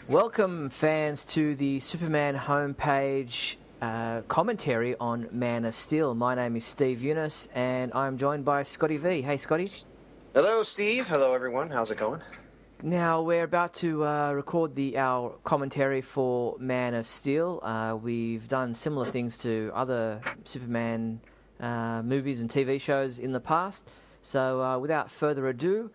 Welcome, fans, to the Superman homepage commentary on Man of Steel. My name is Steve Younis, and I'm joined by Scotty V. Hey, Scotty. Hello, Steve. Hello, everyone. How's it going? Now, we're about to record our commentary for Man of Steel. We've done similar things to other Superman movies and TV shows in the past. So, without further ado,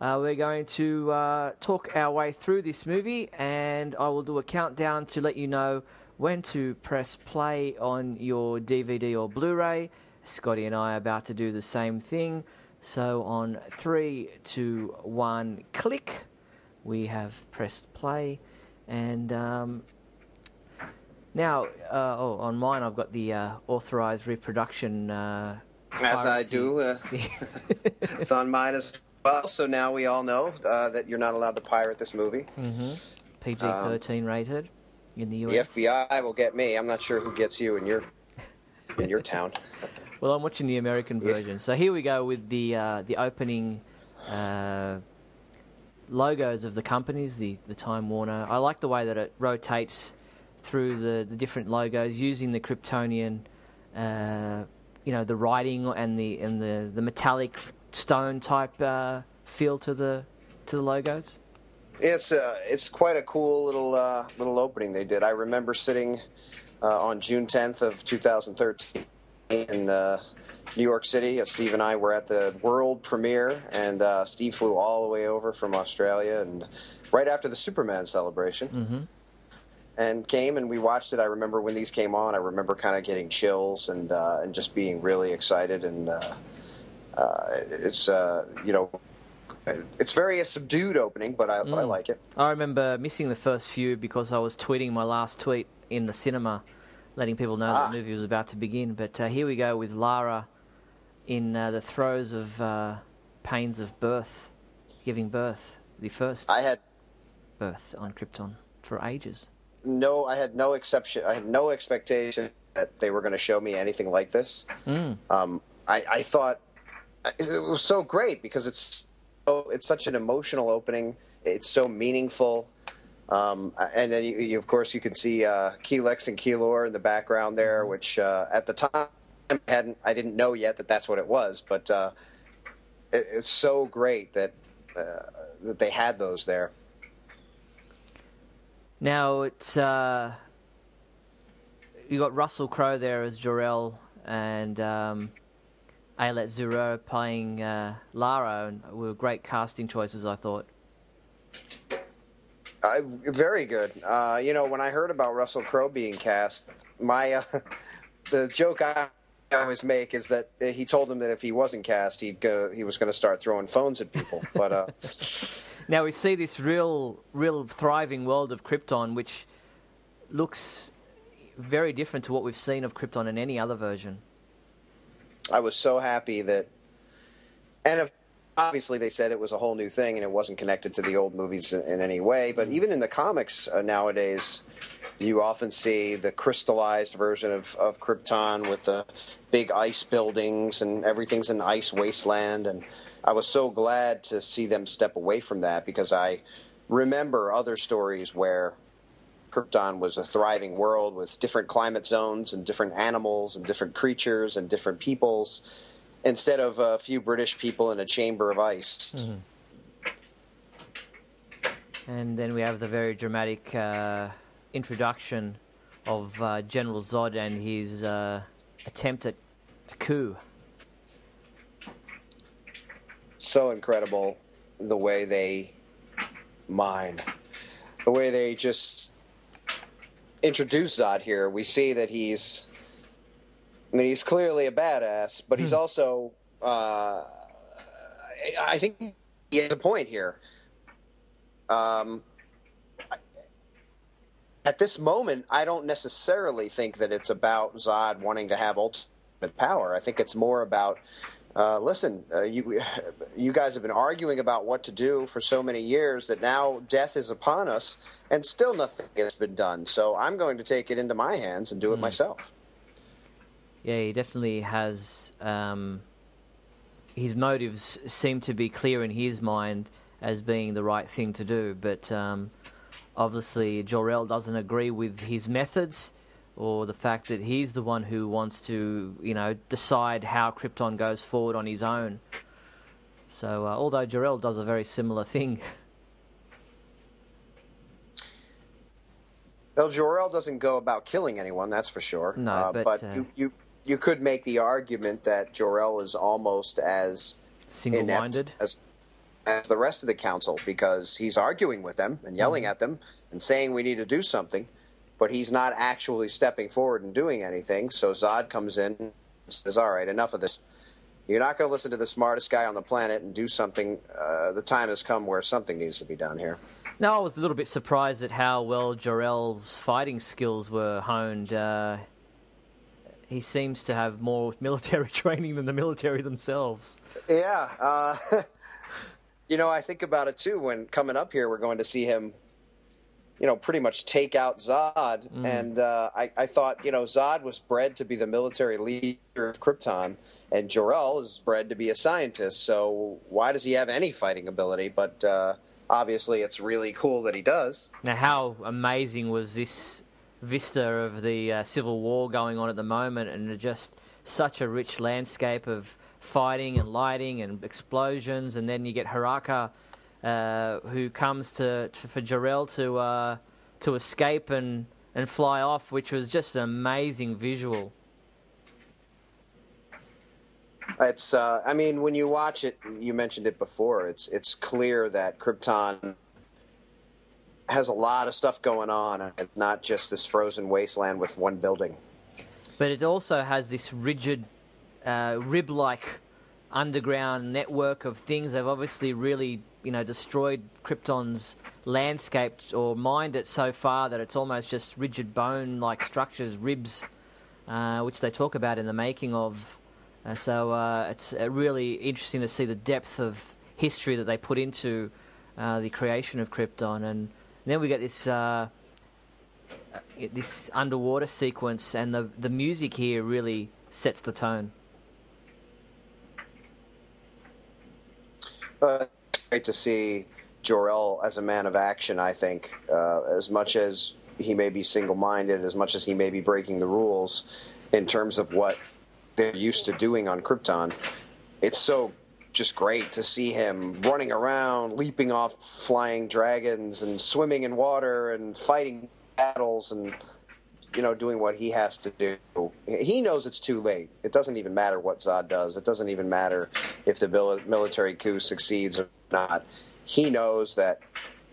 we're going to talk our way through this movie, and I will do a countdown to let you know when to press play on your DVD or Blu-ray. Scotty and I are about to do the same thing. So on 3, 2, 1, click, we have pressed play. And now, on mine I've got the authorized reproduction. As I do. It's on mine as well, so now we all know that you're not allowed to pirate this movie. Mm-hmm. PG-13 rated in the US. The FBI will get me. I'm not sure who gets you in your town. Well, I'm watching the American version. Yeah. So here we go with the opening logos of the companies, the Time Warner. I like the way that it rotates through the different logos using the Kryptonian, the writing and the metallic stone type feel to the logos. It's quite a cool little opening they did. I remember sitting on June 10th of 2013 in New York City. Steve and I were at the world premiere, and Steve flew all the way over from Australia, and right after the Superman celebration, and came and we watched it. I remember when these came on, I remember kind of getting chills and just being really excited, and it's very a subdued opening, but I like it. I remember missing the first few because I was tweeting my last tweet in the cinema, letting people know that the movie was about to begin. But here we go with Lara in the throes of pains of birth, giving birth, the first birth on Krypton for ages. No, I had no expectation that they were going to show me anything like this. I thought it was so great because it's such an emotional opening. It's so meaningful. And then, you of course, you can see Kelex and Keylor in the background there, which at the time I didn't know yet that that's what it was. But it's so great that they had those there. Now it's you got Russell Crowe there as Jor-El and Ayelet Zero playing Lara, and were great casting choices, I thought. Very good. When I heard about Russell Crowe being cast, my the joke I always make is that he told him that if he wasn't cast, he was going to start throwing phones at people. But now we see this real thriving world of Krypton, which looks very different to what we've seen of Krypton in any other version. I was so happy that, and obviously they said it was a whole new thing and it wasn't connected to the old movies in any way, but even in the comics nowadays, you often see the crystallized version of Krypton with the big ice buildings and everything's an ice wasteland, and I was so glad to see them step away from that because I remember other stories where Krypton was a thriving world with different climate zones and different animals and different creatures and different peoples, instead of a few British people in a chamber of ice. And then we have the very dramatic introduction of General Zod and his attempt at a coup. So incredible the way they mine, the way they just introduce Zod here. We see that he's clearly a badass, but he's also, I think he has a point here. At this moment, I don't necessarily think that it's about Zod wanting to have ultimate power. I think it's more about, you guys have been arguing about what to do for so many years that now death is upon us, and still nothing has been done. So I'm going to take it into my hands and do it myself. Yeah, he definitely has. His motives seem to be clear in his mind as being the right thing to do, but obviously Jor-El doesn't agree with his methods, or the fact that he's the one who wants to, decide how Krypton goes forward on his own. So, although Jor-El does a very similar thing. Well, Jor-El doesn't go about killing anyone, that's for sure. No, but you could make the argument that Jor-El is almost as single-minded as the rest of the council, because he's arguing with them and yelling at them and saying we need to do something, but he's not actually stepping forward and doing anything. So Zod comes in and says, all right, enough of this. You're not going to listen to the smartest guy on the planet and do something. The time has come where something needs to be done here. No, I was a little bit surprised at how well Jor-El's fighting skills were honed. He seems to have more military training than the military themselves. Yeah. I think about it, too, when coming up here, we're going to see him, pretty much take out Zod. And I thought, Zod was bred to be the military leader of Krypton, and Jor-El is bred to be a scientist. So why does he have any fighting ability? But obviously it's really cool that he does. Now, how amazing was this vista of the Civil War going on at the moment, and just such a rich landscape of fighting and lighting and explosions, and then you get Haraka, who comes for Jor-El to escape and fly off, which was just an amazing visual. It's when you watch it, you mentioned it before, it's clear that Krypton has a lot of stuff going on, and it's not just this frozen wasteland with one building. But it also has this rigid, rib-like underground network of things. They've obviously really, destroyed Krypton's landscape or mined it so far that it's almost just rigid bone-like structures, ribs, which they talk about in the making of. So it's really interesting to see the depth of history that they put into the creation of Krypton. And then we get this underwater sequence, and the music here really sets the tone. It's great to see Jor-El as a man of action, I think. As much as he may be single-minded, as much as he may be breaking the rules in terms of what they're used to doing on Krypton, it's so just great to see him running around, leaping off flying dragons and swimming in water and fighting battles and, doing what he has to do. He knows it's too late. It doesn't even matter what Zod does. It doesn't even matter if the military coup succeeds or not. He knows that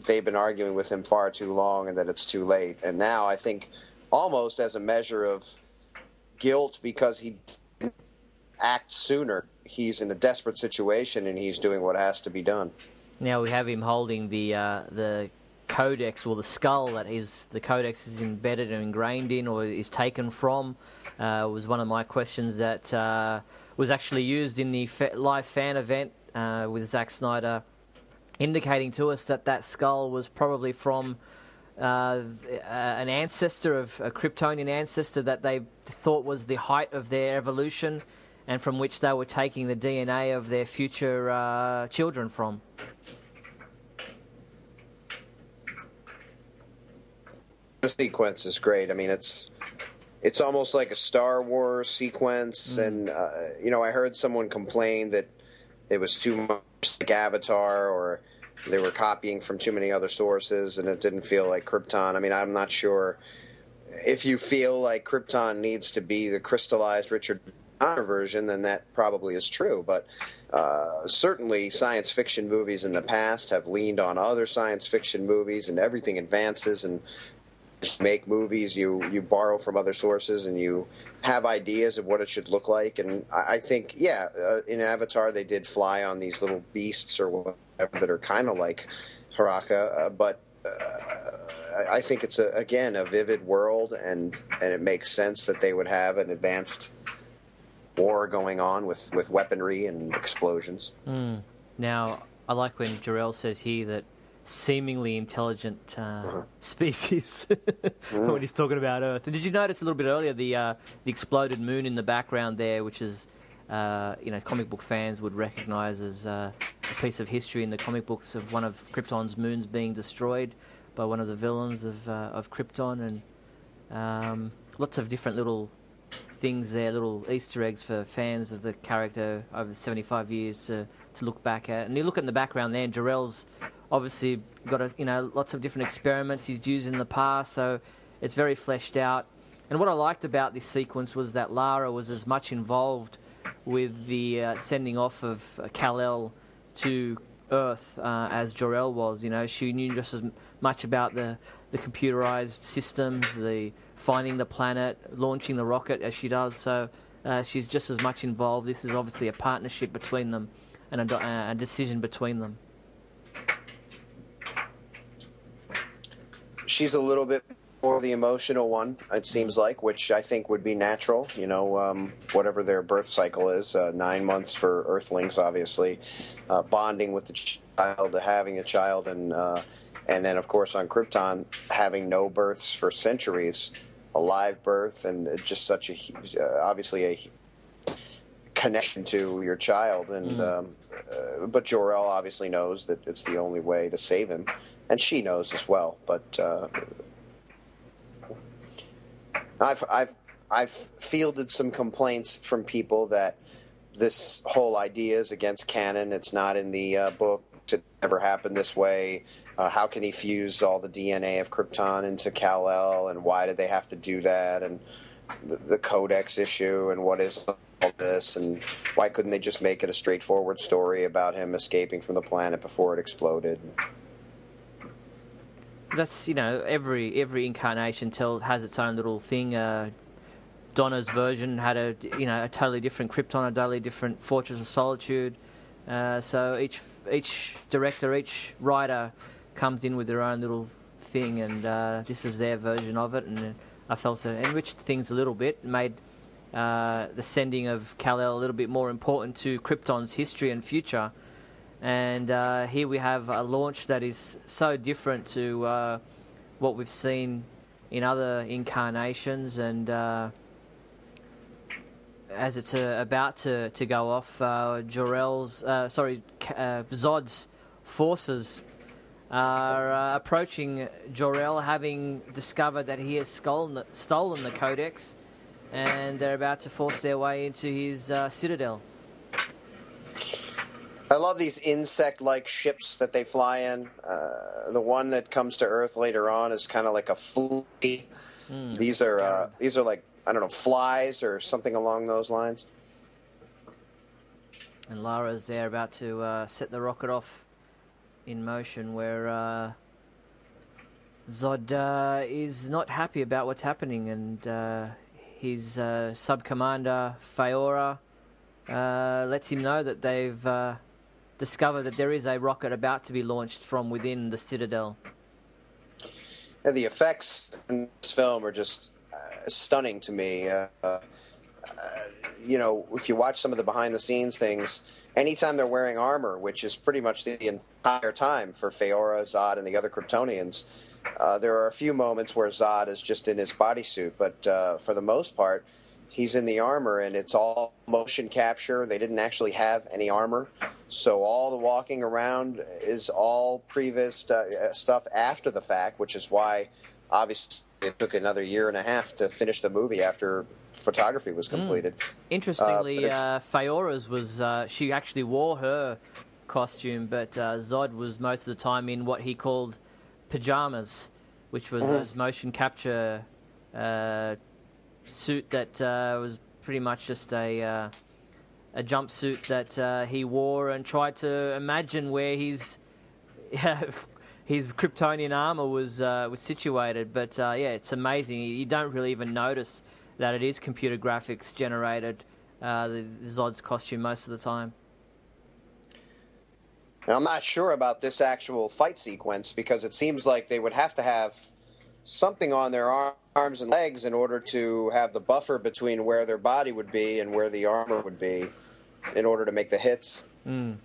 they've been arguing with him far too long and that it's too late. And now I think almost as a measure of guilt because he didn't act sooner, he's in a desperate situation and he's doing what has to be done. Now we have him holding the codex, or the skull that the codex is embedded and ingrained in, or is taken from. Was one of my questions that was actually used in the live fan event with Zack Snyder, indicating to us that skull was probably from an ancestor, of a Kryptonian ancestor that they thought was the height of their evolution, and from which they were taking the DNA of their future children from. The sequence is great. I mean, it's almost like a Star Wars sequence, and I heard someone complain that it was too much like Avatar, or they were copying from too many other sources, and it didn't feel like Krypton. I mean, I'm not sure if you feel like Krypton needs to be the crystallized Richard Donner version, then that probably is true. But certainly science fiction movies in the past have leaned on other science fiction movies, and everything advances, and make movies, you borrow from other sources, and you have ideas of what it should look like. And I think, in Avatar they did fly on these little beasts or whatever that are kind of like Haraka, but I think it's again a vivid world, and it makes sense that they would have an advanced war going on with weaponry and explosions. Now, I like when Jor-El says here that seemingly intelligent species when he's talking about Earth. And did you notice a little bit earlier the exploded moon in the background there, which is comic book fans would recognize as a piece of history in the comic books of one of Krypton's moons being destroyed by one of the villains of Krypton, and lots of different little things there, little Easter eggs for fans of the character over 75 years to look back at. And you look in the background there, and Jor-El's obviously got lots of different experiments he's used in the past, so it's very fleshed out. And what I liked about this sequence was that Lara was as much involved with the sending off of Kal-El to Earth as Jor-El was. She knew just as much about the computerized systems, the finding the planet, launching the rocket as she does. So she's just as much involved. This is obviously a partnership between them and a decision between them. She's a little bit more the emotional one, it seems like, which I think would be natural. Whatever their birth cycle is, 9 months for Earthlings, obviously, bonding with the child, having a child, and then of course on Krypton having no births for centuries, a live birth, and it's just such a obviously a connection to your child, and but Jor-El obviously knows that it's the only way to save him, and she knows as well. But I've fielded some complaints from people that this whole idea is against canon. It's not in the book. It never happened this way. How can he fuse all the DNA of Krypton into Kal-El, and why did they have to do that? And the Codex issue, and what is all this, and why couldn't they just make it a straightforward story about him escaping from the planet before it exploded? That's every incarnation has its own little thing. Donna's version had a totally different Krypton, a totally different Fortress of Solitude. So each director, each writer comes in with their own little thing, and this is their version of it. And I felt it enriched things a little bit, made the sending of Kal-El a little bit more important to Krypton's history and future. And here we have a launch that is so different to what we've seen in other incarnations, and as it's about to go off, Zod's forces are approaching Jor-El, having discovered that he has stolen the Codex, and they're about to force their way into his citadel. I love these insect-like ships that they fly in. The one that comes to Earth later on is kind of like a flea. These are like, I don't know, flies or something along those lines. And Lara's there about to set the rocket off in motion, where Zod is not happy about what's happening, and his sub-commander, Faora, lets him know that they've discovered that there is a rocket about to be launched from within the Citadel. Yeah, the effects in this film are just stunning to me. If you watch some of the behind-the-scenes things, anytime they're wearing armor, which is pretty much the entire time for Faora, Zod, and the other Kryptonians, there are a few moments where Zod is just in his bodysuit, but for the most part, he's in the armor, and it's all motion capture. They didn't actually have any armor, so all the walking around is all previs stuff after the fact, which is why, obviously, it took another year and a half to finish the movie after photography was completed. Interestingly, Faora's was, she actually wore her costume, but Zod was most of the time in what he called pajamas, which was those motion capture suit that was pretty much just a jumpsuit that he wore, and tried to imagine where his Kryptonian armor was situated. But it's amazing. You don't really even notice that it is computer graphics generated, the Zod's costume most of the time. Now, I'm not sure about this actual fight sequence, because it seems like they would have to have something on their arms and legs in order to have the buffer between where their body would be and where the armor would be in order to make the hits. But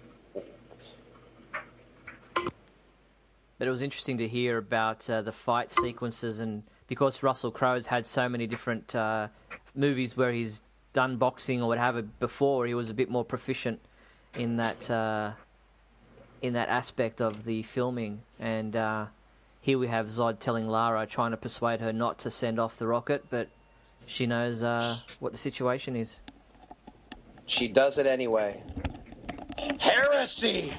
it was interesting to hear about the fight sequences, and because Russell Crowe's had so many different movies where he's done boxing or what have you before, he was a bit more proficient in that aspect of the filming, and here we have Zod telling Lara, trying to persuade her not to send off the rocket, but she knows what the situation is. She does it anyway. Heresy!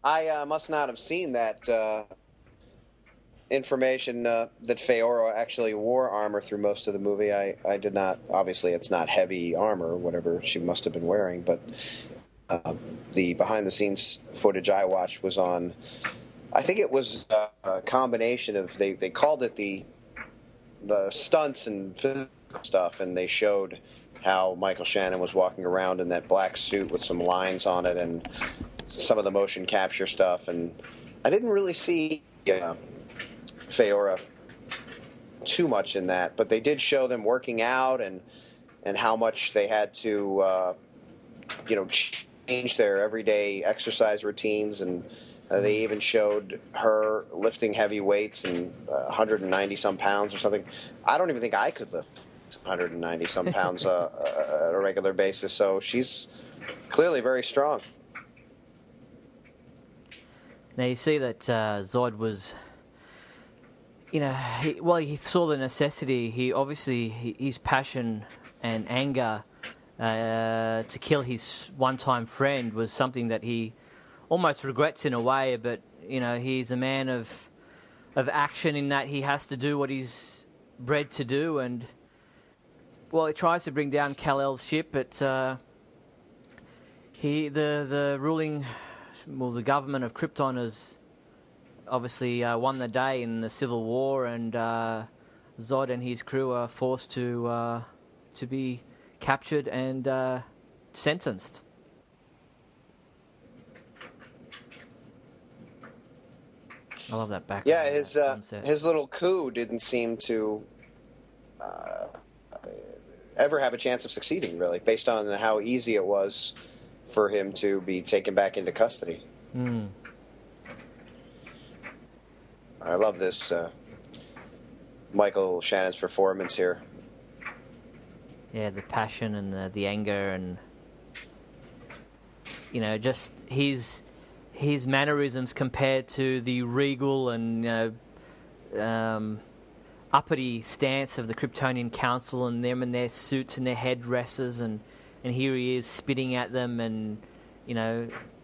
I must not have seen that information that Faora actually wore armor through most of the movie. I did not. Obviously, it's not heavy armor, whatever she must have been wearing, but the behind-the-scenes footage I watched was on, I think it was a combination of, they called it the stunts and physical stuff, and they showed how Michael Shannon was walking around in that black suit with some lines on it and some of the motion capture stuff, and I didn't really see Faora too much in that, but they did show them working out and how much they had to change their everyday exercise routines, and they even showed her lifting heavy weights and 190 some pounds or something. I don't even think I could lift 190 some pounds at a regular basis, so she's clearly very strong. Now you see that Zod was, he saw the necessity. He obviously, his passion and anger to kill his one-time friend was something that he almost regrets in a way. But he's a man of action in that he has to do what he's bred to do, and he tries to bring down Kal-El's ship, but the government of Krypton has obviously won the day in the Civil War, and Zod and his crew are forced to be captured and sentenced. I love that background. Yeah, his little coup didn't seem to ever have a chance of succeeding, really, based on how easy it was for him to be taken back into custody. I love this Michael Shannon's performance here. Yeah, the passion and the anger, and just his mannerisms compared to the regal and uppity stance of the Kryptonian Council, and them in their suits and their headdresses, and here he is spitting at them, and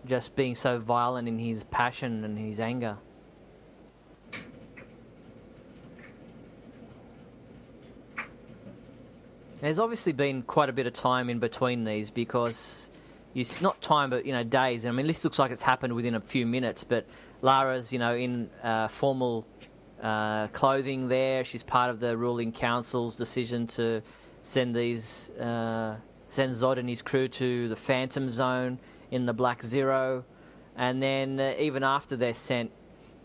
just being so violent in his passion and his anger. There's obviously been quite a bit of time in between these, because not time, but days. I mean, this looks like it's happened within a few minutes. But Lara's in formal clothing there. She's part of the ruling council's decision to send Zod and his crew to the Phantom Zone in the Black Zero, and then even after they're sent,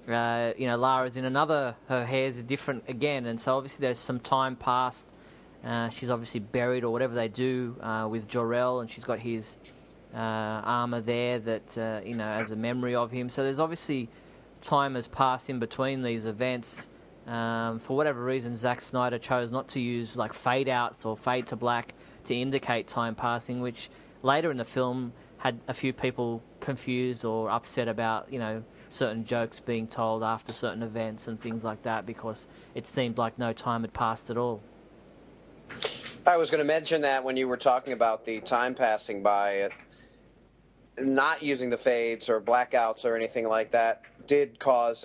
Lara's in another. Her hair's different again, and so obviously there's some time passed. She's obviously buried, or whatever they do with Jor-El, and she's got his armor there that as a memory of him. So there's obviously time has passed in between these events. For whatever reason, Zack Snyder chose not to use like fade outs or fade to black to indicate time passing, which later in the film had a few people confused or upset about certain jokes being told after certain events and things like that, because it seemed like no time had passed at all. I was going to mention that when you were talking about the time passing by, not using the fades or blackouts or anything like that did cause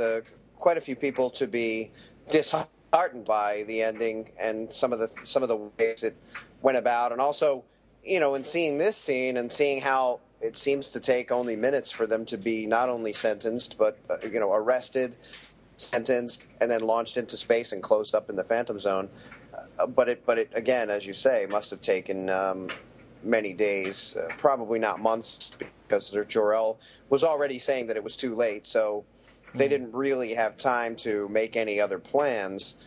quite a few people to be disheartened by the ending and some of the ways it went about, and also, in seeing this scene and seeing how it seems to take only minutes for them to be not only sentenced but arrested, sentenced, and then launched into space and closed up in the Phantom Zone. But it again, as you say, must have taken many days, probably not months, because Jor-El was already saying that it was too late, so they didn't really have time to make any other plans.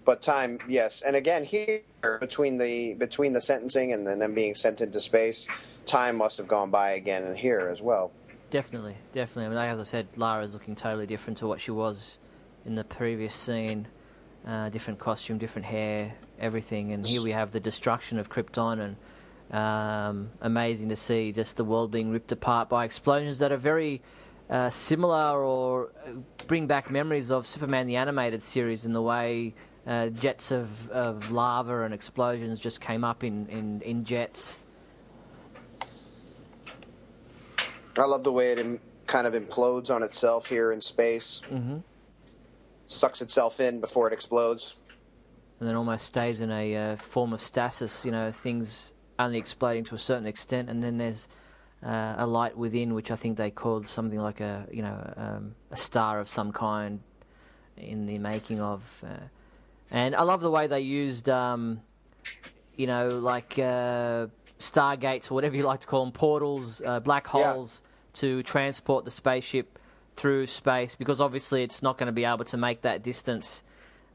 But time, yes, and again here between the sentencing and then being sent into space, time must have gone by again and here as well. Definitely. I mean, as I said, Lara's looking totally different to what she was in the previous scene. Different costume, different hair, everything. And here we have the destruction of Krypton, and amazing to see just the world being ripped apart by explosions that are very similar or bring back memories of Superman the Animated Series in the way jets of lava and explosions just came up in jets. I love the way it kind of implodes on itself here in space. Mm-hmm. Sucks itself in before it explodes. And then almost stays in a form of stasis, things only exploding to a certain extent. And then there's a light within, which I think they called something like a star of some kind in the making of. And I love the way they used, stargates or whatever you like to call them, portals, black holes, to transport the spaceship through space, because obviously it's not going to be able to make that distance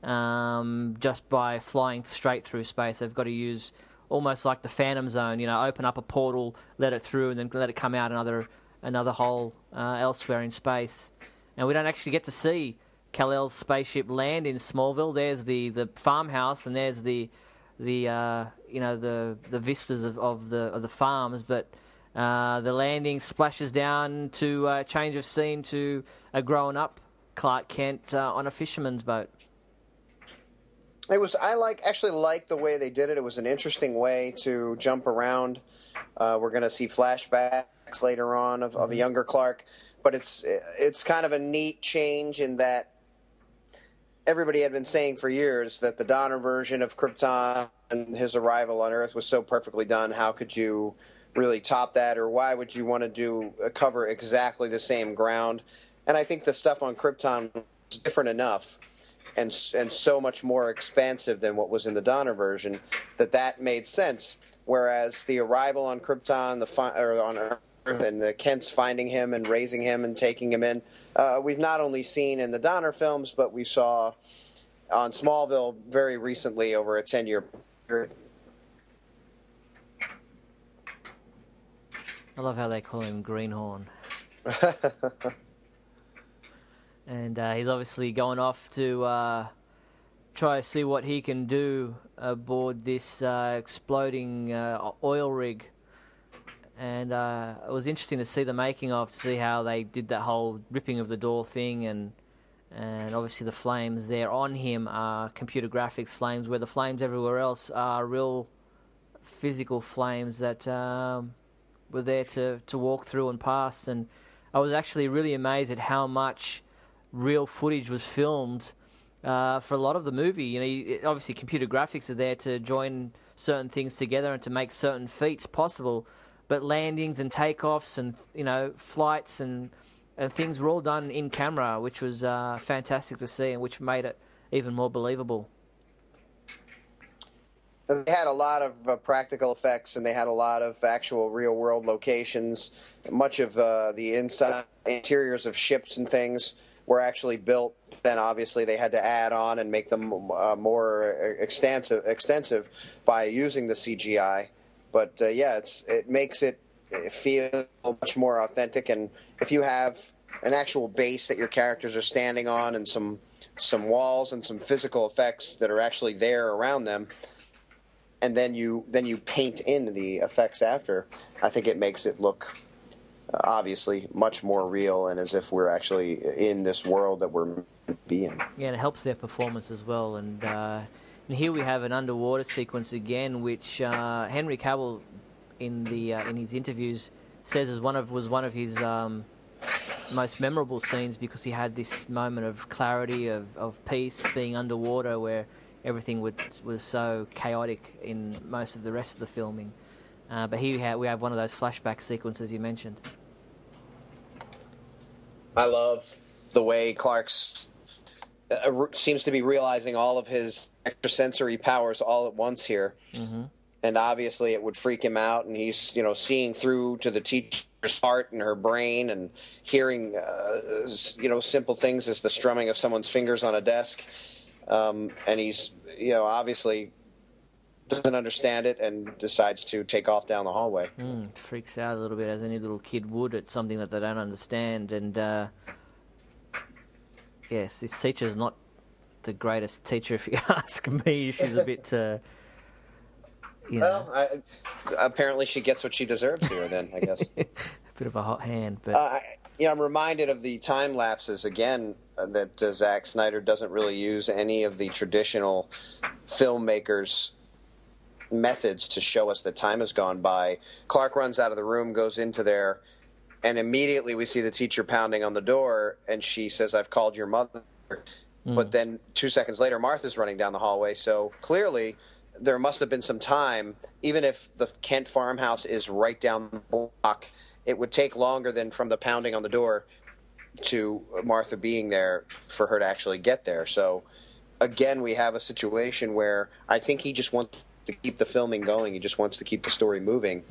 just by flying straight through space. They've got to use almost like the Phantom Zone, open up a portal, let it through, and then let it come out another hole elsewhere in space. And we don't actually get to see Kal-El's spaceship land in Smallville. There's the farmhouse, and there's the vistas of the farms, but the landing splashes down to a change of scene to a grown up Clark Kent on a fisherman's boat. I actually like the way they did it. It was an interesting way to jump around. We're going to see flashbacks later on of a younger Clark, but it's kind of a neat change in that everybody had been saying for years that the Donner version of Krypton and his arrival on Earth was so perfectly done. How could you really top that, or why would you want to cover exactly the same ground? And I think the stuff on Krypton was different enough and so much more expansive than what was in the Donner version that made sense. Whereas the arrival on Krypton, on Earth, and the Kents finding him and raising him and taking him in, we've not only seen in the Donner films, but we saw on Smallville very recently over a 10-year period. I love how they call him Greenhorn. And he's obviously going off to try to see what he can do aboard this exploding oil rig. And it was interesting to see the making of, to see how they did that whole ripping of the door thing, and obviously the flames there on him are computer graphics flames, where the flames everywhere else are real physical flames that were there to walk through and past. And I was actually really amazed at how much real footage was filmed for a lot of the movie. Obviously computer graphics are there to join certain things together and to make certain feats possible, but landings and takeoffs and flights and things were all done in camera, which was fantastic to see, and which made it even more believable. They had a lot of practical effects, and they had a lot of actual real-world locations. Much of the interiors of ships and things were actually built. Then obviously they had to add on and make them more extensive by using the CGI. But it makes it feel much more authentic. And if you have an actual base that your characters are standing on, and some walls and some physical effects that are actually there around them, and then you paint in the effects after, I think it makes it look obviously much more real, and as if we're actually in this world that we're meant to be in. Yeah, and it helps their performance as well. And here we have an underwater sequence again, which Henry Cavill in his interviews says was one of his most memorable scenes, because he had this moment of clarity, of peace, being underwater, where everything was so chaotic in most of the rest of the filming. But here we have one of those flashback sequences you mentioned. I love the way Clark's seems to be realizing all of his extrasensory powers all at once here. Mm-hmm. And obviously it would freak him out, and he's seeing through to the teacher's heart and her brain, and hearing simple things as the strumming of someone's fingers on a desk. And he's obviously doesn't understand it and decides to take off down the hallway. Freaks out a little bit, as any little kid would, at something that they don't understand. And yes, this teacher is not the greatest teacher, if you ask me. She's a bit apparently she gets what she deserves here then, I guess. A bit of a hot hand, but I'm reminded of the time lapses again that Zack Snyder doesn't really use any of the traditional filmmakers' methods to show us that time has gone by. Clark runs out of the room, goes into there, and immediately we see the teacher pounding on the door, and she says, "I've called your mother." But then 2 seconds later, Martha's running down the hallway. So clearly, there must have been some time. Even if the Kent farmhouse is right down the block, it would take longer than from the pounding on the door to Martha being there for her to actually get there. So again, we have a situation where I think he just wants to keep the filming going. He just wants to keep the story moving.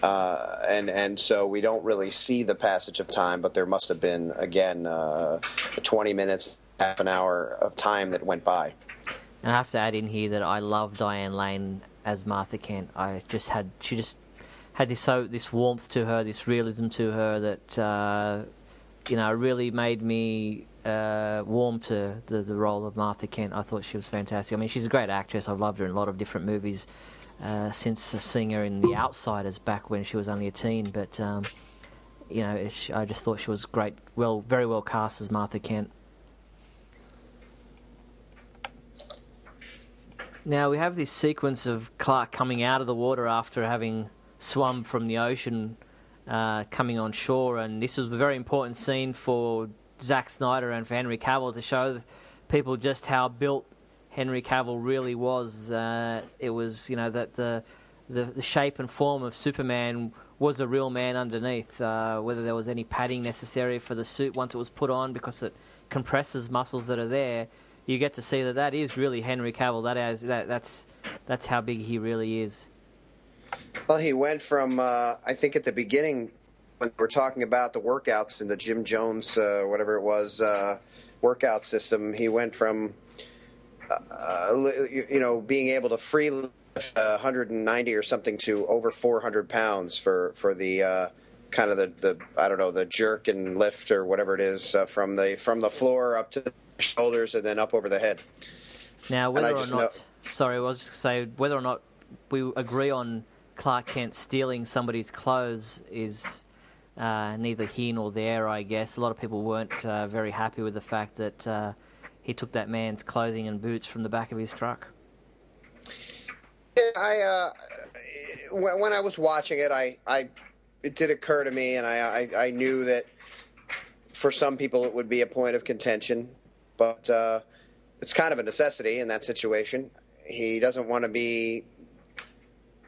And so we don't really see the passage of time, but there must have been, again, 20 minutes, half an hour of time that went by. And I have to add in here that I love Diane Lane as Martha Kent. She just had this warmth to her, this realism to her that really made me warm to the role of Martha Kent. I thought she was fantastic. I mean, she's a great actress. I've loved her in a lot of different movies since seeing her in The Outsiders back when she was only a teen. But I just thought she was great. Very well cast as Martha Kent. Now, we have this sequence of Clark coming out of the water after having swum from the ocean, coming on shore, and this was a very important scene for Zack Snyder and for Henry Cavill to show people just how built Henry Cavill really was. It was, that the shape and form of Superman was a real man underneath, whether there was any padding necessary for the suit once it was put on because it compresses muscles that are there. You get to see that is really Henry Cavill. That's how big he really is. Well, he went from, I think at the beginning, when we're talking about the workouts in the Jim Jones, whatever it was, workout system, he went from, being able to free lift 190 or something to over 400 pounds for the kind of the jerk and lift or whatever it is from the floor up to the shoulders and then up over the head. Now, whether or not we agree on Clark Kent stealing somebody's clothes is neither here nor there, I guess. A lot of people weren't very happy with the fact that he took that man's clothing and boots from the back of his truck. Yeah, when I was watching it, it did occur to me, and I knew that for some people it would be a point of contention, but it's kind of a necessity in that situation. He doesn't want to be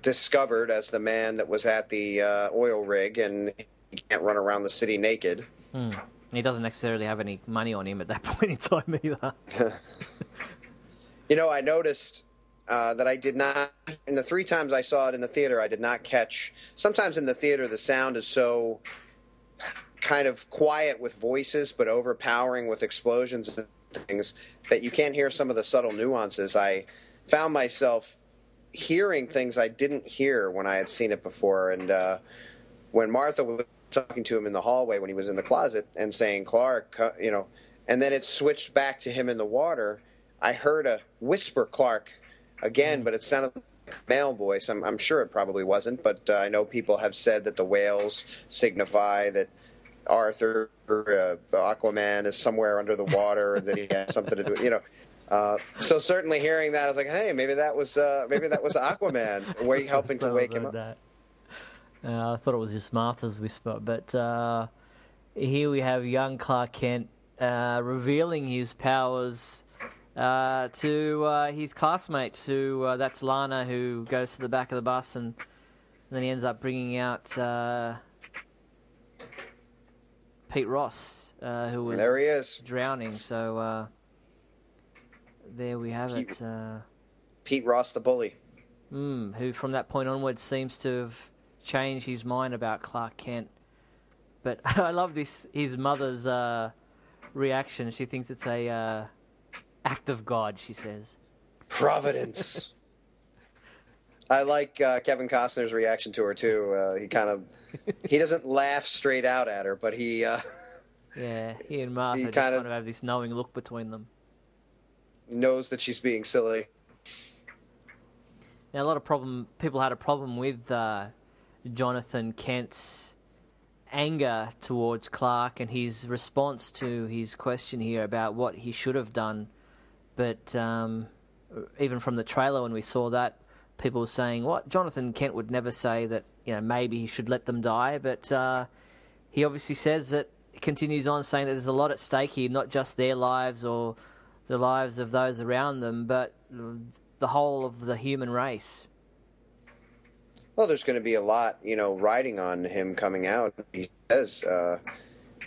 discovered as the man that was at the oil rig, and he can't run around the city naked. He doesn't necessarily have any money on him at that point in time either. I noticed that I did not, in the 3 times I saw it in the theater, I did not catch, sometimes in the theater the sound is so kind of quiet with voices but overpowering with explosions and things that you can't hear some of the subtle nuances. I found myself hearing things I didn't hear when I had seen it before, and when Martha was talking to him in the hallway when he was in the closet and saying, "Clark," and then it switched back to him in the water, I heard a whisper, "Clark," again, but it sounded like a male voice. I'm sure it probably wasn't, but I know people have said that the whales signify that Arthur, Aquaman, is somewhere under the water and that he has something to do. So certainly hearing that, I was like, "Hey, maybe that was Aquaman, helping to wake him up." I thought it was just Martha's whisper, but here we have young Clark Kent revealing his powers to his classmates. That's Lana, who goes to the back of the bus, and then he ends up bringing out Pete Ross, who was there he is drowning. So there we have it. Pete Ross, the bully, who from that point onwards seems to have changed his mind about Clark Kent. But I love his mother's reaction. She thinks it's a act of God, she says. Providence. I like Kevin Costner's reaction to her too. He doesn't laugh straight out at her, but he he and Martha just kind of have this knowing look between them. Knows that she's being silly. Now, people had a problem with Jonathan Kent's anger towards Clark and his response to his question here about what he should have done. But even from the trailer when we saw that, people were saying, what? Jonathan Kent would never say that, maybe he should let them die. But he obviously says that, continues on saying that there's a lot at stake here, not just their lives or the lives of those around them, but the whole of the human race. Well, there's going to be a lot, riding on him coming out. He says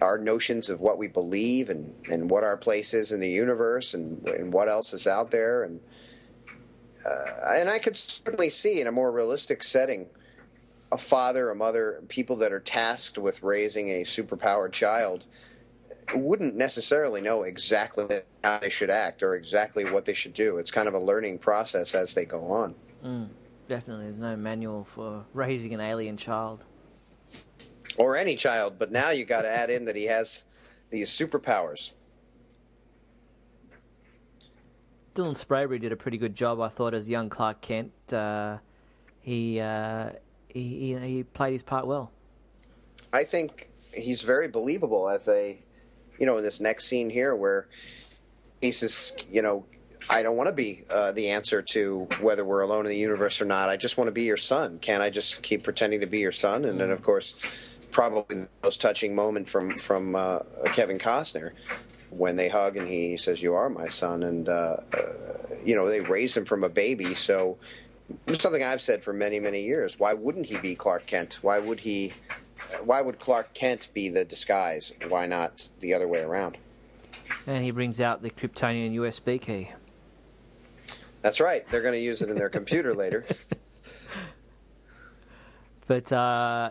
our notions of what we believe and what our place is in the universe and what else is out there. And I could certainly see in a more realistic setting a father, a mother, people that are tasked with raising a superpowered child wouldn't necessarily know exactly how they should act or exactly what they should do. It's kind of a learning process as they go on. Definitely. There's no manual for raising an alien child. Or any child, but now you got to add in that he has these superpowers. Dylan Sprayberry did a pretty good job, I thought, as young Clark Kent. He played his part well. I think he's very believable as in this next scene here where he says, I don't want to be the answer to whether we're alone in the universe or not. I just want to be your son. Can't I just keep pretending to be your son? And then, of course, probably the most touching moment from Kevin Costner when they hug and he says, "You are my son." And, they raised him from a baby. So it's something I've said for many, many years. Why wouldn't he be Clark Kent? Why would Clark Kent be the disguise? Why not the other way around? And he brings out the Kryptonian USB key. That's right. They're going to use it in their computer later. But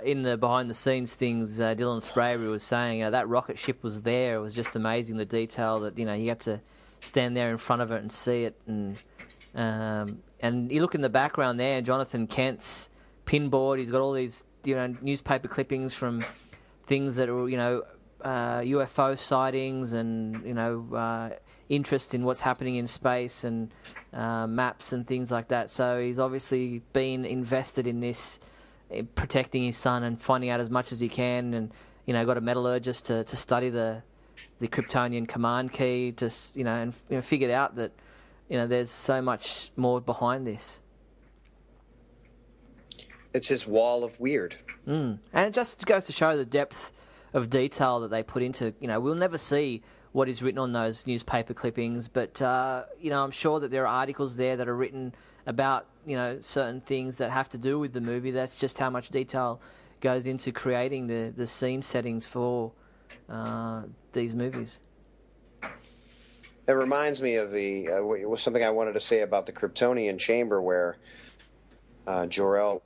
in the behind-the-scenes things, Dylan Sprayberry was saying that rocket ship was there. It was just amazing, the detail that, you had to stand there in front of it and see it. And you look in the background there, Jonathan Kent's pinboard. He's got all these, newspaper clippings from things that are, UFO sightings and, interest in what's happening in space and maps and things like that. So he's obviously been invested in this, protecting his son and finding out as much as he can, and got a metallurgist to study the Kryptonian command key to and figured out that there's so much more behind this. It's his wall of weird. And it just goes to show the depth of detail that they put into. We'll never see what is written on those newspaper clippings, but I'm sure that there are articles there that are written about certain things that have to do with the movie. That's just how much detail goes into creating the scene settings for these movies. It reminds me of something I wanted to say about the Kryptonian chamber where Jor-El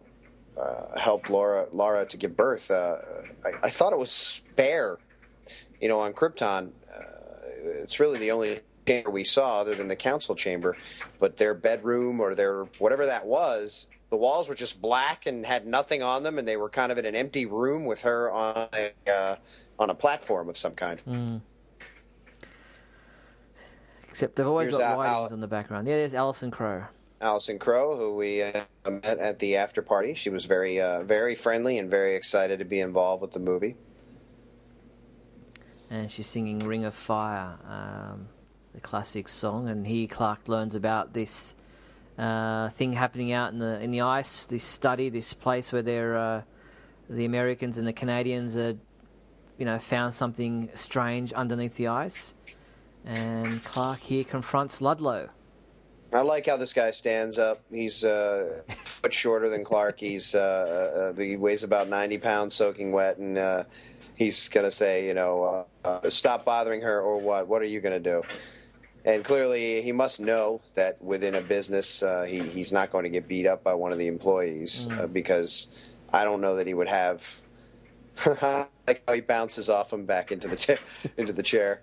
helped Lara to give birth. I thought it was spare, on Krypton. It's really the only chamber we saw other than the council chamber, but their bedroom or their whatever that was, the walls were just black and had nothing on them, and they were kind of in an empty room with her on a platform of some kind. Except they've always got writings on the background. Yeah, there's Alison Crowe. Alison Crowe, who we met at the after party. She was very, very friendly and very excited to be involved with the movie. And she's singing "Ring of Fire," the classic song. And here Clark learns about this thing happening out in the ice. This study, this place where the Americans and the Canadians are, found something strange underneath the ice. And Clark here confronts Ludlow. I like how this guy stands up. He's a foot shorter than Clark. He weighs about 90 pounds soaking wet, and he's going to say, stop bothering her or what? What are you going to do? And clearly he must know that within a business he's not going to get beat up by one of the employees because I don't know that he would have like how he bounces off him back into the chair.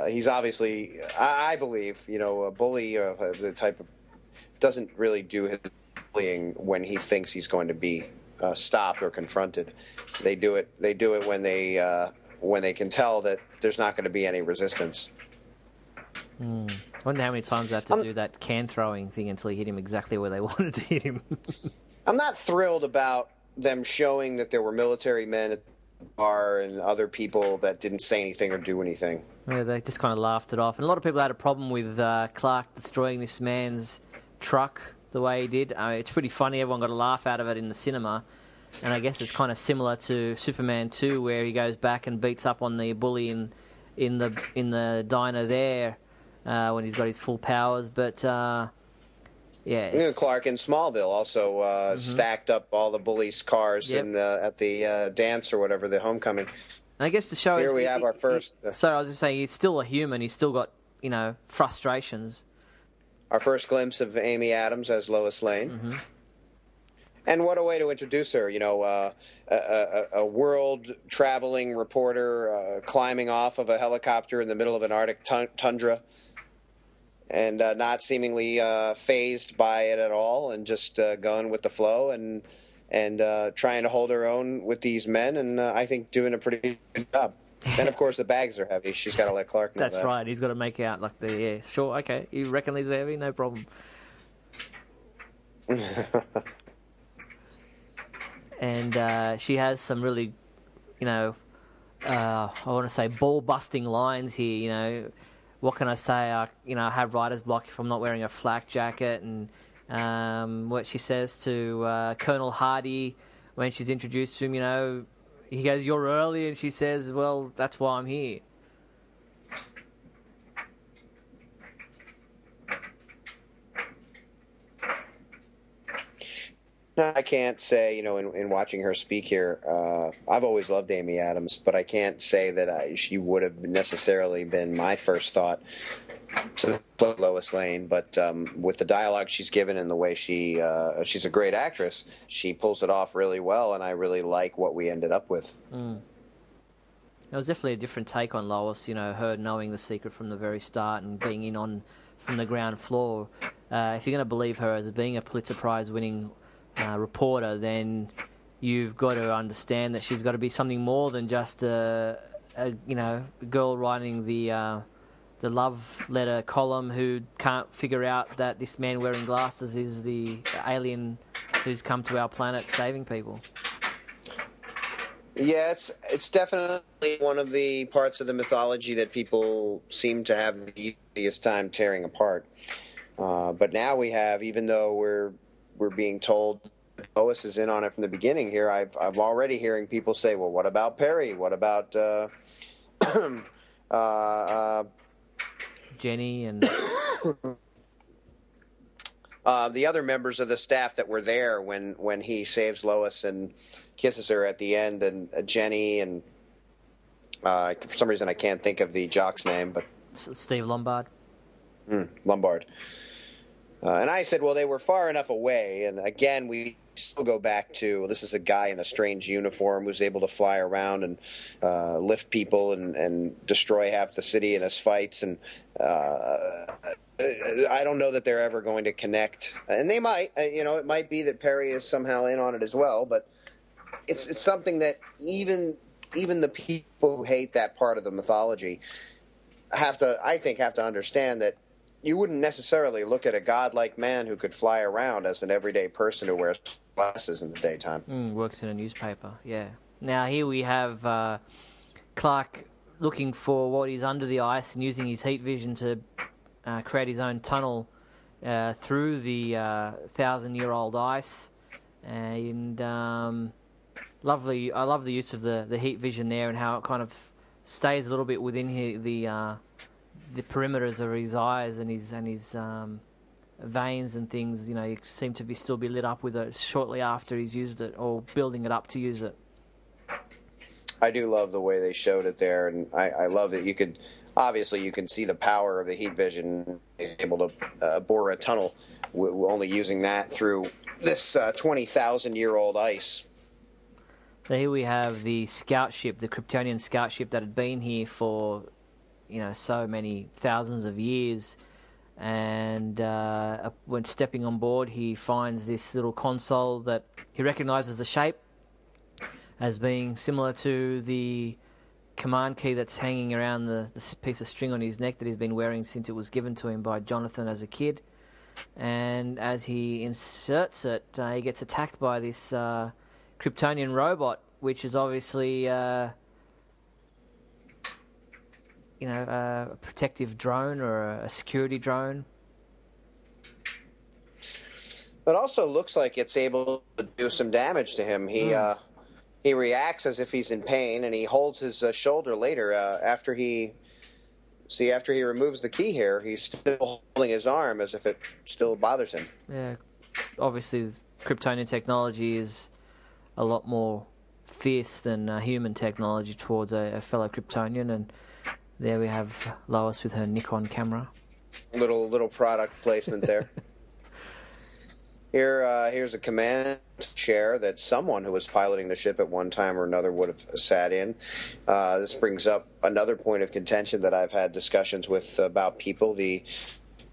He's obviously, I believe, a bully of the type of doesn't really do his bullying when he thinks he's going to be stopped or confronted. They do it when they can tell that there's not going to be any resistance. I wonder how many times they have to do that can throwing thing until he hit him exactly where they wanted to hit him. I'm not thrilled about them showing that there were military men at are and other people that didn't say anything or do anything. Yeah, they just kind of laughed it off. And a lot of people had a problem with Clark destroying this man's truck the way he did. It's pretty funny. Everyone got a laugh out of it in the cinema. And I guess it's kind of similar to Superman 2, where he goes back and beats up on the bully in the diner there when he's got his full powers. But yeah, Clark in Smallville also stacked up all the bullies' cars at the dance or whatever, the homecoming. I guess the show here we have our first. So I was just saying, he's still a human. He's still got frustrations. Our first glimpse of Amy Adams as Lois Lane. Mm-hmm. And what a way to introduce her, a world-traveling reporter climbing off of a helicopter in the middle of an Arctic tundra and not seemingly fazed by it at all, and just going with the flow and trying to hold her own with these men, and I think doing a pretty good job. And, of course, the bags are heavy. She's got to let Clark know that. That's right. He's got to make out like sure, okay. You reckon these are heavy? No problem. And she has some really, I want to say ball-busting lines here, What can I say? I have writer's block if I'm not wearing a flak jacket. And what she says to Colonel Hardy when she's introduced to him, he goes, "You're early," and she says, "Well, that's why I'm here." No, I can't say, in watching her speak here, I've always loved Amy Adams, but I can't say that she would have necessarily been my first thought to play Lois Lane. But with the dialogue she's given and the way she's a great actress, she pulls it off really well, and I really like what we ended up with. Mm. It was definitely a different take on Lois, her knowing the secret from the very start and being in on from the ground floor. If you're going to believe her as being a Pulitzer Prize winning reporter, then you've got to understand that she's got to be something more than just a girl writing the love letter column who can't figure out that this man wearing glasses is the alien who's come to our planet saving people. Yeah, it's definitely one of the parts of the mythology that people seem to have the easiest time tearing apart. But now we have, even though we're being told Lois is in on it from the beginning here, I'm already hearing people say, well, what about Perry? What about Jenny and the other members of the staff that were there when he saves Lois and kisses her at the end, and Jenny and for some reason I can't think of the jock's name, but Steve Lombard. Lombard. And I said, well, they were far enough away. And again, we still go back to, this is a guy in a strange uniform who's able to fly around and lift people and destroy half the city in his fights. And I don't know that they're ever going to connect. And they might. It might be that Perry is somehow in on it as well. But it's something that even the people who hate that part of the mythology have to understand that you wouldn't necessarily look at a godlike man who could fly around as an everyday person who wears glasses in the daytime. Works in a newspaper, yeah. Now here we have Clark looking for what is under the ice and using his heat vision to create his own tunnel through the 1,000-year-old ice. And I love the use of the heat vision there and how it kind of stays a little bit within the perimeters of his eyes and his veins and things, seem to still be lit up with it shortly after he's used it or building it up to use it. I do love the way they showed it there, and I love that you can see the power of the heat vision. He's able to bore a tunnel only using that through this 20,000-year-old ice. So here we have the scout ship, the Kryptonian scout ship that had been here for so many thousands of years, and when stepping on board he finds this little console that he recognizes the shape as being similar to the command key that's hanging around the piece of string on his neck that he's been wearing since it was given to him by Jonathan as a kid. And as he inserts it, he gets attacked by this Kryptonian robot, which is obviously, a protective drone or a security drone. But also looks like it's able to do some damage to him. He reacts as if he's in pain, and he holds his shoulder later after he removes the key here. He's still holding his arm as if it still bothers him. Yeah, obviously Kryptonian technology is a lot more fierce than human technology towards a fellow Kryptonian, and there we have Lois with her Nikon camera. Little product placement there. Here's a command chair that someone who was piloting the ship at one time or another would have sat in. This brings up another point of contention that I've had discussions with about people. The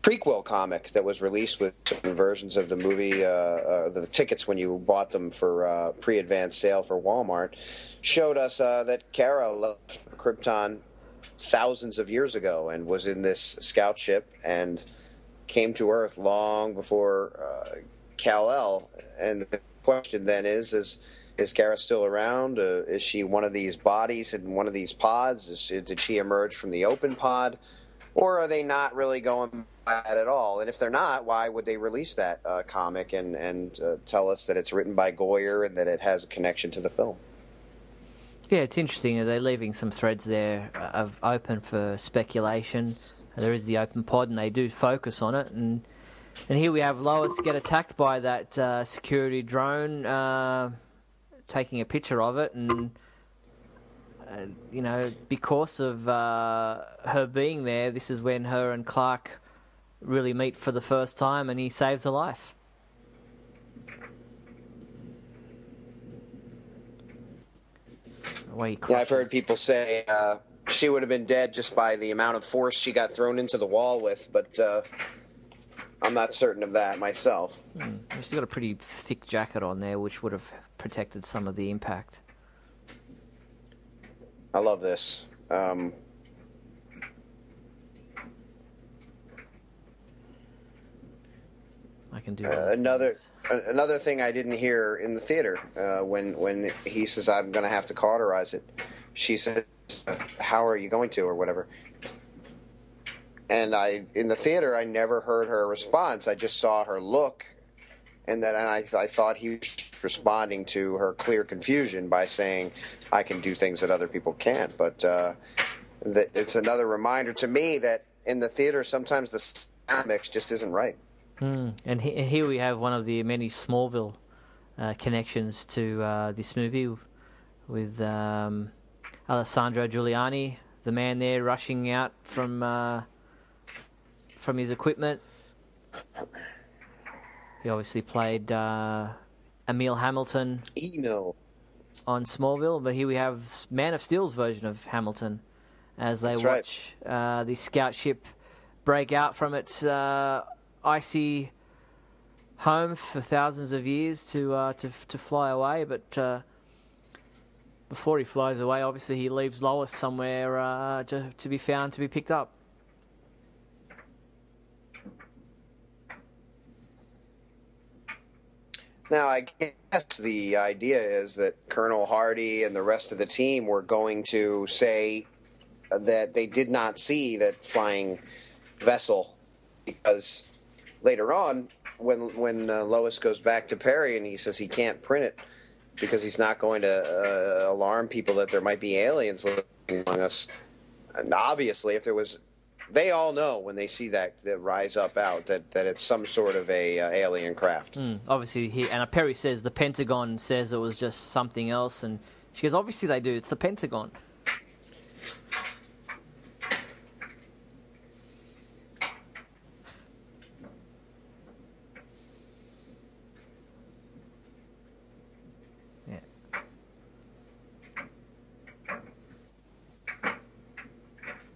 prequel comic that was released with certain versions of the movie, the tickets when you bought them for pre-advanced sale for Walmart, showed us that Kara left Krypton thousands of years ago and was in this scout ship and came to Earth long before Kal-El. And the question then is Kara still around? Is she one of these bodies in one of these pods? Did she emerge from the open pod? Or are they not really going by that at all? And if they're not, why would they release that comic and tell us that it's written by Goyer and that it has a connection to the film? Yeah, it's interesting. They're leaving some threads there open for speculation. There is the open pod, and they do focus on it. And here we have Lois get attacked by that security drone, taking a picture of it, and because of her being there, this is when her and Clark really meet for the first time, and he saves her life. Yeah, I've heard people say she would have been dead just by the amount of force she got thrown into the wall with, but I'm not certain of that myself. She's got a pretty thick jacket on there, which would have protected some of the impact. I love this. I can do another thing I didn't hear in the theater when he says, I'm going to have to cauterize it. She says, how are you going to, or whatever. And in the theater, I never heard her response. I just saw her look, and I thought he was responding to her clear confusion by saying, I can do things that other people can't. But it's another reminder to me that in the theater, sometimes the sound mix just isn't right. And here we have one of the many Smallville connections to this movie with Alessandro Giuliani, the man there rushing out from his equipment. He obviously played Emil Hamilton on Smallville, but here we have Man of Steel's version of Hamilton as they watch the scout ship break out from its icy home for thousands of years to fly away. But before he flies away, obviously he leaves Lois somewhere to be found, to be picked up. Now, I guess the idea is that Colonel Hardy and the rest of the team were going to say that they did not see that flying vessel, because later on, when Lois goes back to Perry and he says he can't print it because he's not going to alarm people that there might be aliens living among us. And obviously, if there was, they all know when they see that rise up out that it's some sort of a alien craft. Obviously, Perry says the Pentagon says it was just something else, and she goes, obviously they do. It's the Pentagon.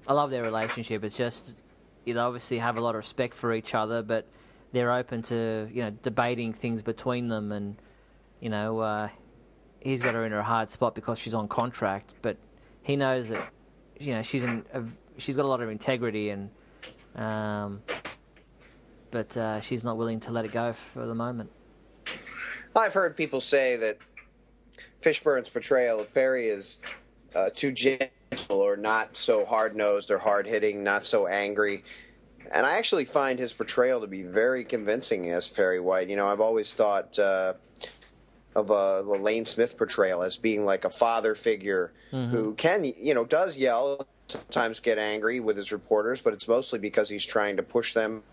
I love their relationship. It's just, they obviously have a lot of respect for each other, but they're open to, debating things between them. And, he's got her in a hard spot because she's on contract, but he knows that, she's got a lot of integrity, and, but she's not willing to let it go for the moment. I've heard people say that Fishburne's portrayal of Perry is too gentle or not so hard-nosed or hard-hitting, not so angry. And I actually find his portrayal to be very convincing as Perry White. You know, I've always thought of the Lane Smith portrayal as being like a father figure who can, you know, does yell, sometimes get angry with his reporters, but it's mostly because he's trying to push them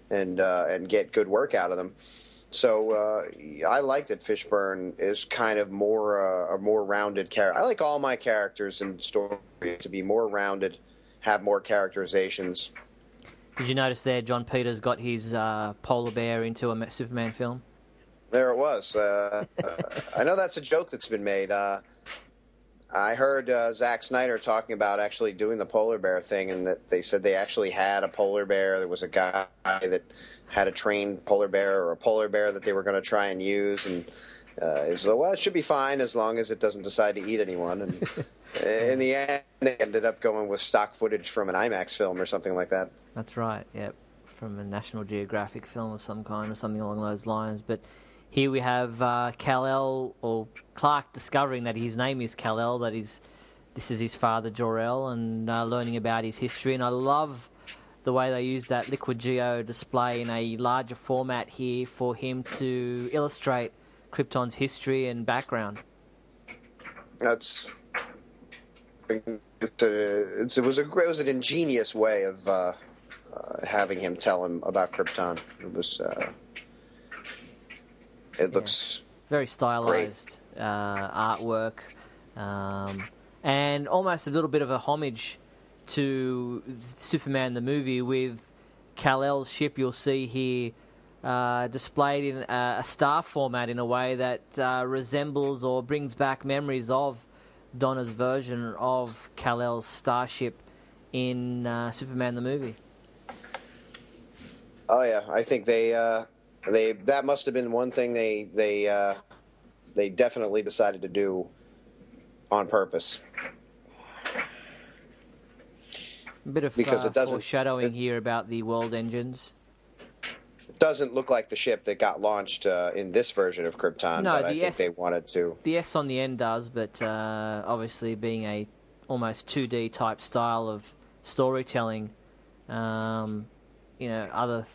and get good work out of them. So I like that Fishburne is kind of a more rounded character. I like all my characters in stories to be more rounded, have more characterizations. Did you notice there John Peters got his polar bear into a Superman film? There it was. I know that's a joke that's been made. I heard Zack Snyder talking about actually doing the polar bear thing, and that they said they actually had a polar bear. There was a guy that had a trained polar bear or a polar bear that they were going to try and use, and he was like, well, it should be fine as long as it doesn't decide to eat anyone. And in the end, they ended up going with stock footage from an IMAX film or something like that. That's right, yep, from a National Geographic film of some kind or something along those lines. But here we have Kal-El, or Clark, discovering that his name is Kal-El, that this is his father, Jor-El, and learning about his history. And I love the way they use that liquid geo display in a larger format here for him to illustrate Krypton's history and background. It was an ingenious way of having him tell him about Krypton. It looks very stylized artwork, and almost a little bit of a homage to Superman the movie with Kal-El's ship. You'll see here displayed in a star format in a way that resembles or brings back memories of Donna's version of Kal-El's starship in Superman the movie. Oh yeah, I think that must have been one thing they definitely decided to do on purpose. A bit of foreshadowing here about the world engines. It doesn't look like the ship that got launched in this version of Krypton, but I think they wanted to. The S on the end does, but obviously being a almost 2D type style of storytelling, other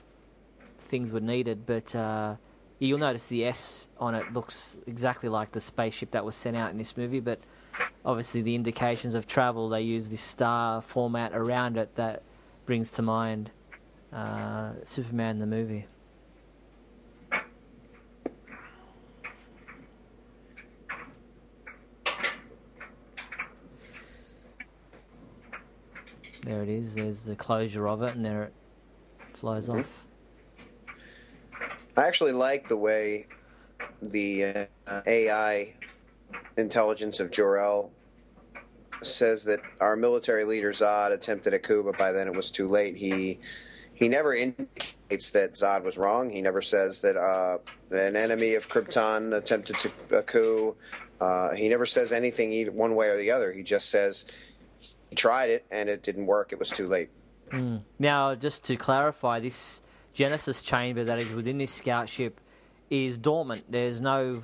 things were needed, but you'll notice the S on it looks exactly like the spaceship that was sent out in this movie, but obviously the indications of travel, they use this star format around it that brings to mind Superman the movie. There it is, there's the closure of it, and there it flies off. I actually like the way the AI intelligence of Jor-El says that our military leader Zod attempted a coup, but by then it was too late. He never indicates that Zod was wrong. He never says that an enemy of Krypton attempted a coup. He never says anything one way or the other. He just says he tried it and it didn't work. It was too late. Now, just to clarify, this Genesis chamber that is within this scout ship is dormant. There's no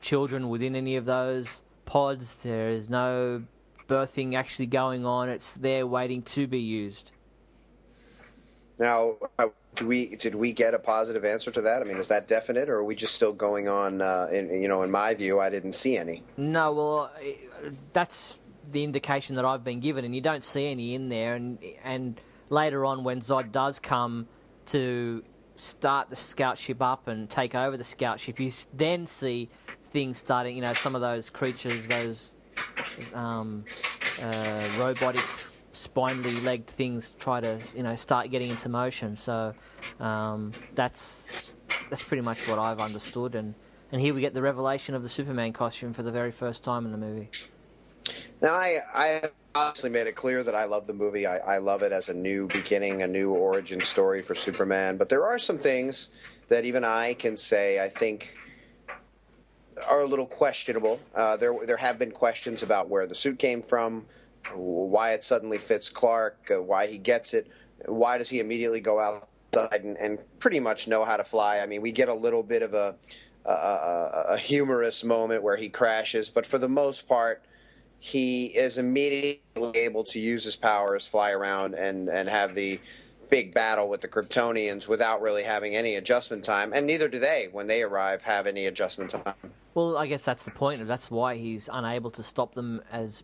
children within any of those pods. There is no birthing actually going on. It's there waiting to be used. Now, did we get a positive answer to that? I mean, is that definite, or are we just still going on? In my view, I didn't see any. No, well, that's the indication that I've been given, and you don't see any in there. And later on, when Zod does come to start the scout ship up and take over the scout ship, you then see things starting, some of those creatures, those robotic, spindly legged things try to, start getting into motion. So that's pretty much what I've understood. And here we get the revelation of the Superman costume for the very first time in the movie. Now, I honestly made it clear that I love the movie. I love it as a new beginning, a new origin story for Superman. But there are some things that even I can say I think are a little questionable. There have been questions about where the suit came from, why it suddenly fits Clark, why he gets it, why does he immediately go outside and pretty much know how to fly. I mean, we get a little bit of a humorous moment where he crashes, but for the most part, he is immediately able to use his powers, fly around, and have the big battle with the Kryptonians without really having any adjustment time, and neither do they, when they arrive, have any adjustment time. Well, I guess that's the point. That's why he's unable to stop them as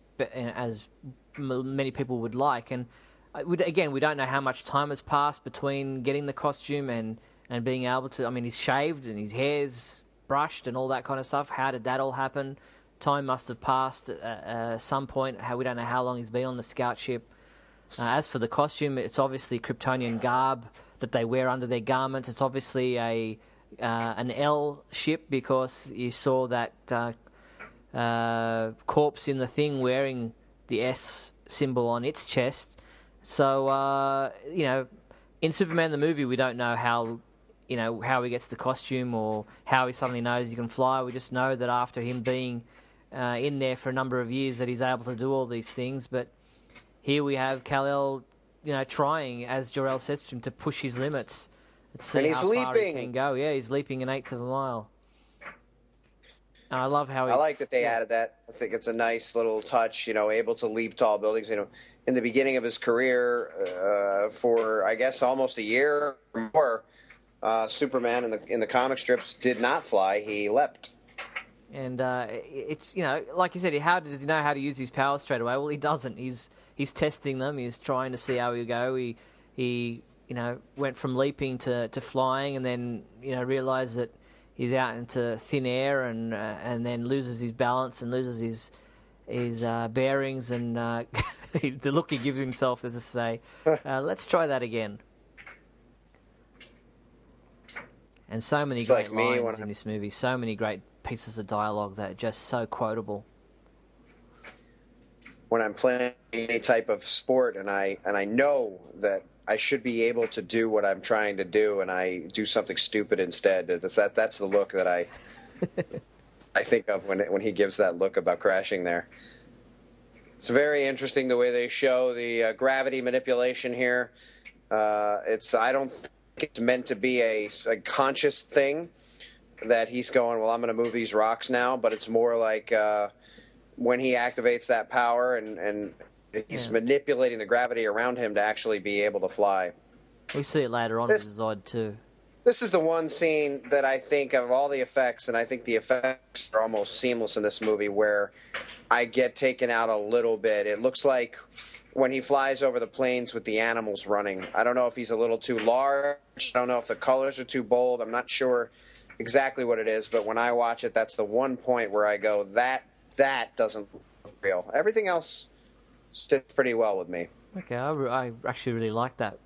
many people would like. And again, we don't know how much time has passed between getting the costume and being able to... I mean, he's shaved and his hair's brushed and all that kind of stuff. How did that all happen? Time must have passed at some point. We don't know how long he's been on the scout ship. As for the costume, it's obviously Kryptonian garb that they wear under their garments. It's obviously an L ship because you saw that corpse in the Thing wearing the S symbol on its chest. So, in Superman the movie, we don't know how he gets the costume or how he suddenly knows he can fly. We just know that after him being in there for a number of years that he's able to do all these things. But here we have Kal-El, trying, as Jor-El says to him, to push his limits. Let's see and he's how far leaping. he can go. Yeah, he's leaping an eighth of a mile. And I love how I like that they added that. I think it's a nice little touch, able to leap tall buildings. In the beginning of his career, for, I guess, almost a year or more, Superman in the comic strips did not fly. He leapt. And it's, like you said, how does he know how to use his powers straight away? Well, he doesn't. He's testing them. He's trying to see how he go. He went from leaping to flying, and then realized that he's out into thin air, and then loses his balance and loses his bearings, and the look he gives himself is to say, "Let's try that again." And so many great lines in this movie, so many great pieces of dialogue that are just so quotable. When I'm playing any type of sport and I know that I should be able to do what I'm trying to do, and I do something stupid instead, that's the look that I think of when he gives that look about crashing there. It's very interesting the way they show the gravity manipulation here. I don't think it's meant to be a conscious thing that he's going, well, I'm going to move these rocks now, but it's more like when he activates that power and he's manipulating the gravity around him to actually be able to fly. We see it later on with Zod too. This is the one scene that I think of all the effects, and I think the effects are almost seamless in this movie, where I get taken out a little bit. It looks like when he flies over the plains with the animals running. I don't know if he's a little too large. I don't know if the colors are too bold. I'm not sure exactly what it is, but when I watch it, that's the one point where I go, that doesn't look real. Everything else sits pretty well with me. Okay, I actually really like that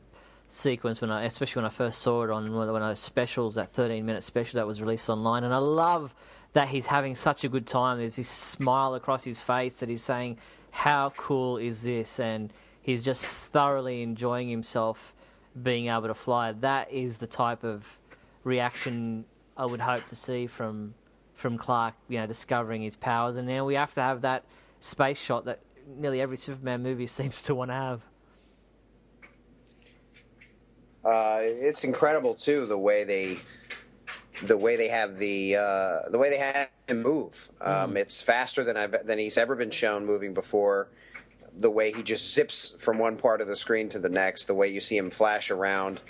sequence especially when I first saw it on one of those specials, that 13-minute special that was released online, and I love that he's having such a good time. There's this smile across his face that he's saying, how cool is this? And he's just thoroughly enjoying himself being able to fly. That is the type of reaction I would hope to see from Clark, discovering his powers. And now we have to have that space shot that nearly every Superman movie seems to want to have. It's incredible too the way they have him move. It's faster than he's ever been shown moving before. The way he just zips from one part of the screen to the next. The way you see him flash around.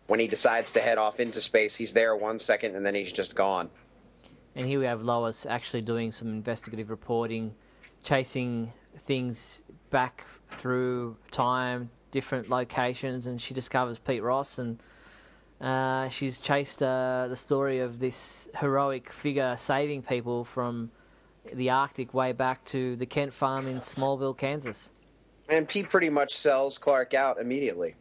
When he decides to head off into space, he's there 1 second and then he's just gone. And here we have Lois actually doing some investigative reporting, chasing things back through time, different locations, and she discovers Pete Ross, and she's chased the story of this heroic figure saving people from the Arctic way back to the Kent farm in Smallville, Kansas. And Pete pretty much sells Clark out immediately.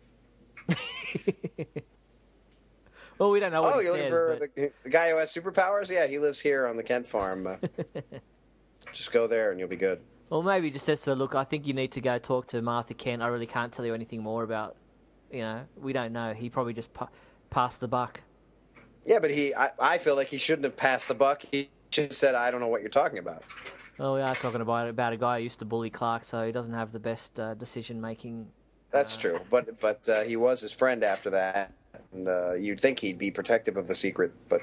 Well, we don't know what he you're says, looking for the guy who has superpowers? Yeah, he lives here on the Kent farm. Just go there and you'll be good. Well, maybe he just says to her, look, I think you need to go talk to Martha Kent. I really can't tell you anything more about, we don't know. He probably just passed the buck. Yeah, but I feel like he shouldn't have passed the buck. He should have said, I don't know what you're talking about. Well, we are talking about a guy who used to bully Clark, so he doesn't have the best decision-making. That's true, but he was his friend after that, and you'd think he'd be protective of the secret, but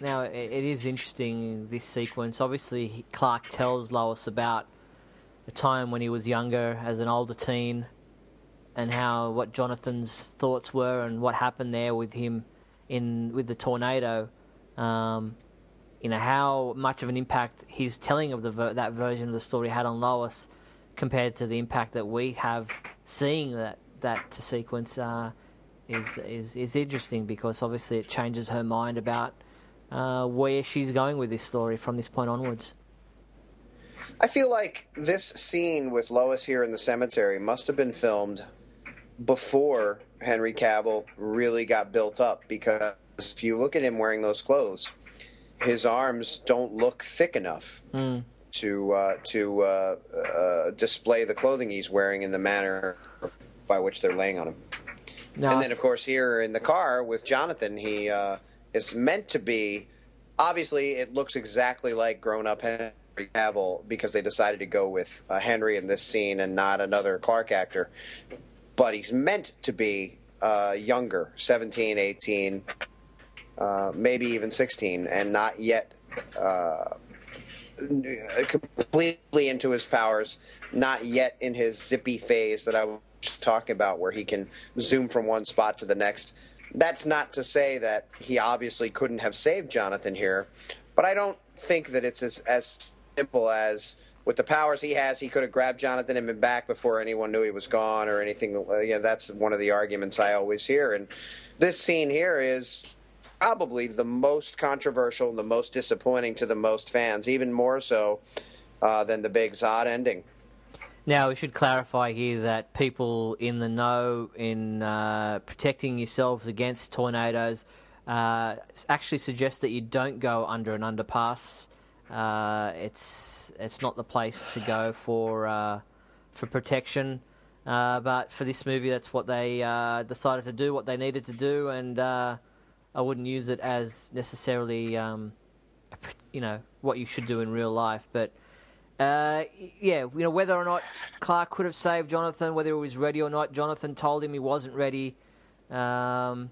Now, it is interesting, this sequence. Obviously, Clark tells Lois about a time when he was younger as an older teen and what Jonathan's thoughts were and what happened there with him with the tornado. How much of an impact his telling of that version of the story had on Lois compared to the impact that we have seeing that sequence is interesting, because obviously it changes her mind about where she's going with this story from this point onwards. I feel like this scene with Lois here in the cemetery must have been filmed before Henry Cavill really got built up, because if you look at him wearing those clothes, his arms don't look thick enough to display the clothing he's wearing in the manner by which they're laying on him. No. And then, of course, here in the car with Jonathan, he is meant to be... Obviously, it looks exactly like grown-up Henry Cavill because they decided to go with Henry in this scene and not another Clark actor. But he's meant to be younger, 17, 18, maybe even 16, and not yet completely into his powers, not yet in his zippy phase that I was talking about, where he can zoom from one spot to the next. That's not to say that he obviously couldn't have saved Jonathan here, but I don't think that it's as simple as, with the powers he has, he could have grabbed Jonathan and been back before anyone knew he was gone or anything. That's one of the arguments I always hear. And this scene here is probably the most controversial and the most disappointing to the most fans, even more so than the big Zod ending. Now, we should clarify here that people in the know in protecting yourselves against tornadoes actually suggest that you don't go under an underpass. It's not the place to go for protection. But for this movie, that's what they decided to do, what they needed to do, and I wouldn't use it as necessarily, what you should do in real life. But whether or not Clark could have saved Jonathan, whether he was ready or not, Jonathan told him he wasn't ready. And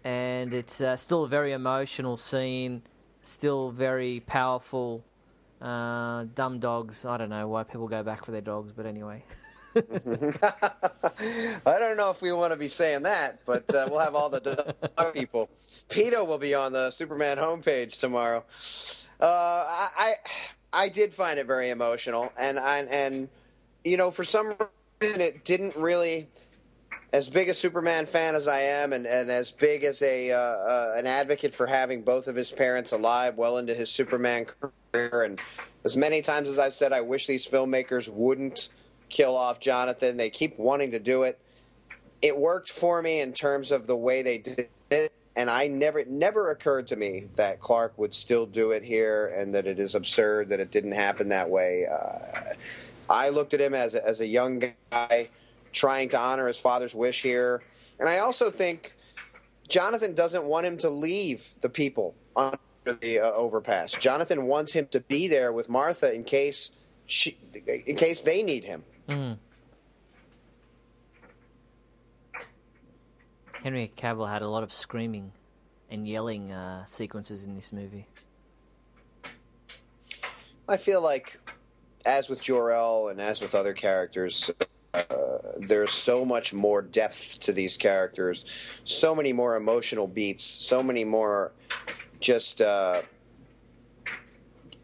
it's still a very emotional scene, still very powerful. Dumb dogs. I don't know why people go back for their dogs, but anyway. I don't know if we want to be saying that, but we'll have all the dog people. Pito will be on the Superman homepage tomorrow. I did find it very emotional, and for some reason it didn't really. As big a Superman fan as I am, and as big as an advocate for having both of his parents alive well into his Superman career, and as many times as I've said I wish these filmmakers wouldn't kill off Jonathan, they keep wanting to do it. It worked for me in terms of the way they did it, and it never occurred to me that Clark would still do it here, and that it is absurd that it didn't happen that way. I looked at him as a young guy trying to honor his father's wish here. And I also think Jonathan doesn't want him to leave the people under the overpass. Jonathan wants him to be there with Martha in case they need him. Mm. Henry Cavill had a lot of screaming and yelling sequences in this movie. I feel like, as with Jor-El and as with other characters, there's so much more depth to these characters, so many more emotional beats, so many more just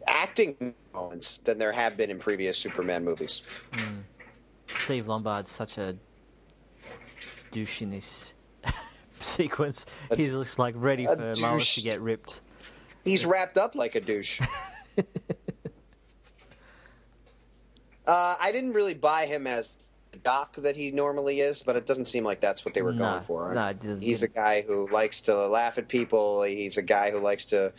acting moments than there have been in previous Superman movies. Mm. Steve Lombard's such a douche in this sequence. He's just like ready for Lois to get ripped. He's wrapped up like a douche. I didn't really buy him as the Doc that he normally is, but it doesn't seem like that's what they were going for. Right? No, he's a guy who likes to laugh at people. He's a guy who likes to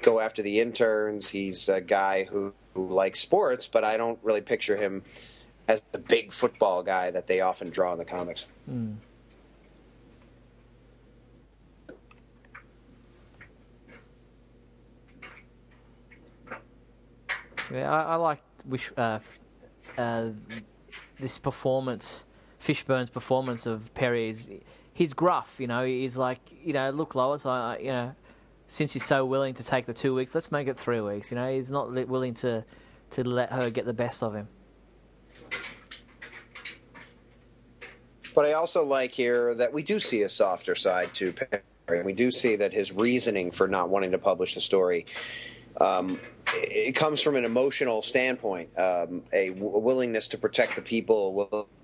go after the interns. He's a guy who likes sports, but I don't really picture him as the big football guy that they often draw in the comics. Mm. Yeah, I like this performance, Fishburne's performance of Perry. He's gruff, He's like, look, Lois, since she's so willing to take the 2 weeks, let's make it 3 weeks. You know, he's not willing to let her get the best of him. But I also like here that we do see a softer side to Perry. We do see that his reasoning for not wanting to publish the story, it comes from an emotional standpoint, a willingness to protect the people, a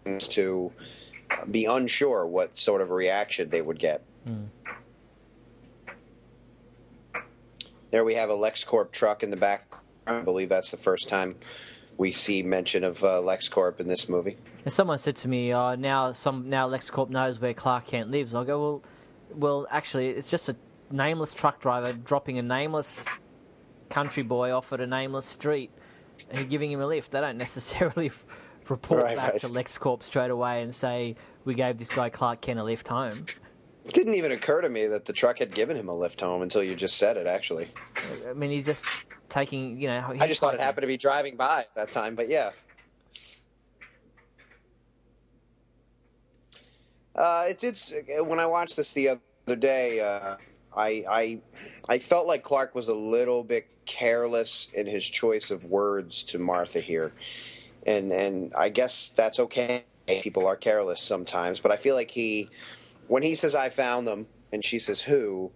willingness to be unsure what sort of reaction they would get. There we have a LexCorp truck in the back. I believe that's the first time we see mention of LexCorp in this movie. And someone said to me, now LexCorp knows where Clark Kent lives. I go, well, actually, it's just a nameless truck driver dropping a nameless country boy off at a nameless street and giving him a lift. They don't necessarily report back to LexCorp straight away and say, we gave this guy Clark Kent a lift home. It didn't even occur to me that the truck had given him a lift home until you just said it, actually. I mean, he's just taking, you know... I just thought it happened to be driving by at that time, but yeah. When I watched this the other day, I felt like Clark was a little bit careless in his choice of words to Martha here. And I guess that's okay. People are careless sometimes, but I feel like when he says, I found them, and she says, who,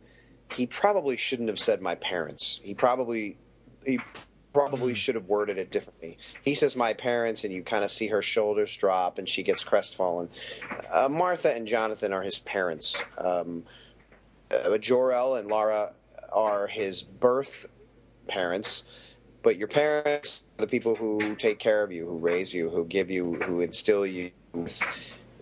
he probably shouldn't have said my parents. He probably should have worded it differently. He says my parents, and you kind of see her shoulders drop, and she gets crestfallen. Martha and Jonathan are his parents. Jor-El and Lara are his birth parents, but your parents are the people who take care of you, who raise you, who give you, who instill you with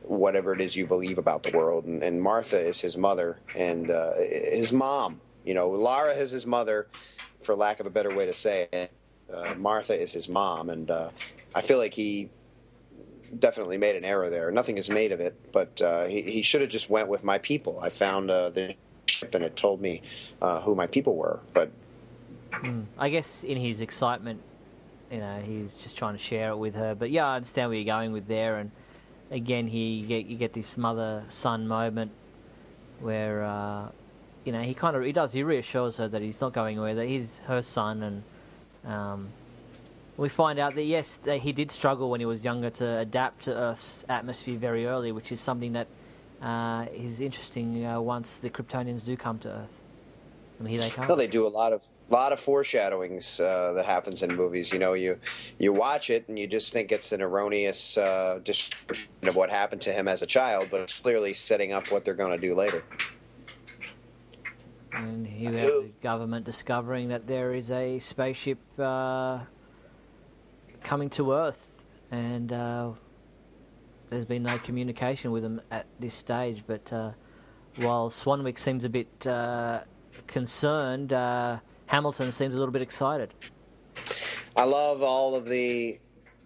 whatever it is you believe about the world. And Martha is his mother and his mom. You know, Lara is his mother, for lack of a better way to say it. Martha is his mom, and I feel like he definitely made an error there. Nothing is made of it, but he should have just went with my people. I found the ship, and it told me who my people were. But I guess in his excitement, you know, he's just trying to share it with her. But yeah, I understand where you're going with there, and again, you get this mother-son moment where, you know, he reassures her that he's not going away, that he's her son, and we find out that, yes, that he did struggle when he was younger to adapt to Earth's atmosphere very early, which is something that is interesting once the Kryptonians do come to Earth. I mean, here they come. Well, they do a lot of foreshadowings that happens in movies. You know, you watch it and you just think it's an erroneous description of what happened to him as a child, but it's clearly setting up what they're going to do later. And here we have the government discovering that there is a spaceship coming to Earth, and there's been no communication with them at this stage. But while Swanwick seems a bit concerned, Hamilton seems a little bit excited. I love all of the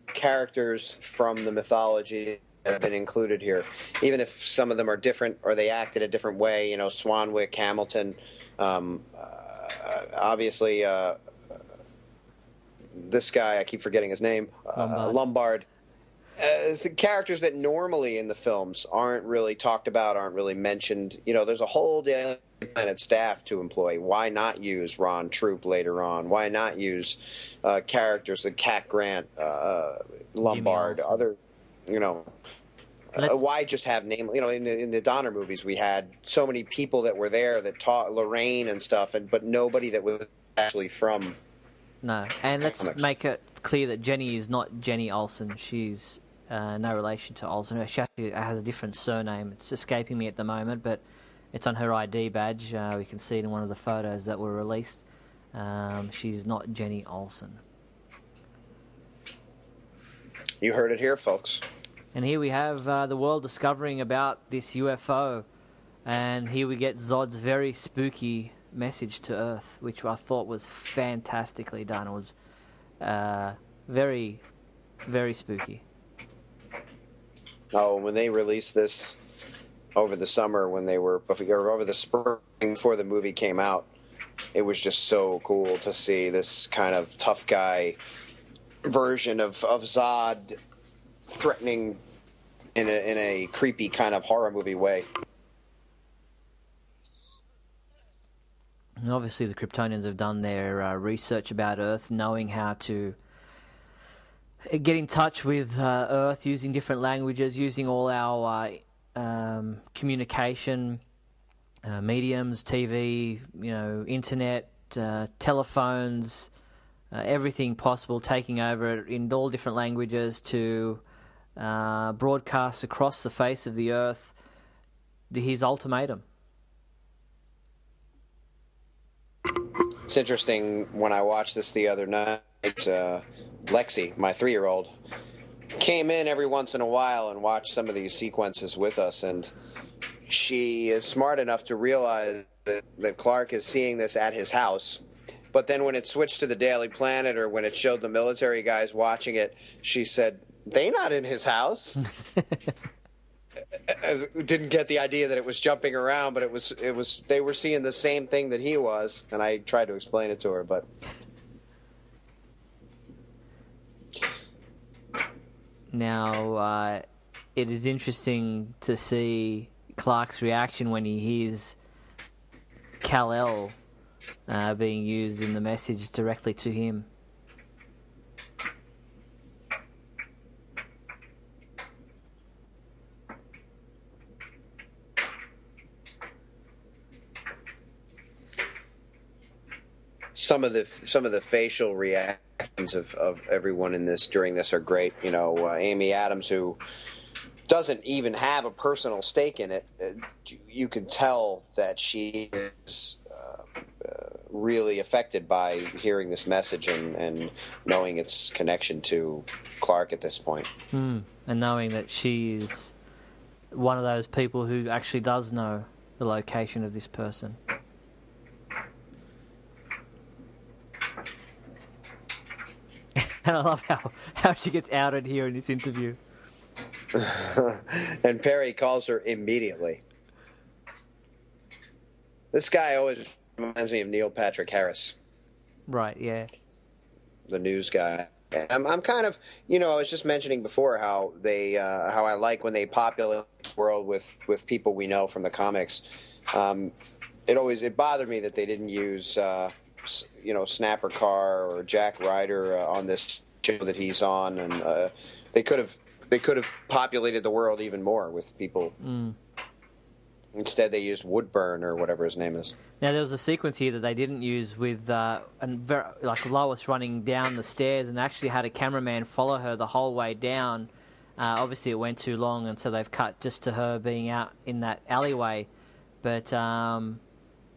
characters from the mythology that have been included here, even if some of them are different or they act in a different way. You know, Swanwick, Hamilton, obviously this guy, I keep forgetting his name, Lombard. The characters that normally in the films aren't really talked about, aren't really mentioned. You know, there's a whole Daily Planet staff to employ. Why not use Ron Troop later on? Why not use characters like Cat Grant, Lombard, other, you know... why just have name? You know, in the Donner movies, we had so many people that were there that taught Lorraine and stuff, but nobody that was actually from. No, and let's make it clear that Jenny is not Jenny Olsen. She's no relation to Olsen. She actually has a different surname. It's escaping me at the moment, but it's on her ID badge. We can see it in one of the photos that were released. She's not Jenny Olsen. You heard it here, folks. And here we have the world discovering about this UFO. And here we get Zod's very spooky message to Earth, which I thought was fantastically done. It was very, very spooky. Oh, when they released this over the summer, or over the spring before the movie came out, it was just so cool to see this kind of tough guy version of Zod threatening in a creepy kind of horror movie way. And obviously the Kryptonians have done their research about Earth, knowing how to get in touch with Earth using different languages, using all our communication mediums, TV, internet, telephones, everything possible, taking over it in all different languages to broadcast across the face of the Earth his ultimatum. It's interesting, when I watched this the other night, Lexi, my 3-year-old, came in every once in a while and watched some of these sequences with us, and she is smart enough to realize that Clark is seeing this at his house. But then when it switched to the Daily Planet, or when it showed the military guys watching it, she said, "They not in his house." Didn't get the idea that it was jumping around, but it was they were seeing the same thing that he was, and I tried to explain it to her, but now it is interesting to see Clark's reaction when he hears Kal-El being used in the message directly to him. some of the facial reactions of everyone in this during this are great. Amy Adams, who doesn't even have a personal stake in it, you can tell that she is really affected by hearing this message and knowing its connection to Clark at this point. And knowing that she's one of those people who actually does know the location of this person. And I love how she gets outed here in this interview. And Perry calls her immediately. This guy always reminds me of Neil Patrick Harris. Right, yeah. The news guy. I'm kind of, I was just mentioning before how how I like when they populate the world with people we know from the comics. It bothered me that they didn't use Snapper Carr or Jack Ryder on this show that he's on, and they could have populated the world even more with people. Instead, they used Woodburn or whatever his name is. Now, there was a sequence here that they didn't use with like Lois running down the stairs, and actually had a cameraman follow her the whole way down. Obviously, it went too long, and so they've cut just to her being out in that alleyway. But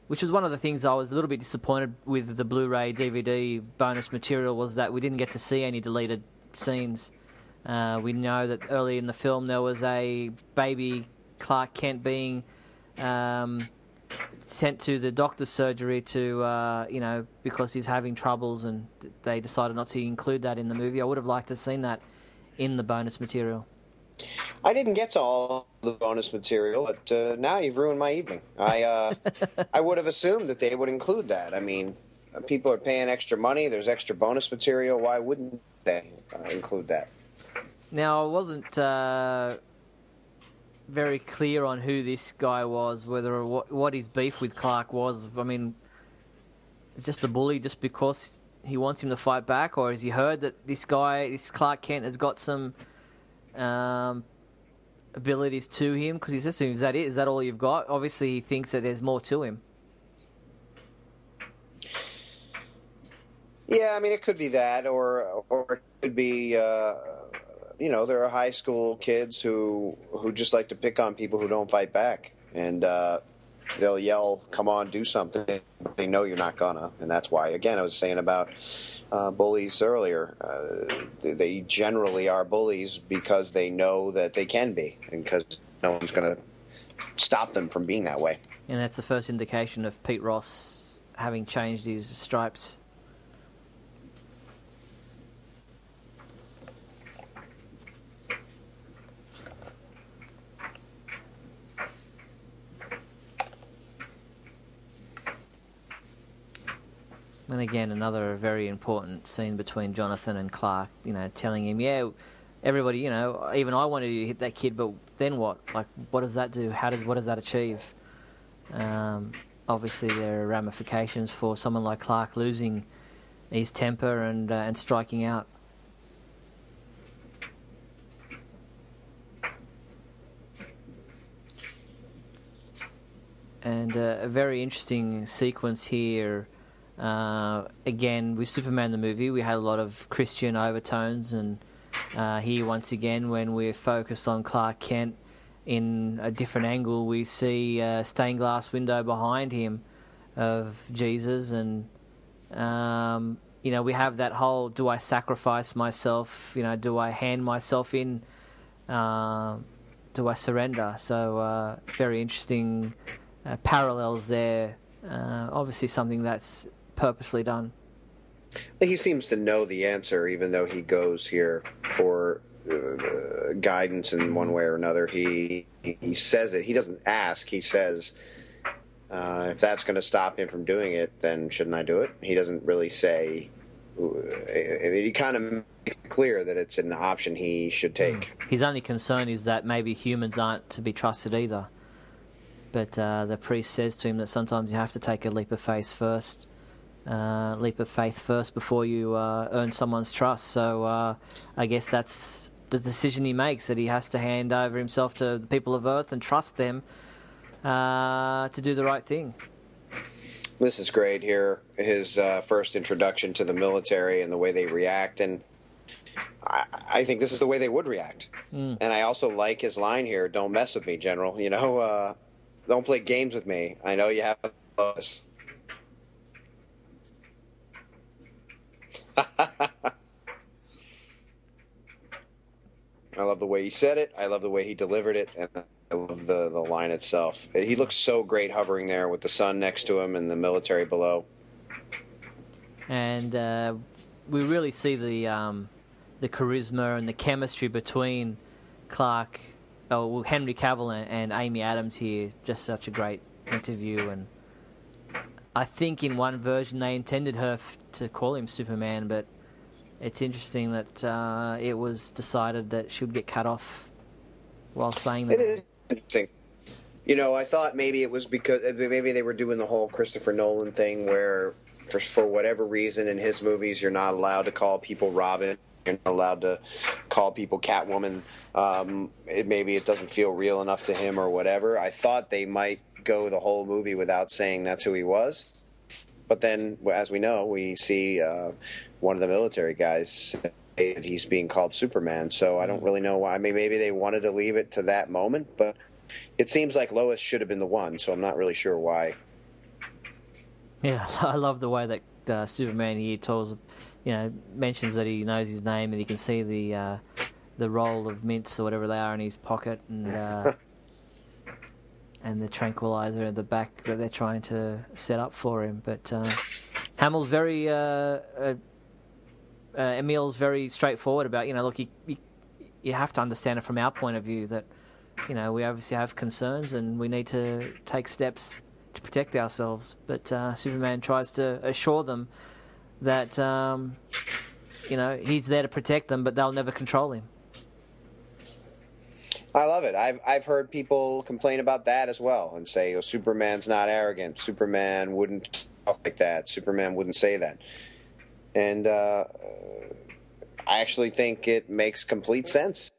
which was one of the things I was a little bit disappointed with the Blu-ray DVD bonus material, was that we didn't get to see any deleted scenes. We know that early in the film there was a baby Clark Kent being sent to the doctor's surgery to, because he's having troubles, and they decided not to include that in the movie. I would have liked to have seen that in the bonus material. I didn't get to all the bonus material, but now you've ruined my evening. I would have assumed that they would include that. I mean, people are paying extra money. There's extra bonus material. Why wouldn't they include that? Now, I wasn't very clear on who this guy was, whether what his beef with Clark was. I mean, just a bully just because he wants him to fight back, or has he heard that this Clark Kent, has got some abilities to him? Because he says to him, "Is that it? Is that all you've got?" Obviously, he thinks that there's more to him. Yeah, I mean, it could be that, or it could be, there are high school kids who just like to pick on people who don't fight back, and they'll yell, "Come on, do something." They know you're not gonna, and that's why. Again, I was saying about bullies earlier. They generally are bullies because they know that they can be, and because no one's going to stop them from being that way. And that's the first indication of Pete Ross having changed his stripes. And again, another very important scene between Jonathan and Clark, telling him, yeah, everybody, even I wanted you to hit that kid, but then what? Like, what does that do? What does that achieve? obviously there are ramifications for someone like Clark losing his temper and striking out. And a very interesting sequence here. Again, with Superman the movie, we had a lot of Christian overtones, and here once again, when we're focused on Clark Kent in a different angle, we see a stained glass window behind him of Jesus, and we have that whole, do I sacrifice myself, do I hand myself in, do I surrender? So very interesting parallels there. Obviously something that's purposely done. He seems to know the answer, even though he goes here for guidance in one way or another. He says it. He doesn't ask. He says, if that's going to stop him from doing it, then shouldn't I do it? He doesn't really say. He kind of makes it clear that it's an option he should take. His only concern is that maybe humans aren't to be trusted either. But the priest says to him that sometimes you have to take a leap of faith first before you earn someone's trust. So I guess that's the decision he makes, that he has to hand over himself to the people of Earth and trust them to do the right thing. This is great here, his first introduction to the military and the way they react. And I think this is the way they would react. And I also like his line here, don't mess with me, General. Don't play games with me. I know you have Lois. I love the way he said it. I love the way he delivered it. And I love the line itself. He looks so great hovering there with the sun next to him and the military below. And we really see the charisma and the chemistry between Henry Cavill and Amy Adams here. Just such a great interview, and I think in one version they intended her to call him Superman, but it's interesting that it was decided that she would get cut off while saying that. It is interesting. I thought maybe it was because maybe they were doing the whole Christopher Nolan thing where for whatever reason in his movies you're not allowed to call people Robin. You're not allowed to call people Catwoman. Maybe it doesn't feel real enough to him or whatever. I thought they might go the whole movie without saying that's who he was. But then, as we know, we see one of the military guys say that he's being called Superman. So I don't really know why. I mean, maybe they wanted to leave it to that moment, but it seems like Lois should have been the one, so I'm not really sure why. Yeah, I love the way that Superman here mentions that he knows his name, and you can see the roll of mints or whatever they are in his pocket, and and the tranquilizer at the back that they're trying to set up for him. But Hamill's very Emil's very straightforward about look, you have to understand it from our point of view that we obviously have concerns and we need to take steps to protect ourselves. But Superman tries to assure them that he's there to protect them, but they'll never control him. I love it. I've heard people complain about that as well and say, Superman's not arrogant. Superman wouldn't talk like that. Superman wouldn't say that. And I actually think it makes complete sense.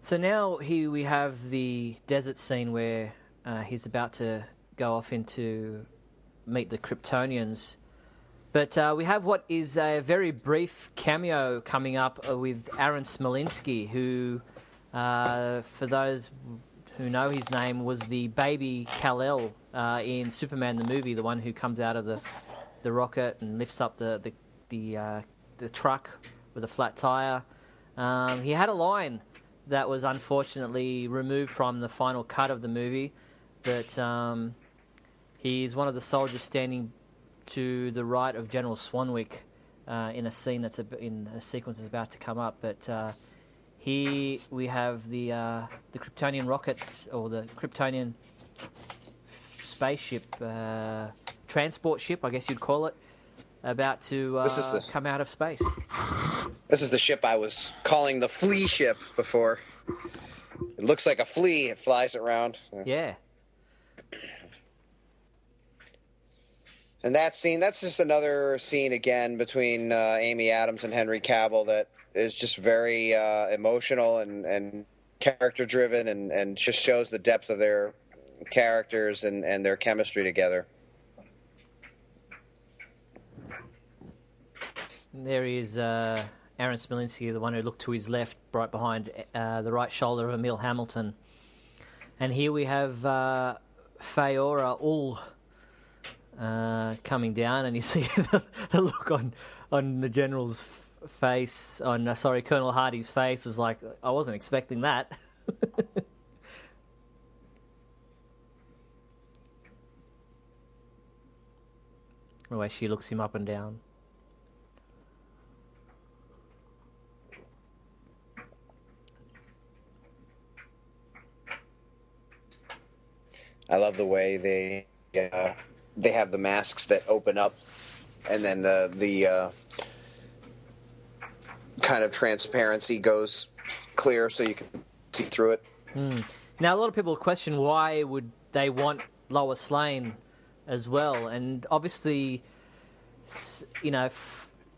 So now here we have the desert scene where he's about to go off into meet the Kryptonians. But we have what is a very brief cameo coming up with Aaron Smolinski, who, for those who know his name, was the baby Kal-El in Superman the movie, the one who comes out of the rocket and lifts up the truck with a flat tire. He had a line that was unfortunately removed from the final cut of the movie, but he's one of the soldiers standing to the right of General Swanwick in a scene in a sequence that's about to come up. But here we have the Kryptonian rockets, or the Kryptonian spaceship, transport ship, I guess you'd call it, about to come out of space. This is the ship I was calling the flea ship before. It looks like a flea. It flies around. Yeah. And that scene, that's just another scene again between Amy Adams and Henry Cavill that is just very emotional and character-driven and just shows the depth of their characters and their chemistry together. There is Aaron Smolinski, the one who looked to his left, right behind the right shoulder of Emil Hamilton. And here we have Feora Ul coming down, and you see the look on the General's face, Colonel Hardy's face was like, I wasn't expecting that. The way she looks him up and down. I love the way they have the masks that open up, and then the kind of transparency goes clear so you can see through it. Now, a lot of people question why would they want Lois Lane as well, and obviously, you know,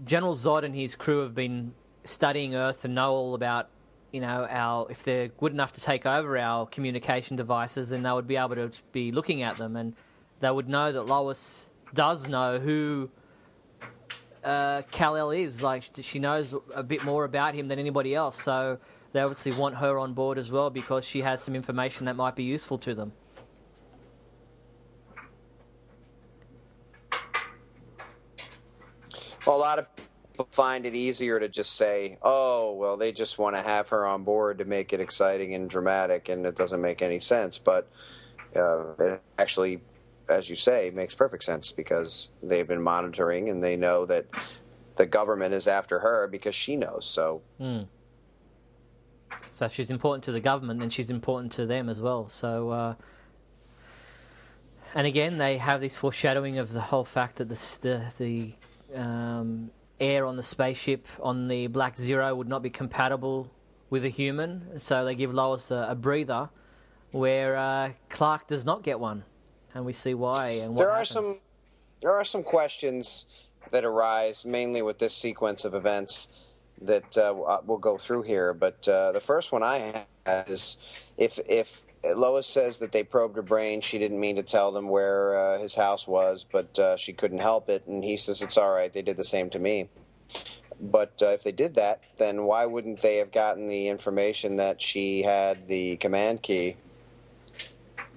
General Zod and his crew have been studying Earth and know all about, you know, if they're good enough to take over our communication devices, then they would be able to be looking at them, and they would know that Lois does know who Kal-El is. Like, she knows a bit more about him than anybody else, so they obviously want her on board as well because she has some information that might be useful to them. Well, a lot of people find it easier to just say, oh, well, they just want to have her on board to make it exciting and dramatic, and it doesn't make any sense. But it actually, as you say, makes perfect sense because they've been monitoring and they know that the government is after her because she knows. So So if she's important to the government, then she's important to them as well. So, and again, they have this foreshadowing of the whole fact that the air on the spaceship on the Black Zero would not be compatible with a human. So they give Lois a breather where Clark does not get one. And we see why and what happens. There are some questions that arise mainly with this sequence of events that we'll go through here. But the first one I have is if Lois says that they probed her brain, she didn't mean to tell them where his house was, but she couldn't help it. And he says, it's all right, they did the same to me. But if they did that, then why wouldn't they have gotten the information that she had the command key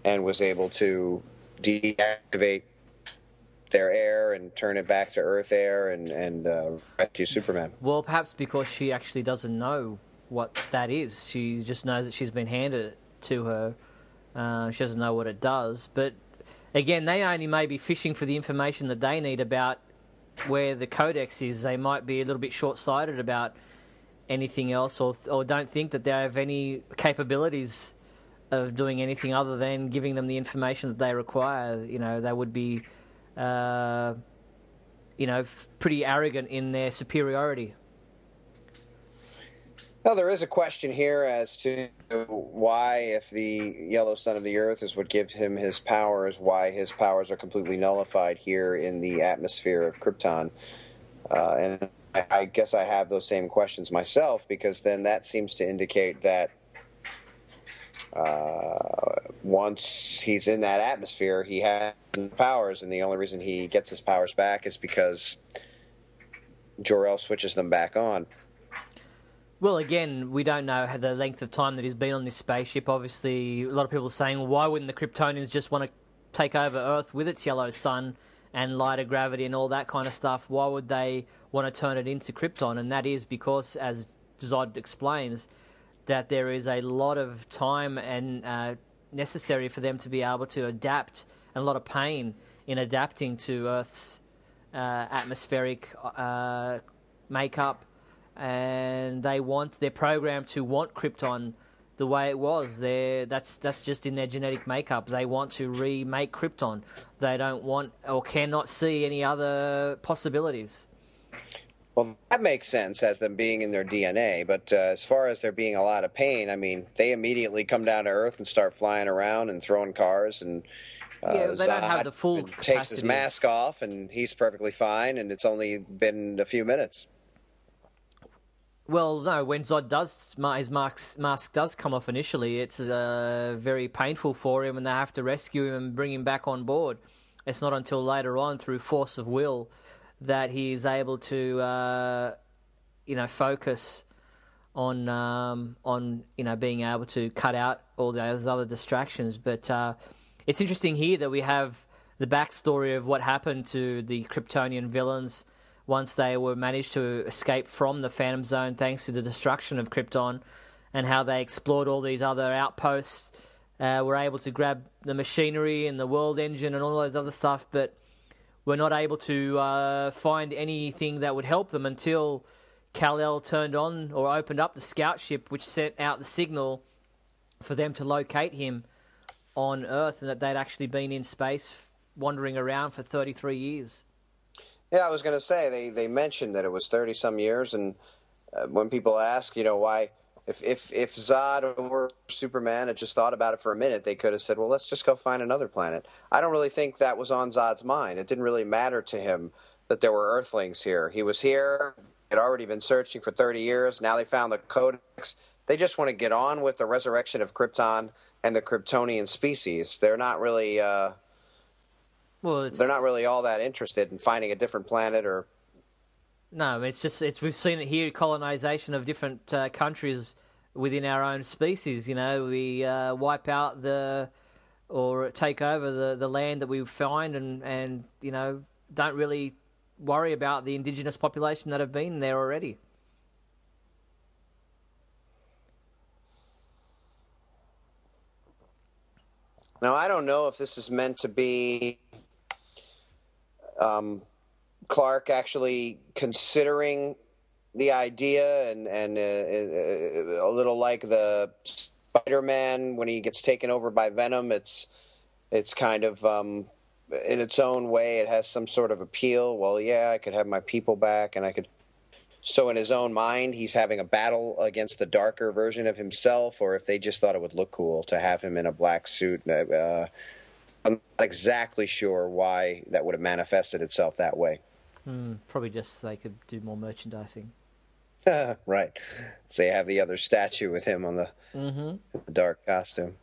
and was able to deactivate their air and turn it back to Earth air and rescue Superman? Well, perhaps because she actually doesn't know what that is. She just knows that she's been handed it to her. She doesn't know what it does. But again, they only may be fishing for the information that they need about where the codex is. They might be a little bit short-sighted about anything else, or don't think that they have any capabilities of doing anything other than giving them the information that they require. You know, they would be, pretty arrogant in their superiority. Now, there is a question here as to why, if the yellow sun of the Earth is what gives him his powers, why his powers are completely nullified here in the atmosphere of Krypton. And I guess I have those same questions myself, because then that seems to indicate that once he's in that atmosphere, he has powers, and the only reason he gets his powers back is because Jor-El switches them back on. Well, again, we don't know the length of time that he's been on this spaceship. Obviously, a lot of people are saying, why wouldn't the Kryptonians just want to take over Earth with its yellow sun and lighter gravity and all that kind of stuff? Why would they want to turn it into Krypton? And that is because, as Zod explains, that there is a lot of time and necessary for them to be able to adapt, and a lot of pain in adapting to Earth's atmospheric makeup. And they're programmed to want Krypton the way it was. That's just in their genetic makeup. They want to remake Krypton. They don't want or cannot see any other possibilities. Well, that makes sense as them being in their DNA. But as far as there being a lot of pain, I mean, they immediately come down to Earth and start flying around and throwing cars. And Yeah, they don't have the full Zod capacity. takes his mask off, and he's perfectly fine. And it's only been a few minutes. Well, no, when Zod does, his mask does come off initially, it's very painful for him, and they have to rescue him and bring him back on board. It's not until later on, through force of will, that he's able to, focus on being able to cut out all those other distractions. But it's interesting here that we have the backstory of what happened to the Kryptonian villains once they were managed to escape from the Phantom Zone thanks to the destruction of Krypton, and how they explored all these other outposts, were able to grab the machinery and the world engine and all those other stuff, but were not able to find anything that would help them until Kal-El turned on or opened up the scout ship, which sent out the signal for them to locate him on Earth, and that they'd actually been in space wandering around for 33 years. Yeah, I was going to say, they mentioned that it was 30-some years, and when people ask, why, if Zod or Superman had just thought about it for a minute, they could have said, well, let's just go find another planet. I don't really think that was on Zod's mind. It didn't really matter to him that there were Earthlings here. He was here, had already been searching for 30 years, now they found the Codex. They just want to get on with the resurrection of Krypton and the Kryptonian species. They're not really... they're not really all that interested in finding a different planet or... No, we've seen it here, colonization of different countries within our own species. We wipe out or take over the land that we find and don't really worry about the indigenous population that have been there already. Now, I don't know if this is meant to be... Clark actually considering the idea and a little like the Spider-Man when he gets taken over by Venom. It's kind of in its own way, it has some sort of appeal. Well, yeah, I could have my people back, and I could. So in his own mind, he's having a battle against the darker version of himself, or if they just thought it would look cool to have him in a black suit. I'm not exactly sure why that would have manifested itself that way. Probably just so they could do more merchandising. Right. So you have the other statue with him on the dark costume.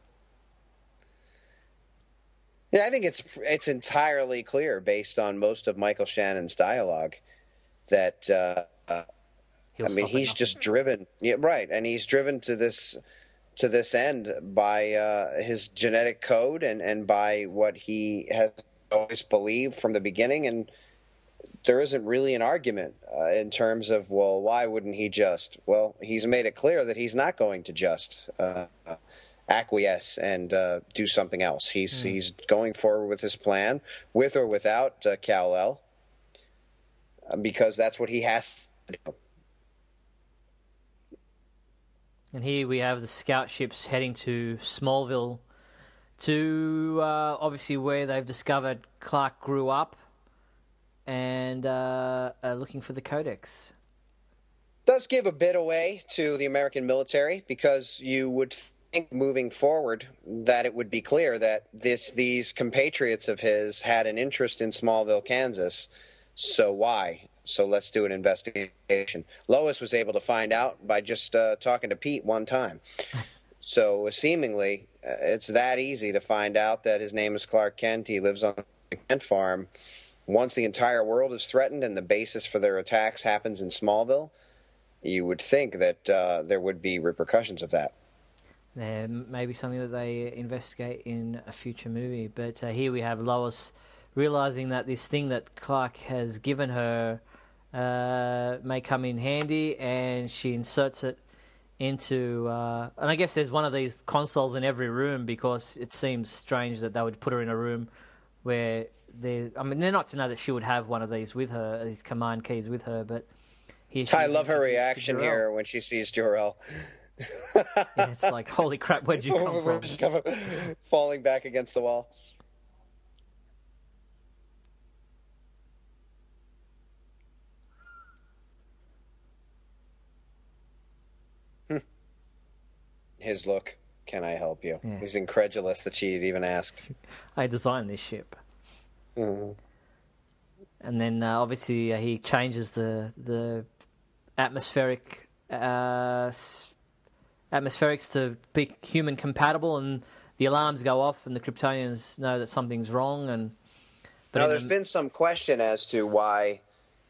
Yeah, I think it's entirely clear based on most of Michael Shannon's dialogue that he's just driven. Yeah, right, and he's driven to this end by his genetic code and by what he has always believed from the beginning. And there isn't really an argument in terms of, well, why wouldn't he just? Well, he's made it clear that he's not going to just acquiesce and do something else. He's going forward with his plan, with or without Kal-El, because that's what he has to do. And here we have the scout ships heading to Smallville, to obviously where they've discovered Clark grew up, and are looking for the Codex. Does give a bit away to the American military, because you would think moving forward that it would be clear that these compatriots of his had an interest in Smallville, Kansas. So why? So let's do an investigation. Lois was able to find out by just talking to Pete one time. So seemingly, it's that easy to find out that his name is Clark Kent. He lives on the Kent farm. Once the entire world is threatened and the basis for their attacks happens in Smallville, you would think that there would be repercussions of that. Maybe something that they investigate in a future movie. But here we have Lois realizing that this thing that Clark has given her may come in handy, and she inserts it into... and I guess there's one of these consoles in every room, because it seems strange that they would put her in a room where... they're not to know that she would have one of these with her, these command keys with her, but... I love her reaction here when she sees Jor-El. Yeah, it's like, holy crap, where'd you come from? Falling back against the wall. his look. Can I help you? Yeah. He's incredulous that she had even asked. I designed this ship. Mm-hmm. And then obviously he changes the atmospherics to be human compatible, and the alarms go off, and the Kryptonians know that something's wrong. Now, there's been some question as to why,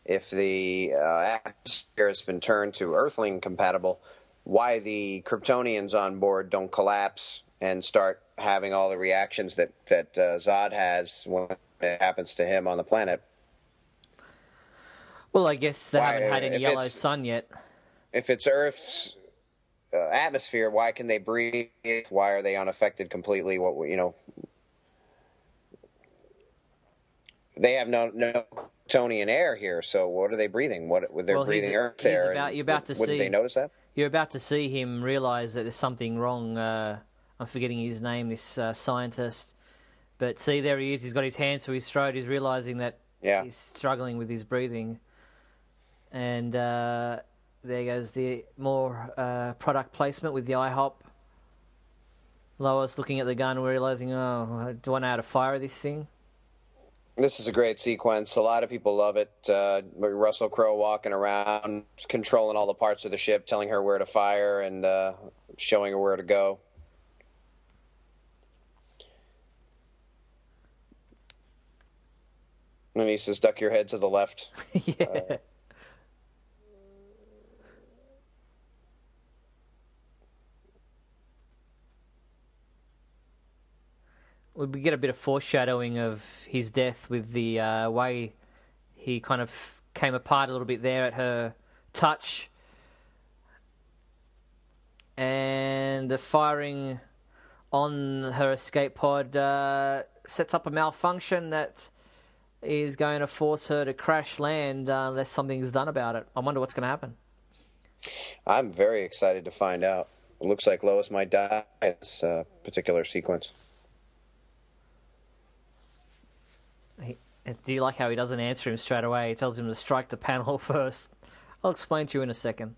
if the atmosphere has been turned to Earthling compatible, why the Kryptonians on board don't collapse and start having all the reactions that Zod has when it happens to him on the planet. Well, I guess they haven't had any yellow sun yet. If it's Earth's atmosphere, why can they breathe? Why are they unaffected completely? They have no Kryptonian air here, so what are they breathing? They're breathing Earth air. Wouldn't they notice that? You're about to see him realize that there's something wrong. I'm forgetting his name, this scientist. But see, there he is. He's got his hand to his throat. He's realizing that he's struggling with his breathing. And there goes the more product placement with the IHOP. Lois looking at the gun, realizing, do I know how to fire this thing? This is a great sequence. A lot of people love it. Russell Crowe walking around, controlling all the parts of the ship, telling her where to fire and showing her where to go. And he says, duck your head to the left. Yeah. We get a bit of foreshadowing of his death with the way he kind of came apart a little bit there at her touch. And the firing on her escape pod sets up a malfunction that is going to force her to crash land unless something is done about it. I wonder what's going to happen. I'm very excited to find out. It looks like Lois might die in this particular sequence. Do you like how he doesn't answer him straight away? He tells him to strike the panel first. I'll explain to you in a second.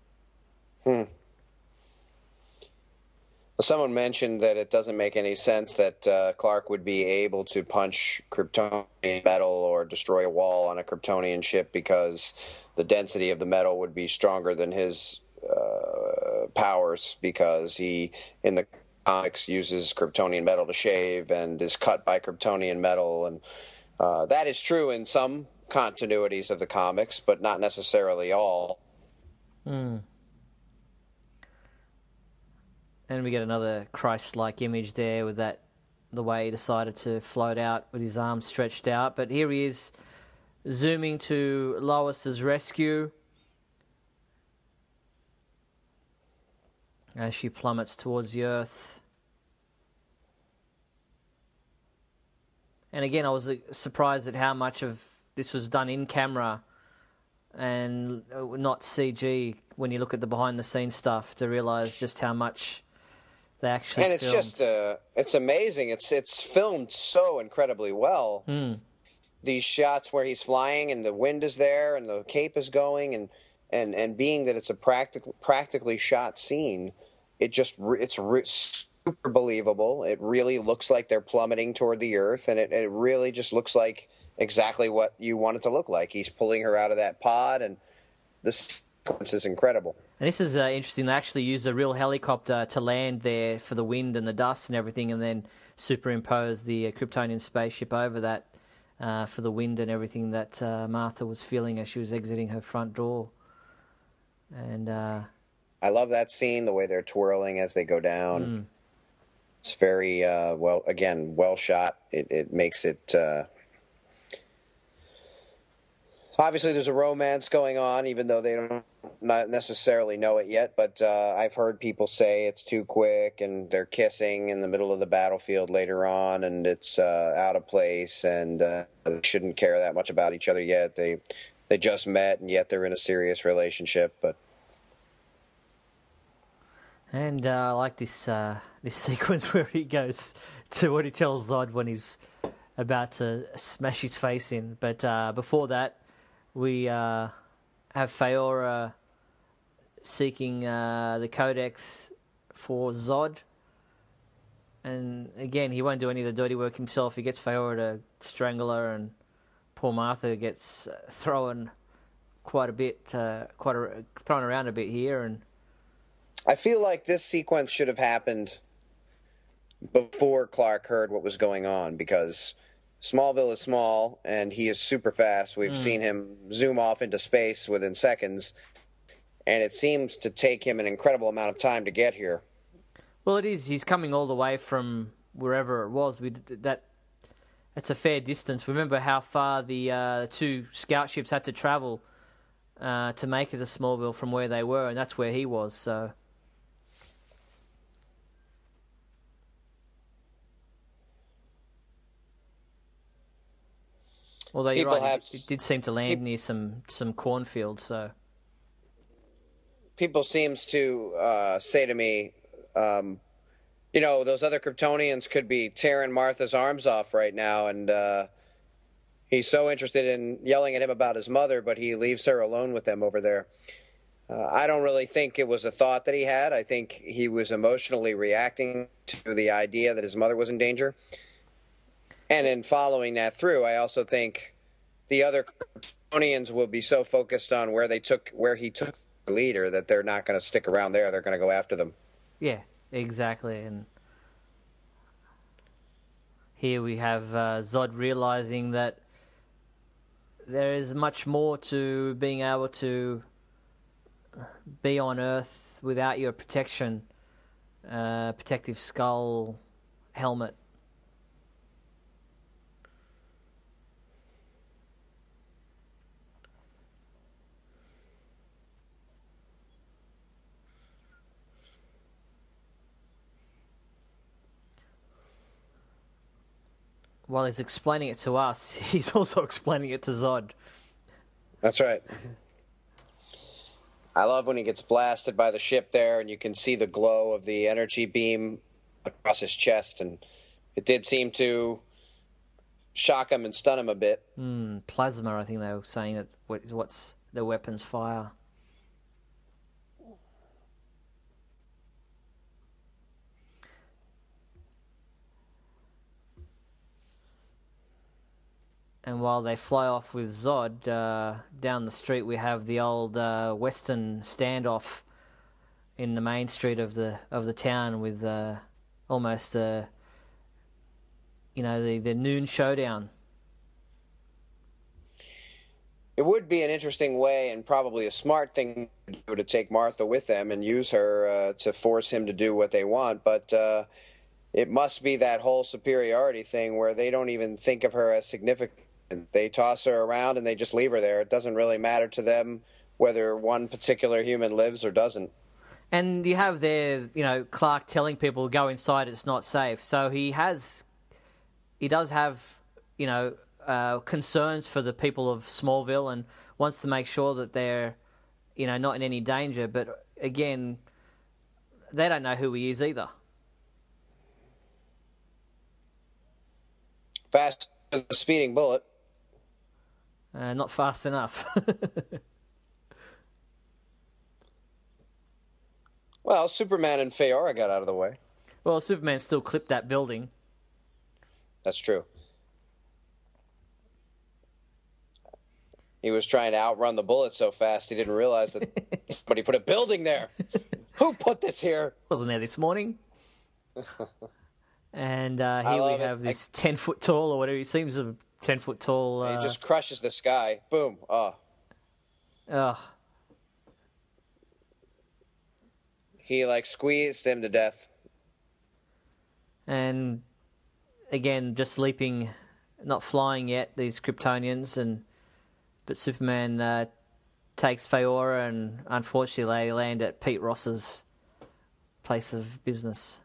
Someone mentioned that it doesn't make any sense that Clark would be able to punch Kryptonian metal or destroy a wall on a Kryptonian ship because the density of the metal would be stronger than his powers, because he, in the comics, uses Kryptonian metal to shave and is cut by Kryptonian metal. And that is true in some continuities of the comics, but not necessarily all. And we get another Christ-like image there with the way he decided to float out with his arms stretched out. But here he is, zooming to Lois's rescue as she plummets towards the Earth. And again, I was surprised at how much of this was done in camera and not CG when you look at the behind-the-scenes stuff, to realise just how much they actually filmed. And it's just, it's amazing. It's filmed so incredibly well. These shots where he's flying and the wind is there and the cape is going, and being that it's a practically shot scene, it's super believable. It really looks like they're plummeting toward the Earth, and it really just looks like exactly what you want it to look like. He's pulling her out of that pod, and the sequence is incredible. And this is interesting. They actually used a real helicopter to land there for the wind and the dust and everything, and then superimpose the Kryptonian spaceship over that for the wind and everything that Martha was feeling as she was exiting her front door. And I love that scene, the way they're twirling as they go down. It's very well shot. It makes it. Obviously, there's a romance going on, even though they don't not necessarily know it yet. But I've heard people say it's too quick, and they're kissing in the middle of the battlefield later on, and it's out of place, and they shouldn't care that much about each other yet. They just met, and yet they're in a serious relationship. But and I like this sequence where he goes to what he tells Zod when he's about to smash his face in. But before that, we have Faora seeking the codex for Zod. And again, he won't do any of the dirty work himself. He gets Faora to strangle her, and poor Martha gets thrown quite a bit, thrown around a bit here. And I feel like this sequence should have happened before Clark heard what was going on, because Smallville is small and he is super fast. We've seen him zoom off into space within seconds, and it seems to take him an incredible amount of time to get here. Well, it is. He's coming all the way from wherever it was. That's a fair distance. Remember how far the two scout ships had to travel to make it to Smallville from where they were, and that's where he was. So. Although you're right, it did seem to land near some cornfields. So people seems to say to me, those other Kryptonians could be tearing Martha's arms off right now, and he's so interested in yelling at him about his mother, but he leaves her alone with them over there. I don't really think it was a thought that he had. I think he was emotionally reacting to the idea that his mother was in danger. And in following that through, I also think the other Kryptonians will be so focused on where he took the leader that they're not going to stick around there. They're going to go after them. Yeah, exactly. And here we have Zod realizing that there is much more to being able to be on Earth without your protection, protective skull, helmet. While he's explaining it to us, he's also explaining it to Zod. That's right. I love when he gets blasted by the ship there, and you can see the glow of the energy beam across his chest, and it did seem to shock him and stun him a bit. Plasma, I think they were saying that what's the weapons fire. And while they fly off with Zod, down the street we have the old Western standoff in the main street of the town with almost the noon showdown. It would be an interesting way and probably a smart thing to do to take Martha with them and use her to force him to do what they want, but it must be that whole superiority thing where they don't even think of her as significant. They toss her around and they just leave her there. It doesn't really matter to them whether one particular human lives or doesn't. And you have there, Clark telling people go inside, it's not safe. So he does have, concerns for the people of Smallville and wants to make sure that they're, not in any danger. But again, they don't know who he is either. Fast as a speeding bullet. Not fast enough. Well, Superman and Faora got out of the way. Well, Superman still clipped that building. That's true. He was trying to outrun the bullet so fast he didn't realize that somebody put a building there. Who put this here? Wasn't there this morning? And here we have this 10-foot tall, or whatever. He seems a 10-foot tall. He just crushes the sky. Boom. Oh. He squeezed him to death. And again, just leaping, not flying yet. These Kryptonians, but Superman takes Faora, and unfortunately, they land at Pete Ross's place of business.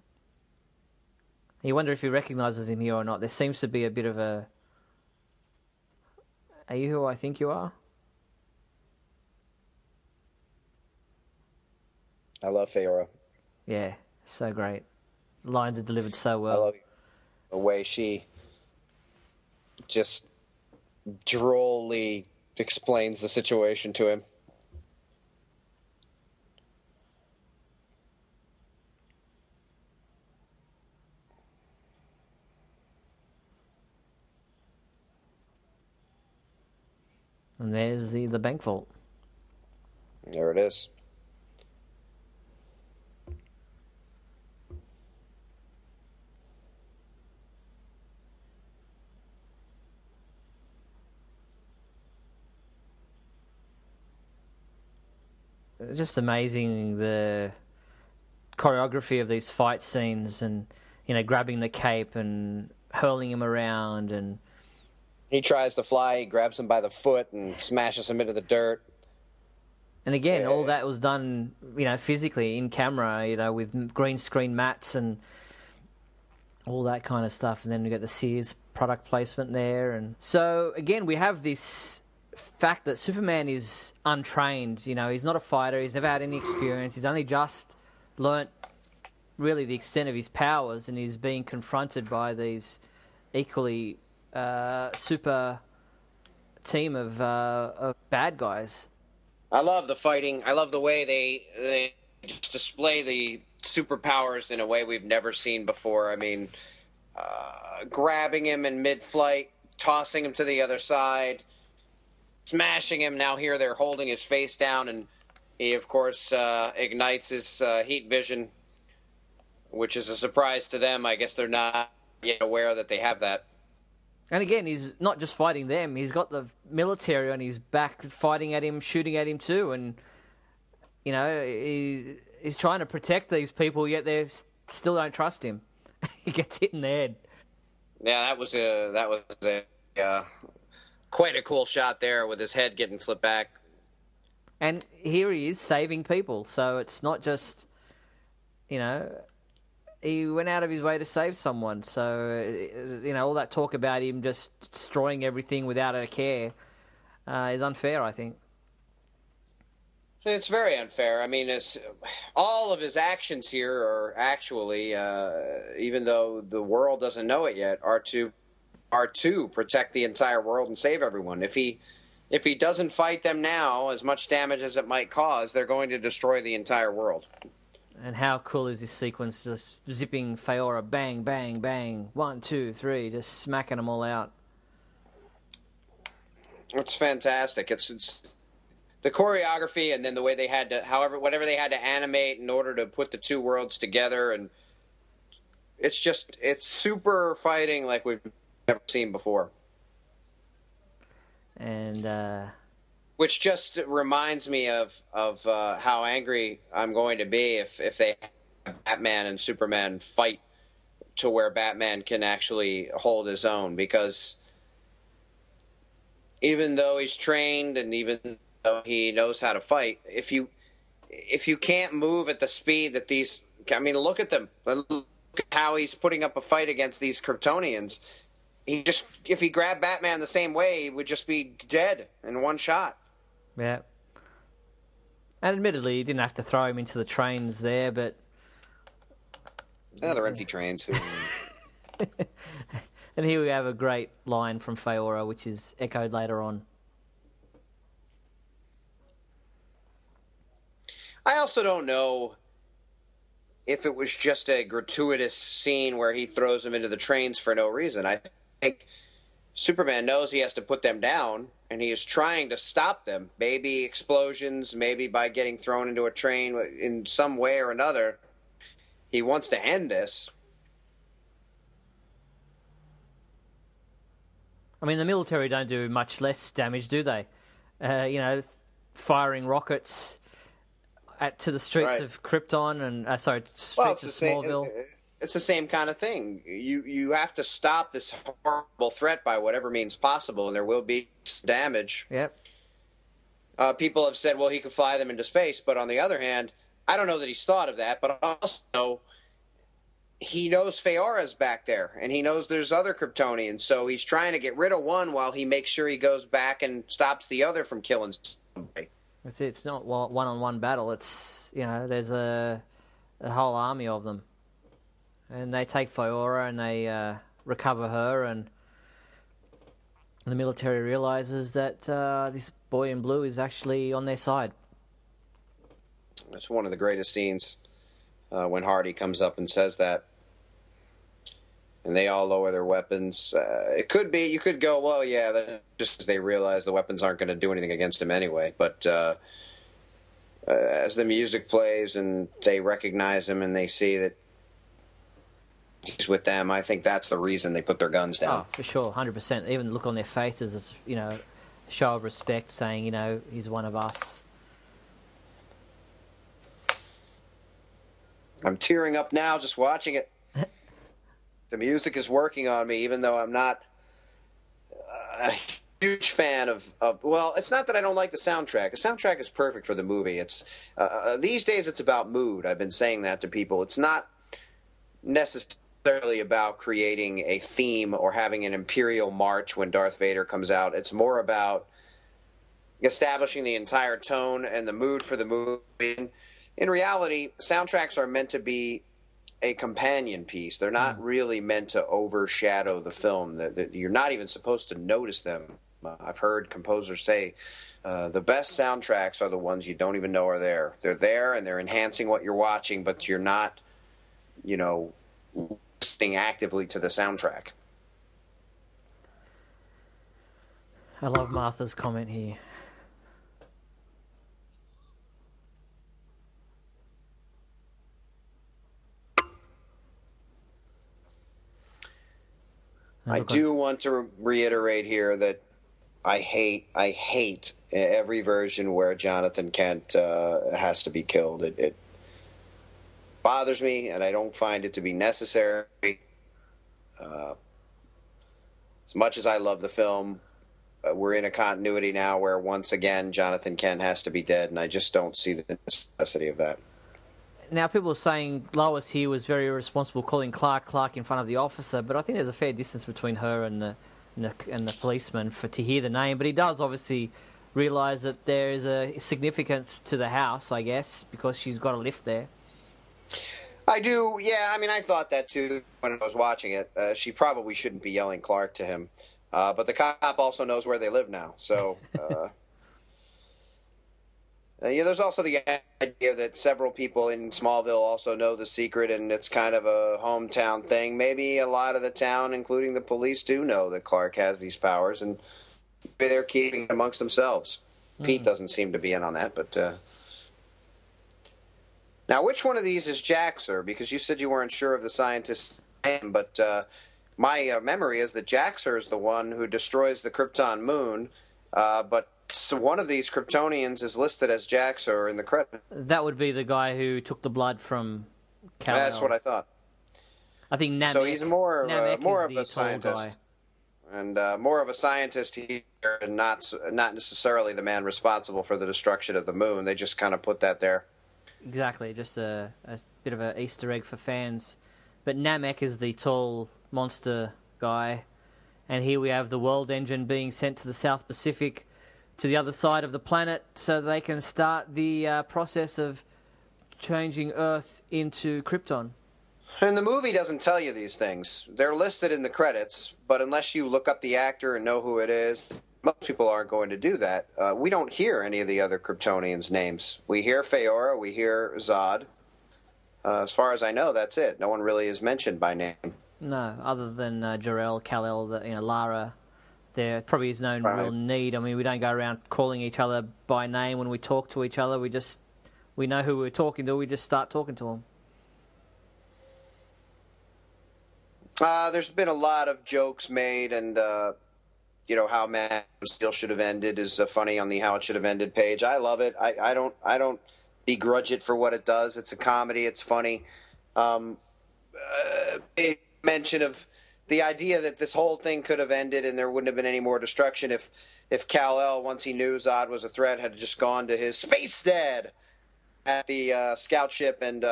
You wonder if he recognises him here or not. There seems to be a bit of a... Are you who I think you are? I love Faora. Yeah, so great. Lines are delivered so well. I love the way she just drolly explains the situation to him. And there's the bank vault. There it is. Just amazing, the choreography of these fight scenes, and grabbing the cape and hurling him around, and he tries to fly, he grabs him by the foot and smashes him into the dirt. And again, all that was done, physically in camera, with green screen mats and all that kind of stuff. And then we got the Sears product placement there, and so again we have this fact that Superman is untrained. He's not a fighter. He's never had any experience. He's only just learnt really the extent of his powers, and he's being confronted by these equally super team of bad guys. I love the fighting. I love the way they just display the superpowers in a way we've never seen before. I mean, grabbing him in mid-flight, tossing him to the other side, smashing him. Now here they're holding his face down, and he, of course, ignites his heat vision, which is a surprise to them. I guess they're not yet aware that they have that. And again, he's not just fighting them. He's got the military on his back fighting at him, shooting at him too. And, he's trying to protect these people, yet they still don't trust him. He gets hit in the head. Yeah, that was quite a cool shot there with his head getting flipped back. And here he is saving people. So it's not just, he went out of his way to save someone. So, all that talk about him just destroying everything without a care is unfair, I think. It's very unfair. I mean, all of his actions here are actually, even though the world doesn't know it yet, are to protect the entire world and save everyone. If he doesn't fight them now, as much damage as it might cause, they're going to destroy the entire world. And how cool is this sequence? Just zipping Faora, bang, bang, bang, 1, 2, 3, just smacking them all out. It's fantastic. It's the choreography, and then the way they had to, whatever they had to animate in order to put the two worlds together, and it's super fighting like we've never seen before. And which just reminds me of how angry I'm going to be if they have Batman and Superman fight to where Batman can actually hold his own, because even though he's trained and even though he knows how to fight, if you can't move at the speed that these, I mean, look at them. Look at how he's putting up a fight against these Kryptonians. If he grabbed Batman the same way, he would just be dead in one shot. Yeah. And admittedly, he didn't have to throw him into the trains there, but... they're empty trains. And here we have a great line from Faora, which is echoed later on. I also don't know if it was just a gratuitous scene where he throws them into the trains for no reason. I think Superman knows he has to put them down, and he is trying to stop them. Maybe explosions, maybe by getting thrown into a train in some way or another. He wants to end this. I mean, the military don't do much less damage, do they? Firing rockets to the streets of Krypton and streets of Smallville. It's the same kind of thing. You have to stop this horrible threat by whatever means possible, and there will be damage. Yep. People have said, well, he could fly them into space, but on the other hand, I don't know that he's thought of that, but also he knows Faora's back there, and he knows there's other Kryptonians, so he's trying to get rid of one while he makes sure he goes back and stops the other from killing somebody. That's it. It's not one-on-one battle. It's, there's a whole army of them. And they take Faora and they recover her, and the military realizes that this boy in blue is actually on their side. That's one of the greatest scenes when Hardy comes up and says that. and they all lower their weapons. It could be, you could go, well, yeah, just as they realize the weapons aren't going to do anything against him anyway. But as the music plays and they recognize him and they see that he's with them, I think that's the reason they put their guns down. Oh, for sure, 100%. Even the look on their faces is, a show of respect, saying, he's one of us. I'm tearing up now just watching it. The music is working on me, even though I'm not a huge fan of. Well, it's not that I don't like the soundtrack. The soundtrack is perfect for the movie. It's these days it's about mood. I've been saying that to people. It's not necessarily about creating a theme or having an Imperial March when Darth Vader comes out. It's more about establishing the entire tone and the mood for the movie. In reality, soundtracks are meant to be a companion piece. They're not really meant to overshadow the film. You're not even supposed to notice them. I've heard composers say the best soundtracks are the ones you don't even know are there. They're there and they're enhancing what you're watching, but you're not, listening actively to the soundtrack. I love Martha's comment here. I do want to reiterate here that I hate every version where Jonathan Kent has to be killed. It bothers me, and I don't find it to be necessary. As much as I love the film, we're in a continuity now where, once again, Jonathan Kent has to be dead, and I just don't see the necessity of that. Now, people are saying Lois here was very irresponsible calling Clark in front of the officer, but I think there's a fair distance between her and the policeman to hear the name. But he does obviously realise that there is a significance to the house, I guess, because she's got a lift there. I do, yeah. I mean, I thought that too when I was watching it. She probably shouldn't be yelling Clark to him. But the cop also knows where they live now, so... there's also the idea that several people in Smallville also know the secret, and it's kind of a hometown thing. Maybe a lot of the town, including the police, do know that Clark has these powers, and maybe they're keeping it amongst themselves. Pete doesn't seem to be in on that, but... Now, which one of these is Jaxer? Because you said you weren't sure of the scientist's name, but my memory is that Jaxer is the one who destroys the Krypton moon, but... So one of these Kryptonians is listed as Jaxer in the credits. That would be the guy who took the blood from Kal-El. That's what I thought. I think Namek. So he's more of a scientist, guy. And more of a scientist here, and not necessarily the man responsible for the destruction of the moon. They just kind of put that there. Exactly, just a bit of an Easter egg for fans. But Namek is the tall monster guy, and here we have the World Engine being sent to the South Pacific, to the other side of the planet, so they can start the process of changing Earth into Krypton. And the movie doesn't tell you these things. They're listed in the credits, but unless you look up the actor and know who it is, most people aren't going to do that. We don't hear any of the other Kryptonians' names. We hear Faora, we hear Zod. As far as I know, that's it. No one really is mentioned by name. No, other than Jor-El, Kal-El, Lara. There probably is no real need. I mean, we don't go around calling each other by name when we talk to each other. We know who we're talking to. We just start talking to them. There's been a lot of jokes made, and how Man of Steel should have ended is funny on the How It Should Have Ended page. I love it. I don't begrudge it for what it does. It's a comedy. It's funny. A mention of the idea that this whole thing could have ended and there wouldn't have been any more destruction if Kal-El, once he knew Zod was a threat, had just gone to his space dad at the scout ship and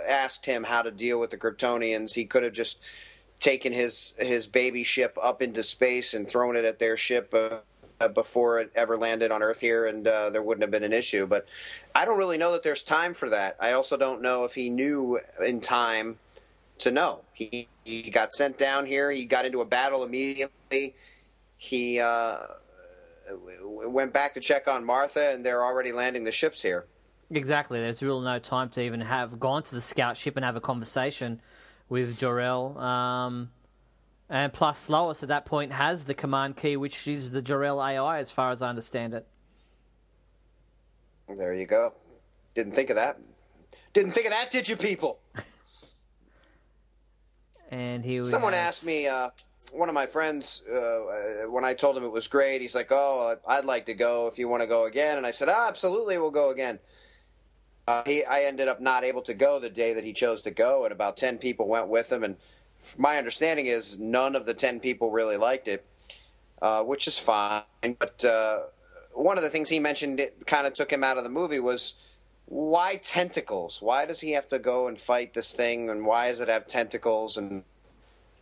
asked him how to deal with the Kryptonians. He could have just taken his baby ship up into space and thrown it at their ship before it ever landed on Earth here, and there wouldn't have been an issue. But I don't really know that there's time for that. I also don't know if he knew in time to know. He got sent down here. He got into a battle immediately. He went back to check on Martha, and they're already landing the ships here. Exactly. There's really no time to even have gone to the scout ship and have a conversation with Jor-El. And plus, Lois at that point has the command key, which is the Jor-El AI, as far as I understand it. There you go. Didn't think of that. Didn't think of that, did you, people? And here we Someone have... asked me, one of my friends, when I told him it was great, he's like, "Oh, I'd like to go if you want to go again." And I said, "Absolutely, we'll go again." I ended up not able to go the day that he chose to go, and about 10 people went with him. And my understanding is none of the 10 people really liked it, which is fine. But one of the things he mentioned it kind of took him out of the movie was, why tentacles? Why does he have to go and fight this thing, and why does it have tentacles? And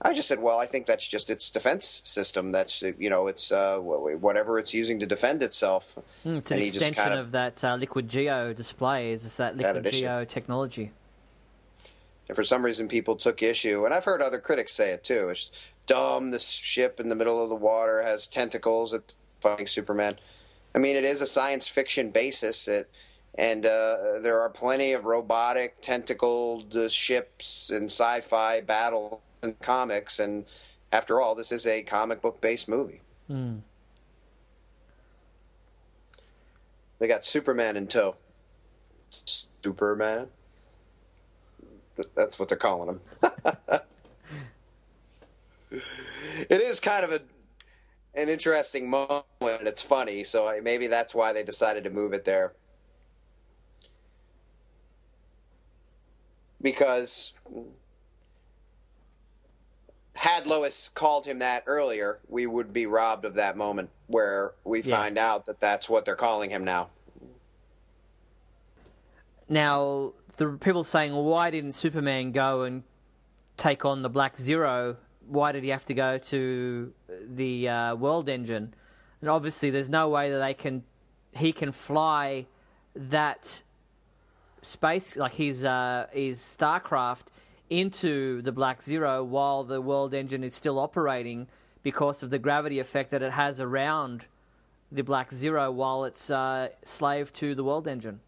I just said, well, I think that's just its defense system. That's, it's whatever it's using to defend itself. It's an extension of that Liquid Geo display. Is that Liquid Geo technology? And for some reason, people took issue, and I've heard other critics say it too. It's dumb. This ship in the middle of the water has tentacles. It's fighting Superman. I mean, it is a science fiction basis, and there are plenty of robotic, tentacled ships and sci-fi battles in comics, and after all, this is a comic book based movie. They got Superman in tow. Superman? That's what they're calling him. It is kind of an interesting moment, and it's funny, so maybe that's why they decided to move it there. Because had Lois called him that earlier, we would be robbed of that moment where we find out that that's what they're calling him now. Now, the people saying, well, why didn't Superman go and take on the Black Zero? Why did he have to go to the World Engine? And obviously, there's no way that he can fly that space, like his Starcraft, into the Black Zero while the World Engine is still operating because of the gravity effect that it has around the Black Zero while it's slave to the World Engine.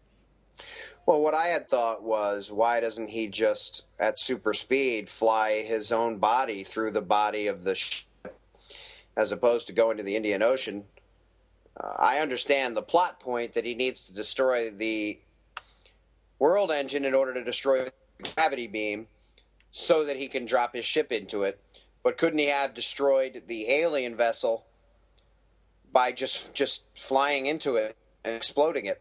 Well, what I had thought was, why doesn't he just, at super speed, fly his own body through the body of the ship as opposed to going to the Indian Ocean? I understand the plot point that he needs to destroy the World Engine in order to destroy the gravity beam so that he can drop his ship into it. But couldn't he have destroyed the alien vessel by just flying into it and exploding it?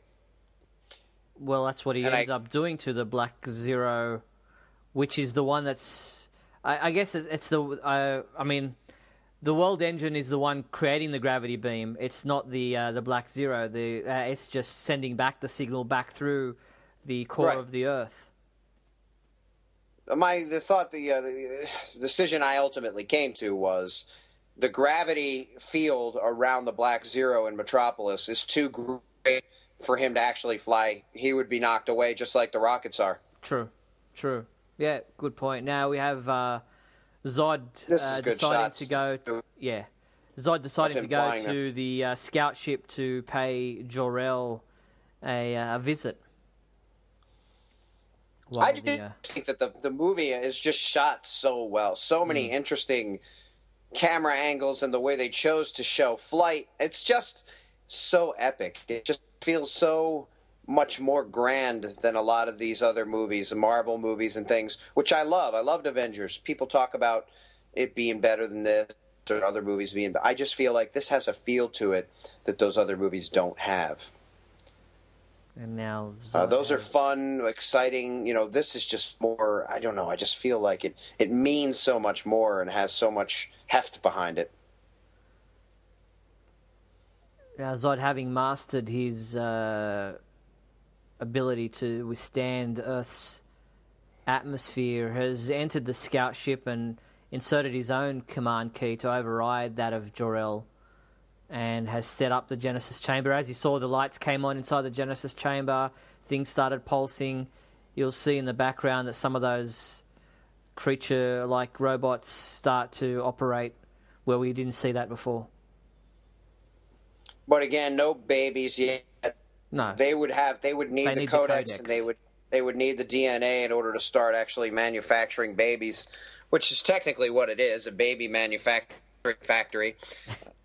Well, that's what he ends up doing to the Black Zero, which is the one that's... I guess it's the... I mean, the World Engine is the one creating the gravity beam. It's not the Black Zero. It's just sending back the signal back through the core of the Earth. The decision I ultimately came to was the gravity field around the Black Zero in Metropolis is too great for him to actually fly. He would be knocked away just like the rockets are. True. Yeah, good point. Now we have Zod deciding to go... Zod deciding to go to the scout ship to pay Jor-El a visit. I think that the movie is just shot so well. So many interesting camera angles and the way they chose to show flight. It's just so epic. It just feels so much more grand than a lot of these other movies, the Marvel movies and things, which I love. I loved Avengers. People talk about it being better than this or other movies being... I just feel like this has a feel to it that those other movies don't have. And now those are fun, exciting. This is just more, I don't know, I just feel like it means so much more and has so much heft behind it. Now, Zod, having mastered his ability to withstand Earth's atmosphere, has entered the scout ship and inserted his own command key to override that of Jor-El, and has set up the Genesis chamber. As you saw, the lights came on inside the Genesis chamber, things started pulsing. You'll see in the background that some of those creature-like robots start to operate where we didn't see that before. But again, no babies yet. No. They would need the codex, and they would need the DNA in order to start actually manufacturing babies, which is technically what it is, a baby manufacturing factory.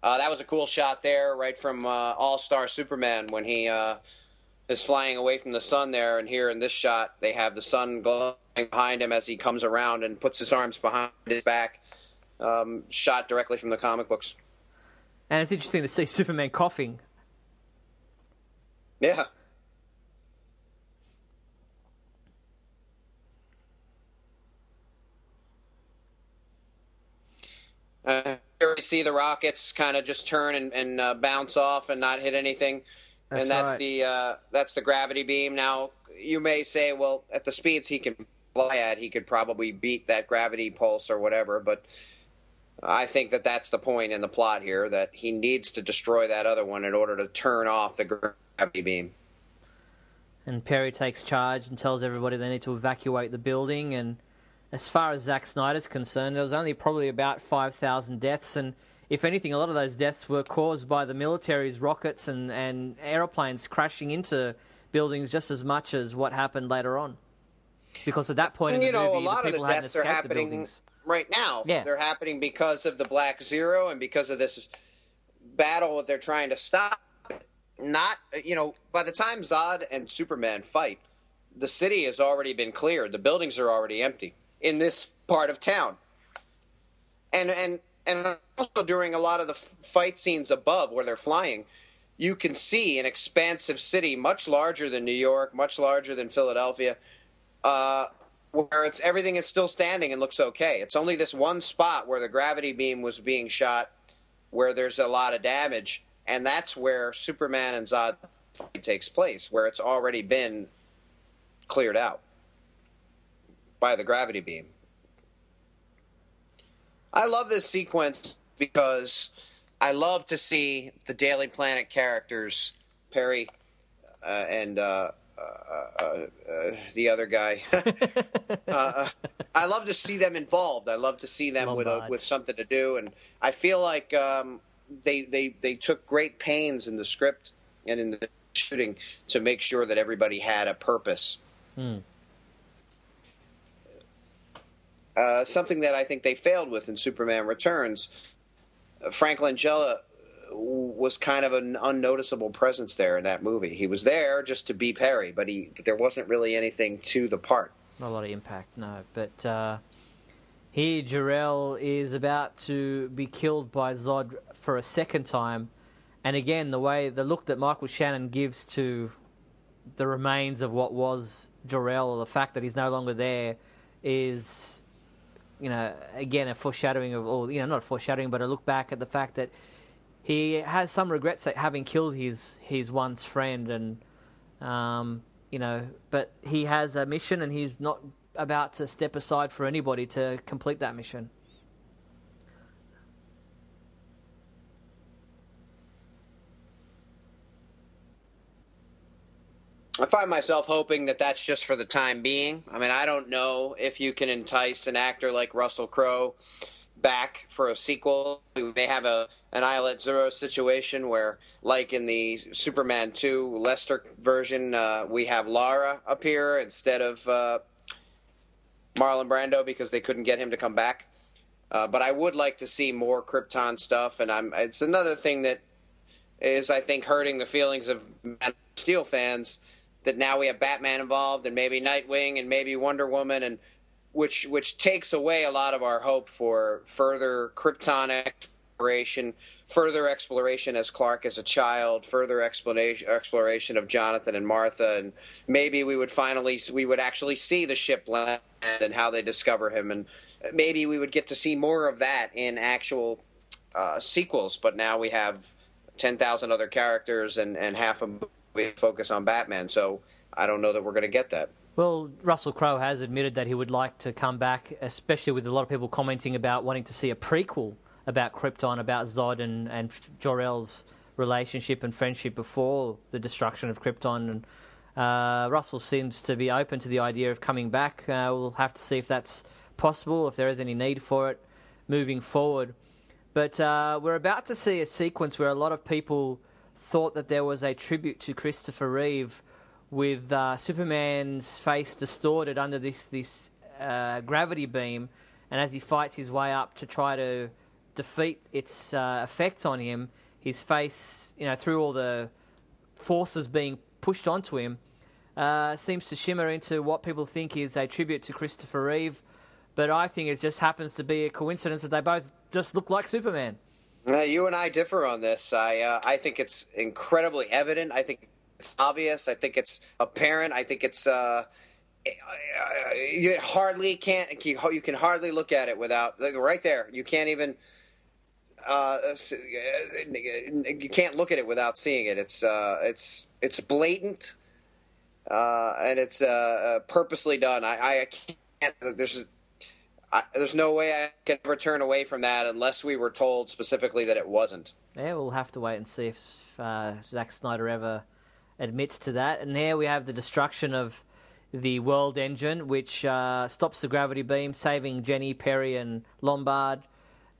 That was a cool shot there, right from All-Star Superman when he is flying away from the sun there. And here in this shot, they have the sun glowing behind him as he comes around and puts his arms behind his back, shot directly from the comic books. And it's interesting to see Superman coughing. Yeah. Here we see the rockets kind of just turn and bounce off and not hit anything. That's right. That's the gravity beam. Now, you may say, well, at the speeds he can fly at, he could probably beat that gravity pulse or whatever, but I think that that's the point in the plot here, that he needs to destroy that other one in order to turn off the gravity beam. And Perry takes charge and tells everybody they need to evacuate the building. And as far as Zack Snyder's concerned, there was only probably about 5,000 deaths. And if anything, a lot of those deaths were caused by the military's rockets and aeroplanes crashing into buildings just as much as what happened later on. Because at that point in the movie, a lot the of people the hadn't deaths are escaped the happening buildings. Right now. Yeah. They're happening because of the Black Zero and because of this battle that they're trying to stop. Not, by the time Zod and Superman fight, the city has already been cleared. The buildings are already empty in this part of town. And also during a lot of the fight scenes above where they're flying, you can see an expansive city much larger than New York, much larger than Philadelphia, where everything is still standing and looks okay. It's only this one spot where the gravity beam was being shot where there's a lot of damage, and that's where Superman and Zod takes place, where it's already been cleared out by the gravity beam. I love this sequence because I love to see the Daily Planet characters, Perry and the other guy. I love to see them involved. I love to see them with something to do, and I feel like they took great pains in the script and in the shooting to make sure that everybody had a purpose. Something that I think they failed with in Superman Returns. Frank Langella was kind of an unnoticeable presence there in that movie. He was there just to be Perry, but there wasn't really anything to the part. Not a lot of impact, no. But here, Jor-El is about to be killed by Zod for a second time. And again, the look that Michael Shannon gives to the remains of what was Jor-El, or the fact that he's no longer there, is, again, a foreshadowing of, or not a foreshadowing, but a look back at the fact that he has some regrets at having killed his once friend, and but he has a mission, and he's not about to step aside for anybody to complete that mission. I find myself hoping that that's just for the time being. I mean, I don't know if you can entice an actor like Russell Crowe back for a sequel. We may have an Islet Zero situation where, like in the Superman 2 Lester version, we have Lara appear instead of Marlon Brando because they couldn't get him to come back. But I would like to see more Krypton stuff, and it's another thing that is, I think, hurting the feelings of Man of Steel fans, that now we have Batman involved and maybe Nightwing and maybe Wonder Woman, and which takes away a lot of our hope for further Krypton exploration, further exploration as Clark as a child, further exploration of Jonathan and Martha, and maybe we would actually see the ship land and how they discover him, and maybe we would get to see more of that in actual sequels. But now we have 10,000 other characters, and half of them we focus on Batman, so I don't know that we're going to get that. Well, Russell Crowe has admitted that he would like to come back, especially with a lot of people commenting about wanting to see a prequel about Krypton, about Zod and Jor-El's relationship and friendship before the destruction of Krypton. And Russell seems to be open to the idea of coming back. We'll have to see if that's possible, if there is any need for it moving forward. But we're about to see a sequence where a lot of people thought that there was a tribute to Christopher Reeve, with Superman's face distorted under this gravity beam, and as he fights his way up to try to defeat its effects on him, his face, through all the forces being pushed onto him, seems to shimmer into what people think is a tribute to Christopher Reeve, but I think it just happens to be a coincidence that they both just look like Superman. You and I differ on this. I think it's incredibly evident. I think it's obvious. I think it's apparent. I think it's you can hardly look at it without, right there. You can't even you can't look at it without seeing it. It's blatant, and it's purposely done. I can't. There's no way I can ever turn away from that unless we were told specifically that it wasn't. Yeah, we'll have to wait and see if Zack Snyder ever admits to that. And here we have the destruction of the World Engine, which stops the gravity beam, saving Jenny, Perry, and Lombard.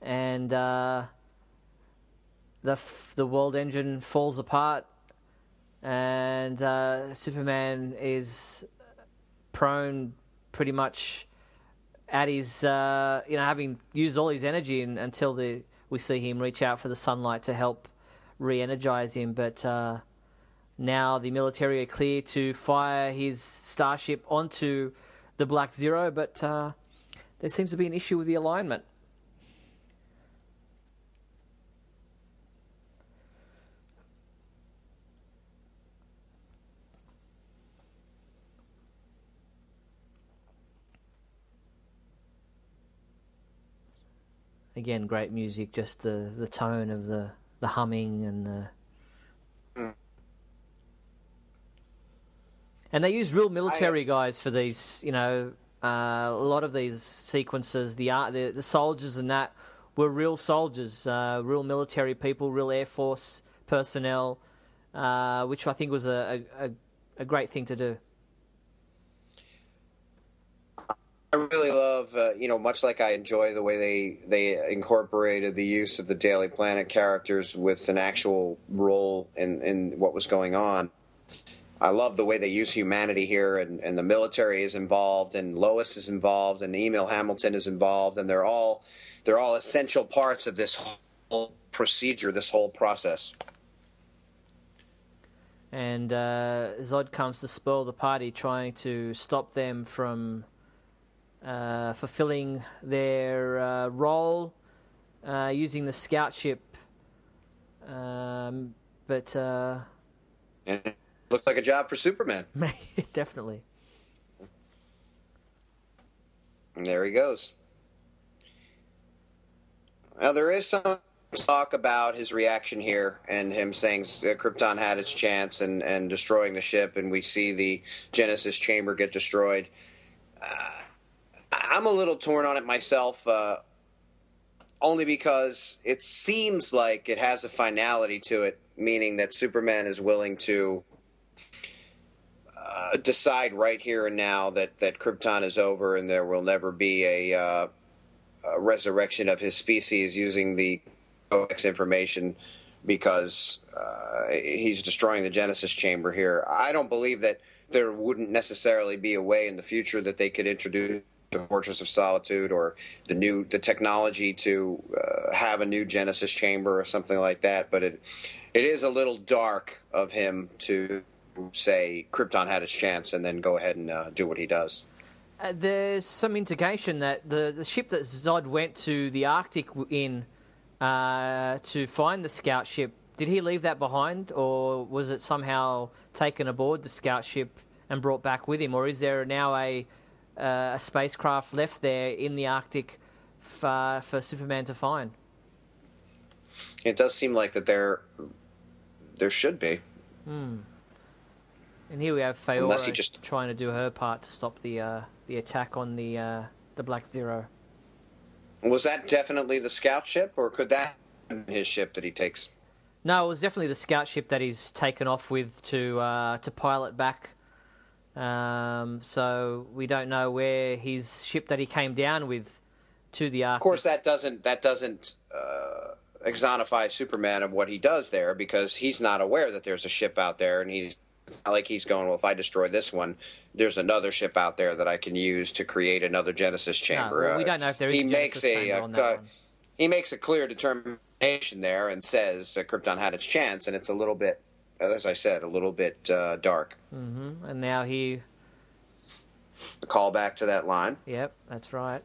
And the World Engine falls apart, and Superman is prone pretty much at his, having used all his energy until we see him reach out for the sunlight to help re-energize him. But now the military are clear to fire his starship onto the Black Zero, but there seems to be an issue with the alignment. Again, great music, just the tone of the humming and the... And they use real military guys for these, a lot of these sequences. The soldiers and that were real soldiers, real military people, real Air Force personnel, which I think was a great thing to do. I really love, much like I enjoy the way they incorporated the use of the Daily Planet characters with an actual role in what was going on. I love the way they use humanity here, and the military is involved, and Lois is involved, and Emil Hamilton is involved, and they're all essential parts of this whole procedure, this whole process. And Zod comes to spoil the party, trying to stop them from fulfilling their role using the scout ship, but it looks like a job for Superman. Definitely. And there he goes. Now there is some talk about his reaction here and him saying Krypton had its chance and destroying the ship, and we see the Genesis chamber get destroyed. I'm a little torn on it myself, only because it seems like it has a finality to it, meaning that Superman is willing to decide right here and now that Krypton is over and there will never be a resurrection of his species using the OX information, because he's destroying the Genesis chamber here. I don't believe that there wouldn't necessarily be a way in the future that they could introduce the Fortress of Solitude or the technology to have a new Genesis chamber or something like that. But it is a little dark of him to say Krypton had its chance and then go ahead and do what he does. There's some indication that the ship that Zod went to the Arctic in to find the scout ship, did he leave that behind, or was it somehow taken aboard the scout ship and brought back with him, or is there now a spacecraft left there in the Arctic for Superman to find? It does seem like that there should be. And here we have Faora trying to do her part to stop the attack on the Black Zero. Was that definitely the scout ship, or could that be his ship that he takes? No, it was definitely the scout ship that he's taken off with to pilot back. So we don't know where his ship that he came down with to the Arctic. Of course, that doesn't exonify Superman of what he does there, because he's not aware that there's a ship out there, and he's It's not like he's going, well, if I destroy this one, there's another ship out there that I can use to create another Genesis chamber. No, well, we don't know if there is a Genesis chamber on that one. He makes a clear determination there and says Krypton had its chance, and it's a little bit, as I said, a little bit dark. Mm-hmm. And now he... The callback to that line. Yep, that's right.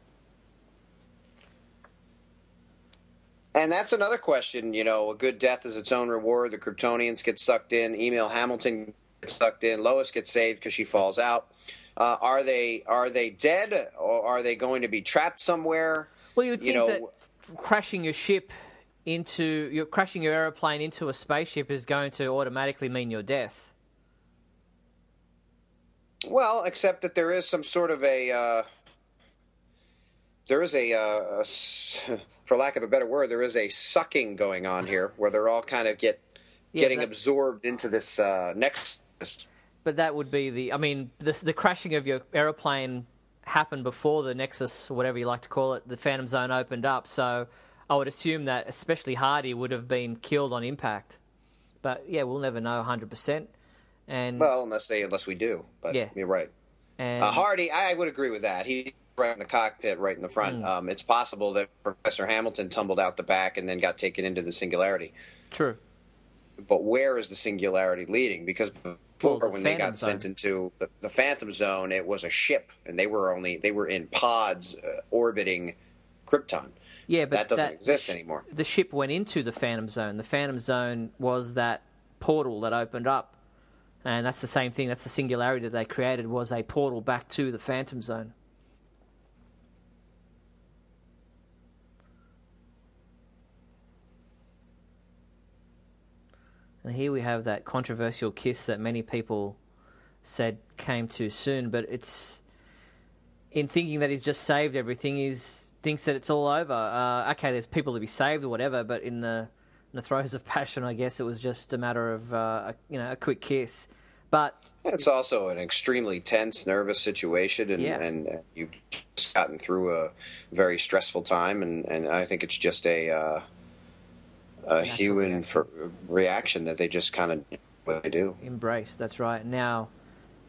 And that's another question, a good death is its own reward. The Kryptonians get sucked in. Emil Hamilton gets sucked in. Lois gets saved because she falls out. Are they dead, or are they going to be trapped somewhere? Well, you would think that crashing your aeroplane into a spaceship is going to automatically mean your death. Well, except that there is some sort of for lack of a better word, there is a sucking going on here where they're all kind of getting absorbed into this nexus. But that would be the crashing of your aeroplane happened before the nexus, or whatever you like to call it, the Phantom Zone opened up. So I would assume that especially Hardy would have been killed on impact. But yeah, we'll never know 100%. And unless we do. But yeah, you're right. And Hardy, I would agree with that. He's right in the cockpit, right in the front. It's possible that Professor Hamilton tumbled out the back and then got taken into the singularity. True. But where is the singularity leading? Because before, when they got sent into the Phantom Zone, it was a ship, and they were in pods orbiting Krypton. Yeah, but that doesn't exist anymore. The ship went into the Phantom Zone. The Phantom Zone was that portal that opened up. And that's the same thing. That's the singularity that they created, was a portal back to the Phantom Zone. And here we have that controversial kiss that many people said came too soon. But it's in thinking that he's just saved everything, he thinks that it's all over. Okay, there's people to be saved or whatever, but in the throes of passion, I guess it was just a matter of a quick kiss. But it's also an extremely tense, nervous situation, and you've just gotten through a very stressful time, and I think it's just a human reaction that they just kind of what they do. Embrace, that's right. Now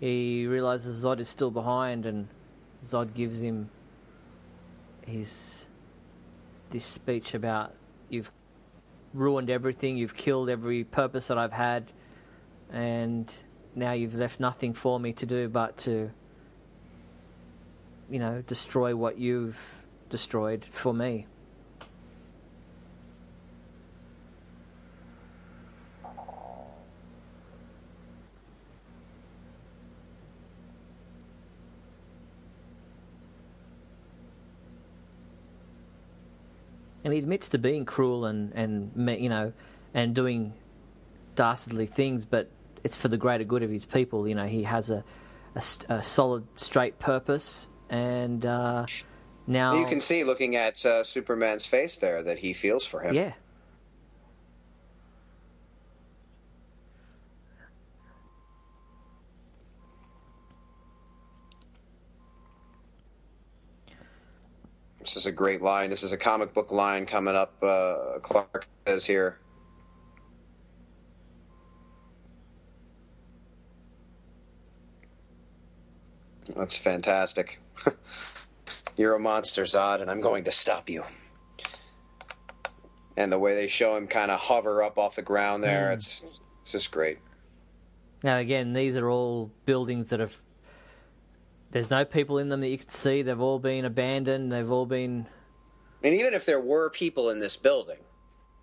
he realizes Zod is still behind, and Zod gives him this speech about, you've ruined everything, you've killed every purpose that I've had, and now you've left nothing for me to do but to, destroy what you've destroyed for me. And he admits to being cruel and doing dastardly things, but it's for the greater good of his people. He has a solid, straight purpose, and now you can see, looking at Superman's face there, that he feels for him. Yeah. This is a great line. This is a comic book line coming up. Clark says here. That's fantastic. You're a monster, Zod, and I'm going to stop you. And the way they show him kind of hover up off the ground there, it's just great. Now, again, these are all buildings that have... There's no people in them that you can see. They've all been abandoned. They've all been... And even if there were people in this building,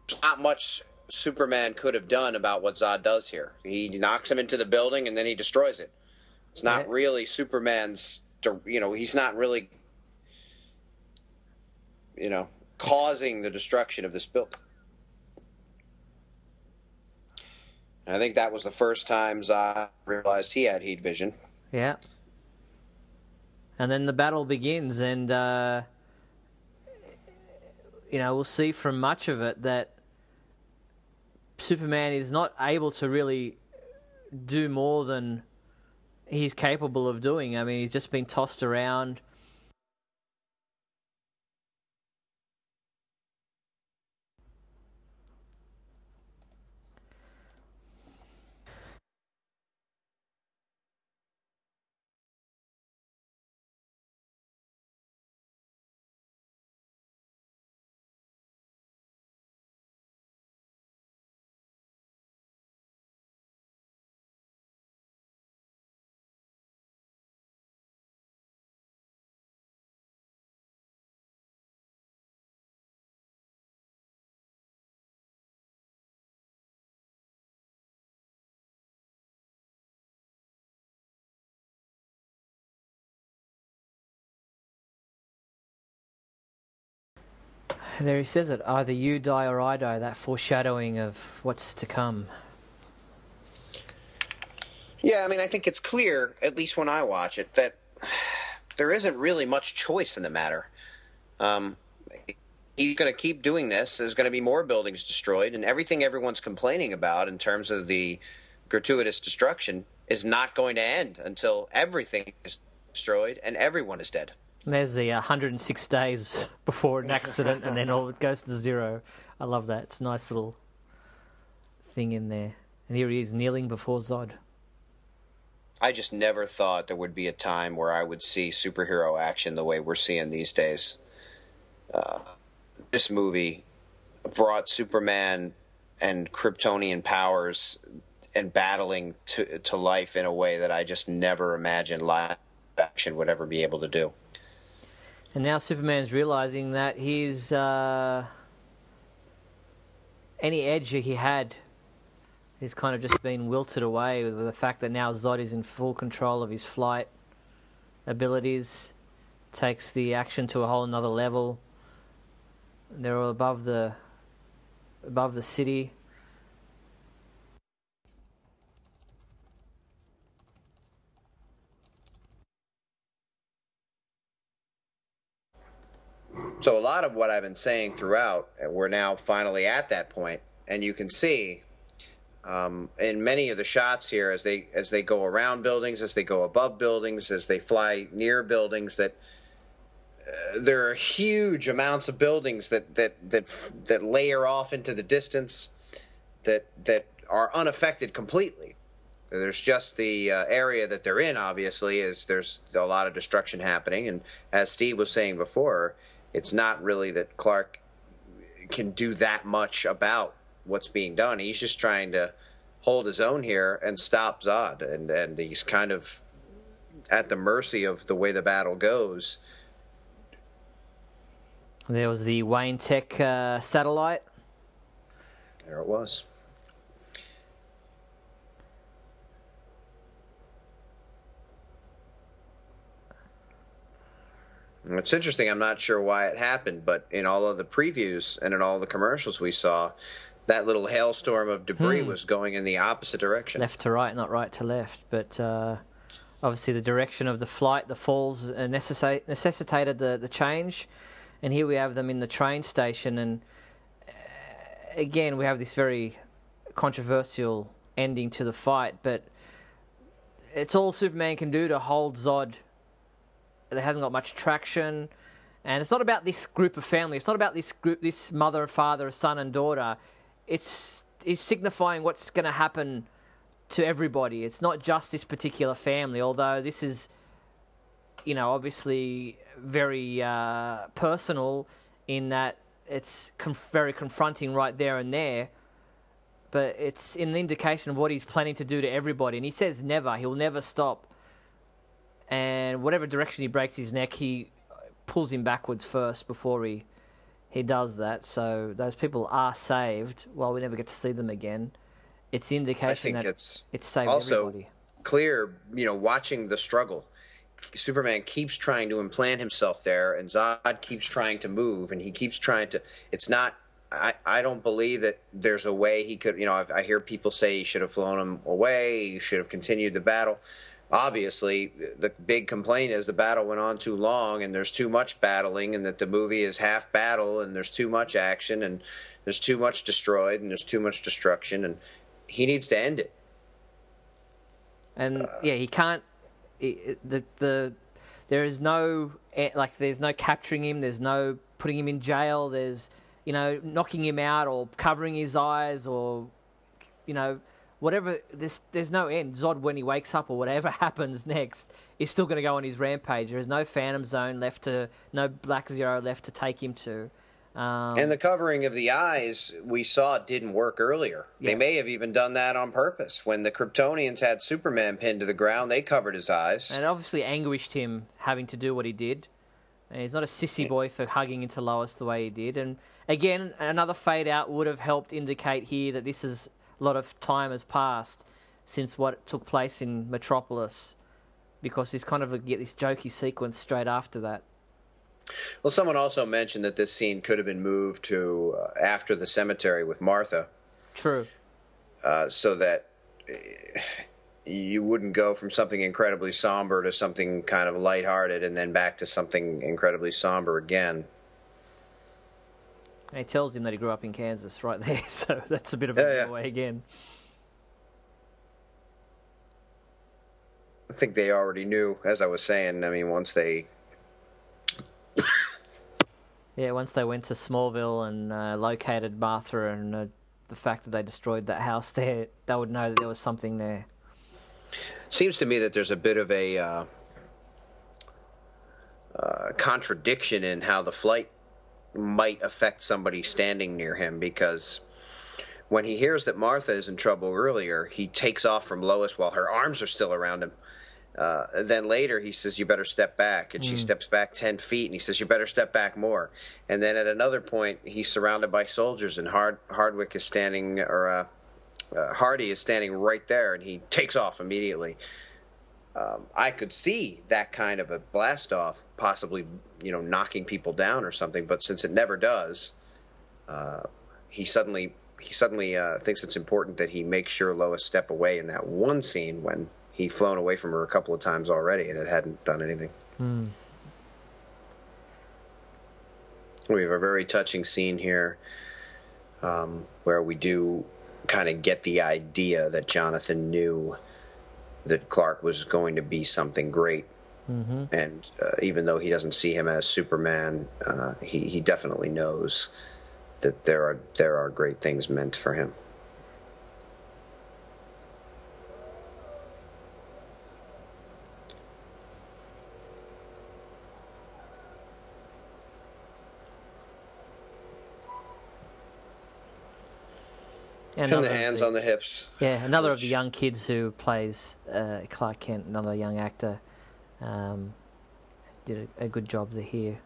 there's not much Superman could have done about what Zod does here. He knocks him into the building, and then he destroys it. It's not really Superman's, he's not really, causing the destruction of this building. And I think that was the first time Zod realized he had heat vision. Yeah. And then the battle begins, and, we'll see from much of it that Superman is not able to really do more than he's capable of doing. I mean, he's just been tossed around. There he says it, either you die or I die, that foreshadowing of what's to come. Yeah, I mean, I think it's clear, at least when I watch it, that there isn't really much choice in the matter. He's going to keep doing this. There's going to be more buildings destroyed, and everything everyone's complaining about in terms of the gratuitous destruction is not going to end until everything is destroyed and everyone is dead. And there's the 106 days before an accident, and then all it goes to zero. I love that. It's a nice little thing in there. And here he is kneeling before Zod. I just never thought there would be a time where I would see superhero action the way we're seeing these days. This movie brought Superman and Kryptonian powers and battling to life in a way that I just never imagined live action would ever be able to do. And now Superman's realizing that his any edge he had is kind of just been wilted away with the fact that now Zod is in full control of his flight abilities, takes the action to a whole another level. They're all above the city. So a lot of what I've been saying throughout, and we're now finally at that point, and you can see in many of the shots here as they go around buildings, as they go above buildings, as they fly near buildings, that there are huge amounts of buildings that layer off into the distance that are unaffected completely. There's just the area that they're in, obviously, is there's a lot of destruction happening, and as Steve was saying before, it's not really that Clark can do that much about what's being done. He's just trying to hold his own here and stop Zod, and he's kind of at the mercy of the way the battle goes. There was the Wayne Tech satellite. There it was. It's interesting. I'm not sure why it happened, but in all of the previews and in all the commercials we saw, that little hailstorm of debris was going in the opposite direction. Left to right, not right to left. But obviously the direction of the flight, the falls, necessitated the change. And here we have them in the train station. And again, we have this very controversial ending to the fight. But it's all Superman can do to hold Zod. There hasn't got much traction, and it's not about this group of family. It's not about this group, this mother, father, son, and daughter. It's signifying what's going to happen to everybody. It's not just this particular family, although this is, obviously very personal in that it's very confronting right there and there. But it's an indication of what he's planning to do to everybody, and he says never. He'll never stop. And whatever direction he breaks his neck, he pulls him backwards first before he does that. So those people are saved while we never get to see them again. It's the indication that it's saved also everybody. Clear, watching the struggle. Superman keeps trying to implant himself there, and Zod keeps trying to move, and he keeps trying to... It's not... I don't believe that there's a way he could... I hear people say he should have flown him away, he should have continued the battle. Obviously, the big complaint is the battle went on too long and there's too much battling, and that the movie is half battle and there's too much action and there's too much destroyed and there's too much destruction, and he needs to end it. And he can't. There is no there's no capturing him. There's no putting him in jail. There's knocking him out or covering his eyes or whatever, there's no end. Zod, when he wakes up or whatever happens next, is still going to go on his rampage. There is no Phantom Zone no Black Zero left to take him to. And the covering of the eyes we saw didn't work earlier. Yeah. They may have even done that on purpose. When the Kryptonians had Superman pinned to the ground, they covered his eyes. And it obviously anguished him having to do what he did. And he's not a sissy boy for hugging into Lois the way he did. And again, another fade out would have helped indicate here that this is... A lot of time has passed since what took place in Metropolis, because there's kind of get this jokey sequence straight after that. Well, someone also mentioned that this scene could have been moved to after the cemetery with Martha. True. So that you wouldn't go from something incredibly somber to something kind of lighthearted and then back to something incredibly somber again. And he tells him that he grew up in Kansas right there, so that's a bit of a giveaway again. I think they already knew, as I was saying. I mean, once they... once they went to Smallville and located Martha and the fact that they destroyed that house there, they would know that there was something there. Seems to me that there's a bit of a contradiction in how the flight might affect somebody standing near him, because when he hears that Martha is in trouble earlier, he takes off from Lois while her arms are still around him. Then later he says, "You better step back," and she steps back 10 feet, and he says, "You better step back more." And then at another point, he's surrounded by soldiers, and Hardwick is standing, or Hardy is standing right there, and he takes off immediately. I could see that kind of a blast off possibly, knocking people down or something, but since it never does, he suddenly thinks it's important that he makes sure Lois step away in that one scene when he'd flown away from her a couple of times already and it hadn't done anything. We have a very touching scene here where we do kind of get the idea that Jonathan knew that Clark was going to be something great. And even though he doesn't see him as Superman, he definitely knows that there are great things meant for him. And the hands on the hips. Yeah, another of the young kids who plays Clark Kent, another young actor, did a good job here.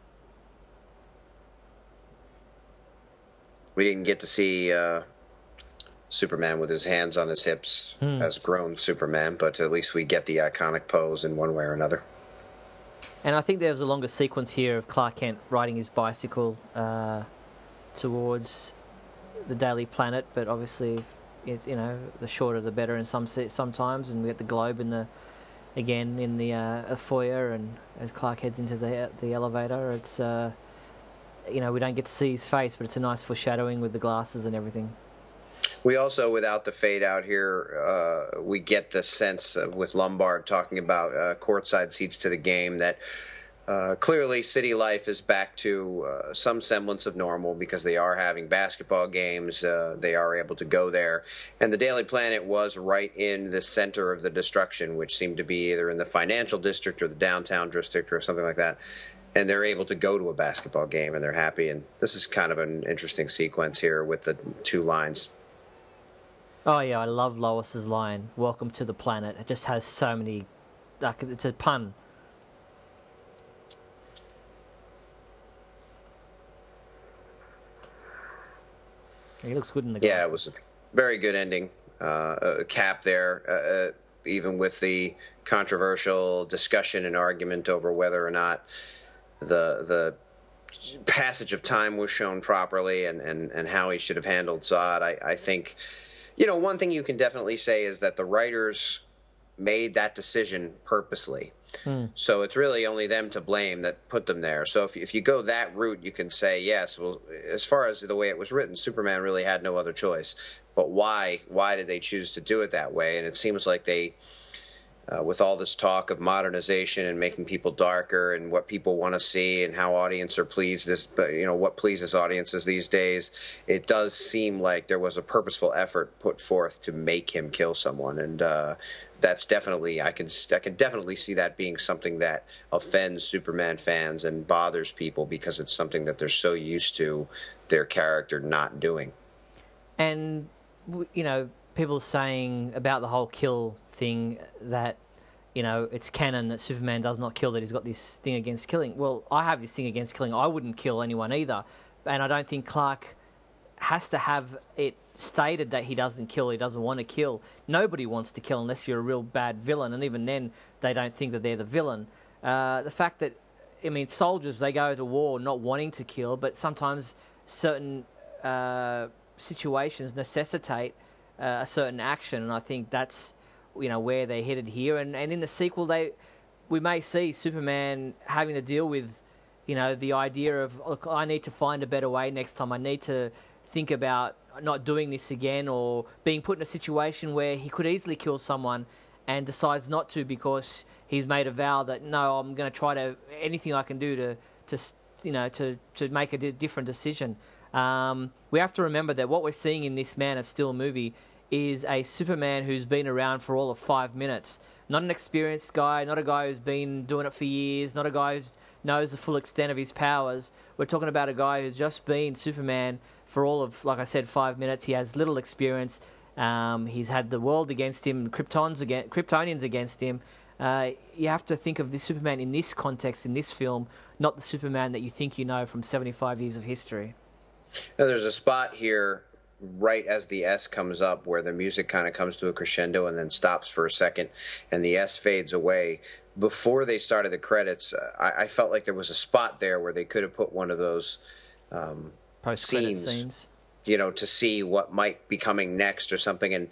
We didn't get to see Superman with his hands on his hips as grown Superman, but at least we get the iconic pose in one way or another. And I think there was a longer sequence here of Clark Kent riding his bicycle towards the Daily Planet, but obviously, the shorter the better. And sometimes, and we get the globe in the foyer, and as Clark heads into the elevator, it's we don't get to see his face, but it's a nice foreshadowing with the glasses and everything. We also, without the fade out here, we get the sense with Lombard talking about courtside seats to the game that. Clearly, city life is back to some semblance of normal because they are having basketball games. They are able to go there. And the Daily Planet was right in the center of the destruction, which seemed to be either in the financial district or the downtown district or something like that. And they're able to go to a basketball game, and they're happy. And this is kind of an interesting sequence here with the two lines. Oh, yeah, I love Lois's line, "Welcome to the planet." It just has so many... it's a pun. He looks good in the glasses. Yeah, it was a very good ending. Cap there, even with the controversial discussion and argument over whether or not the passage of time was shown properly and how he should have handled Zod. I think, one thing you can definitely say is that the writers made that decision purposely. So it's really only them to blame that put them there. So if you go that route, you can say, yes, well, as far as the way it was written, Superman really had no other choice. But why did they choose to do it that way? And it seems like they, with all this talk of modernization and making people darker and what people want to see and how audiences are pleased, what pleases audiences these days, it does seem like there was a purposeful effort put forth to make him kill someone. And that's definitely, I can definitely see that being something that offends Superman fans and bothers people because it's something that they're so used to their character not doing. And, people saying about the whole kill thing that, it's canon that Superman does not kill, that he's got this thing against killing. Well, I have this thing against killing. I wouldn't kill anyone either. And I don't think Clark has to have it stated that he doesn't kill, he doesn't want to kill. Nobody wants to kill unless you're a real bad villain, and even then they don't think that they're the villain. The fact that I mean, soldiers, they go to war not wanting to kill, but sometimes certain situations necessitate a certain action, and I think that's, where they're headed here. And in the sequel, we may see Superman having to deal with, the idea of, look, I need to find a better way next time. I need to think about not doing this again, or being put in a situation where he could easily kill someone and decides not to because he's made a vow that, no, I'm going to try to anything I can do to make a different decision. We have to remember that what we're seeing in this Man of Steel movie is a Superman who's been around for all of 5 minutes. Not an experienced guy, not a guy who's been doing it for years, not a guy who knows the full extent of his powers. We're talking about a guy who's just been Superman for all of, like I said, 5 minutes. He has little experience. He's had the world against him, Kryptonians against him. You have to think of this Superman in this context, in this film, not the Superman that you think you know from 75 years of history. Now, there's a spot here right as the S comes up where the music kind of comes to a crescendo and then stops for a second and the S fades away. Before they started the credits, I felt like there was a spot there where they could have put one of those post-credit scenes, to see what might be coming next or something. And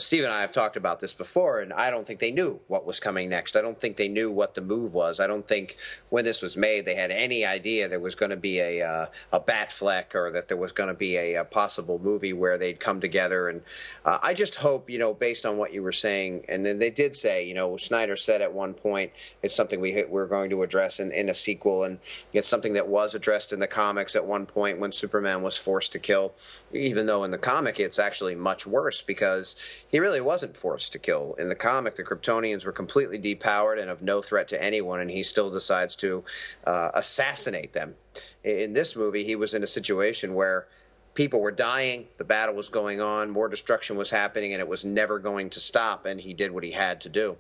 Steve and I have talked about this before, and I don't think they knew what was coming next. I don't think they knew what the move was. I don't think when this was made they had any idea there was going to be a Batfleck, or that there was going to be a possible movie where they'd come together. And I just hope, based on what you were saying, and then they did say, Snyder said at one point, it's something we're going to address in a sequel, and it's something that was addressed in the comics at one point when Superman was forced to kill. Even though in the comic it's actually much worse because he really wasn't forced to kill. In the comic, the Kryptonians were completely depowered and of no threat to anyone, and he still decides to assassinate them. In this movie, he was in a situation where people were dying, the battle was going on, more destruction was happening, and it was never going to stop, and he did what he had to do.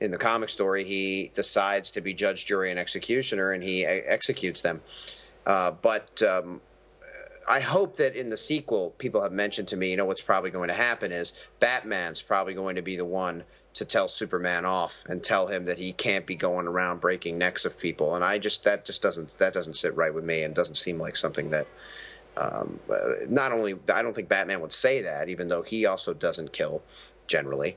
In the comic story, he decides to be judge, jury, and executioner, and he executes them. But I hope that in the sequel, people have mentioned to me, what's probably going to happen is Batman's probably going to be the one to tell Superman off and tell him that he can't be going around breaking necks of people. And that doesn't sit right with me, and doesn't seem like something that not only I don't think Batman would say that, even though he also doesn't kill generally.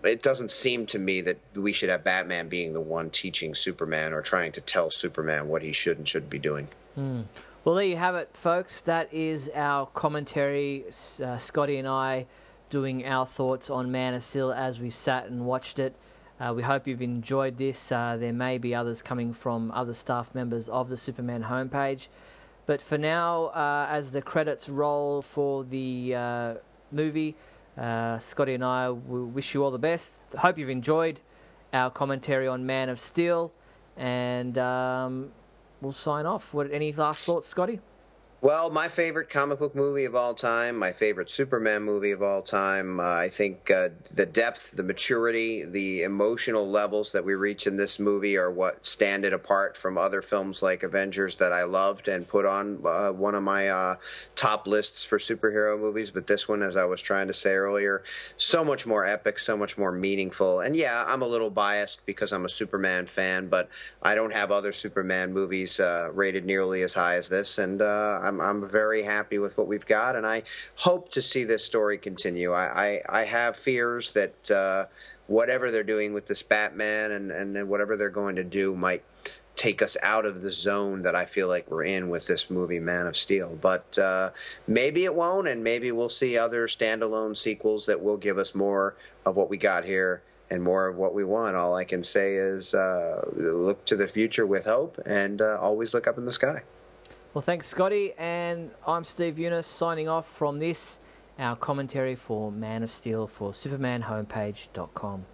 It doesn't seem to me that we should have Batman being the one teaching Superman or trying to tell Superman what he should and shouldn't be doing. Well, there you have it, folks. That is our commentary. Scotty and I doing our thoughts on Man of Steel as we sat and watched it. We hope you've enjoyed this. There may be others coming from other staff members of the Superman homepage. But for now, as the credits roll for the movie, Scotty and I wish you all the best. Hope you've enjoyed our commentary on Man of Steel. And we'll sign off. Any last thoughts, Scotty? Well, my favorite comic book movie of all time, my favorite Superman movie of all time. I think the depth, the maturity, the emotional levels that we reach in this movie are what stand it apart from other films like Avengers that I loved and put on one of my top lists for superhero movies. But this one, as I was trying to say earlier, so much more epic, so much more meaningful. And yeah, I'm a little biased because I'm a Superman fan, but I don't have other Superman movies rated nearly as high as this. And I'm very happy with what we've got, and I hope to see this story continue. I have fears that whatever they're doing with this Batman and whatever they're going to do might take us out of the zone that I feel like we're in with this movie, Man of Steel. But maybe it won't, and maybe we'll see other standalone sequels that will give us more of what we got here and more of what we want. All I can say is look to the future with hope, and always look up in the sky. Well, thanks, Scotty, and I'm Steve Younis signing off from this, our commentary for Man of Steel for SupermanHomepage.com.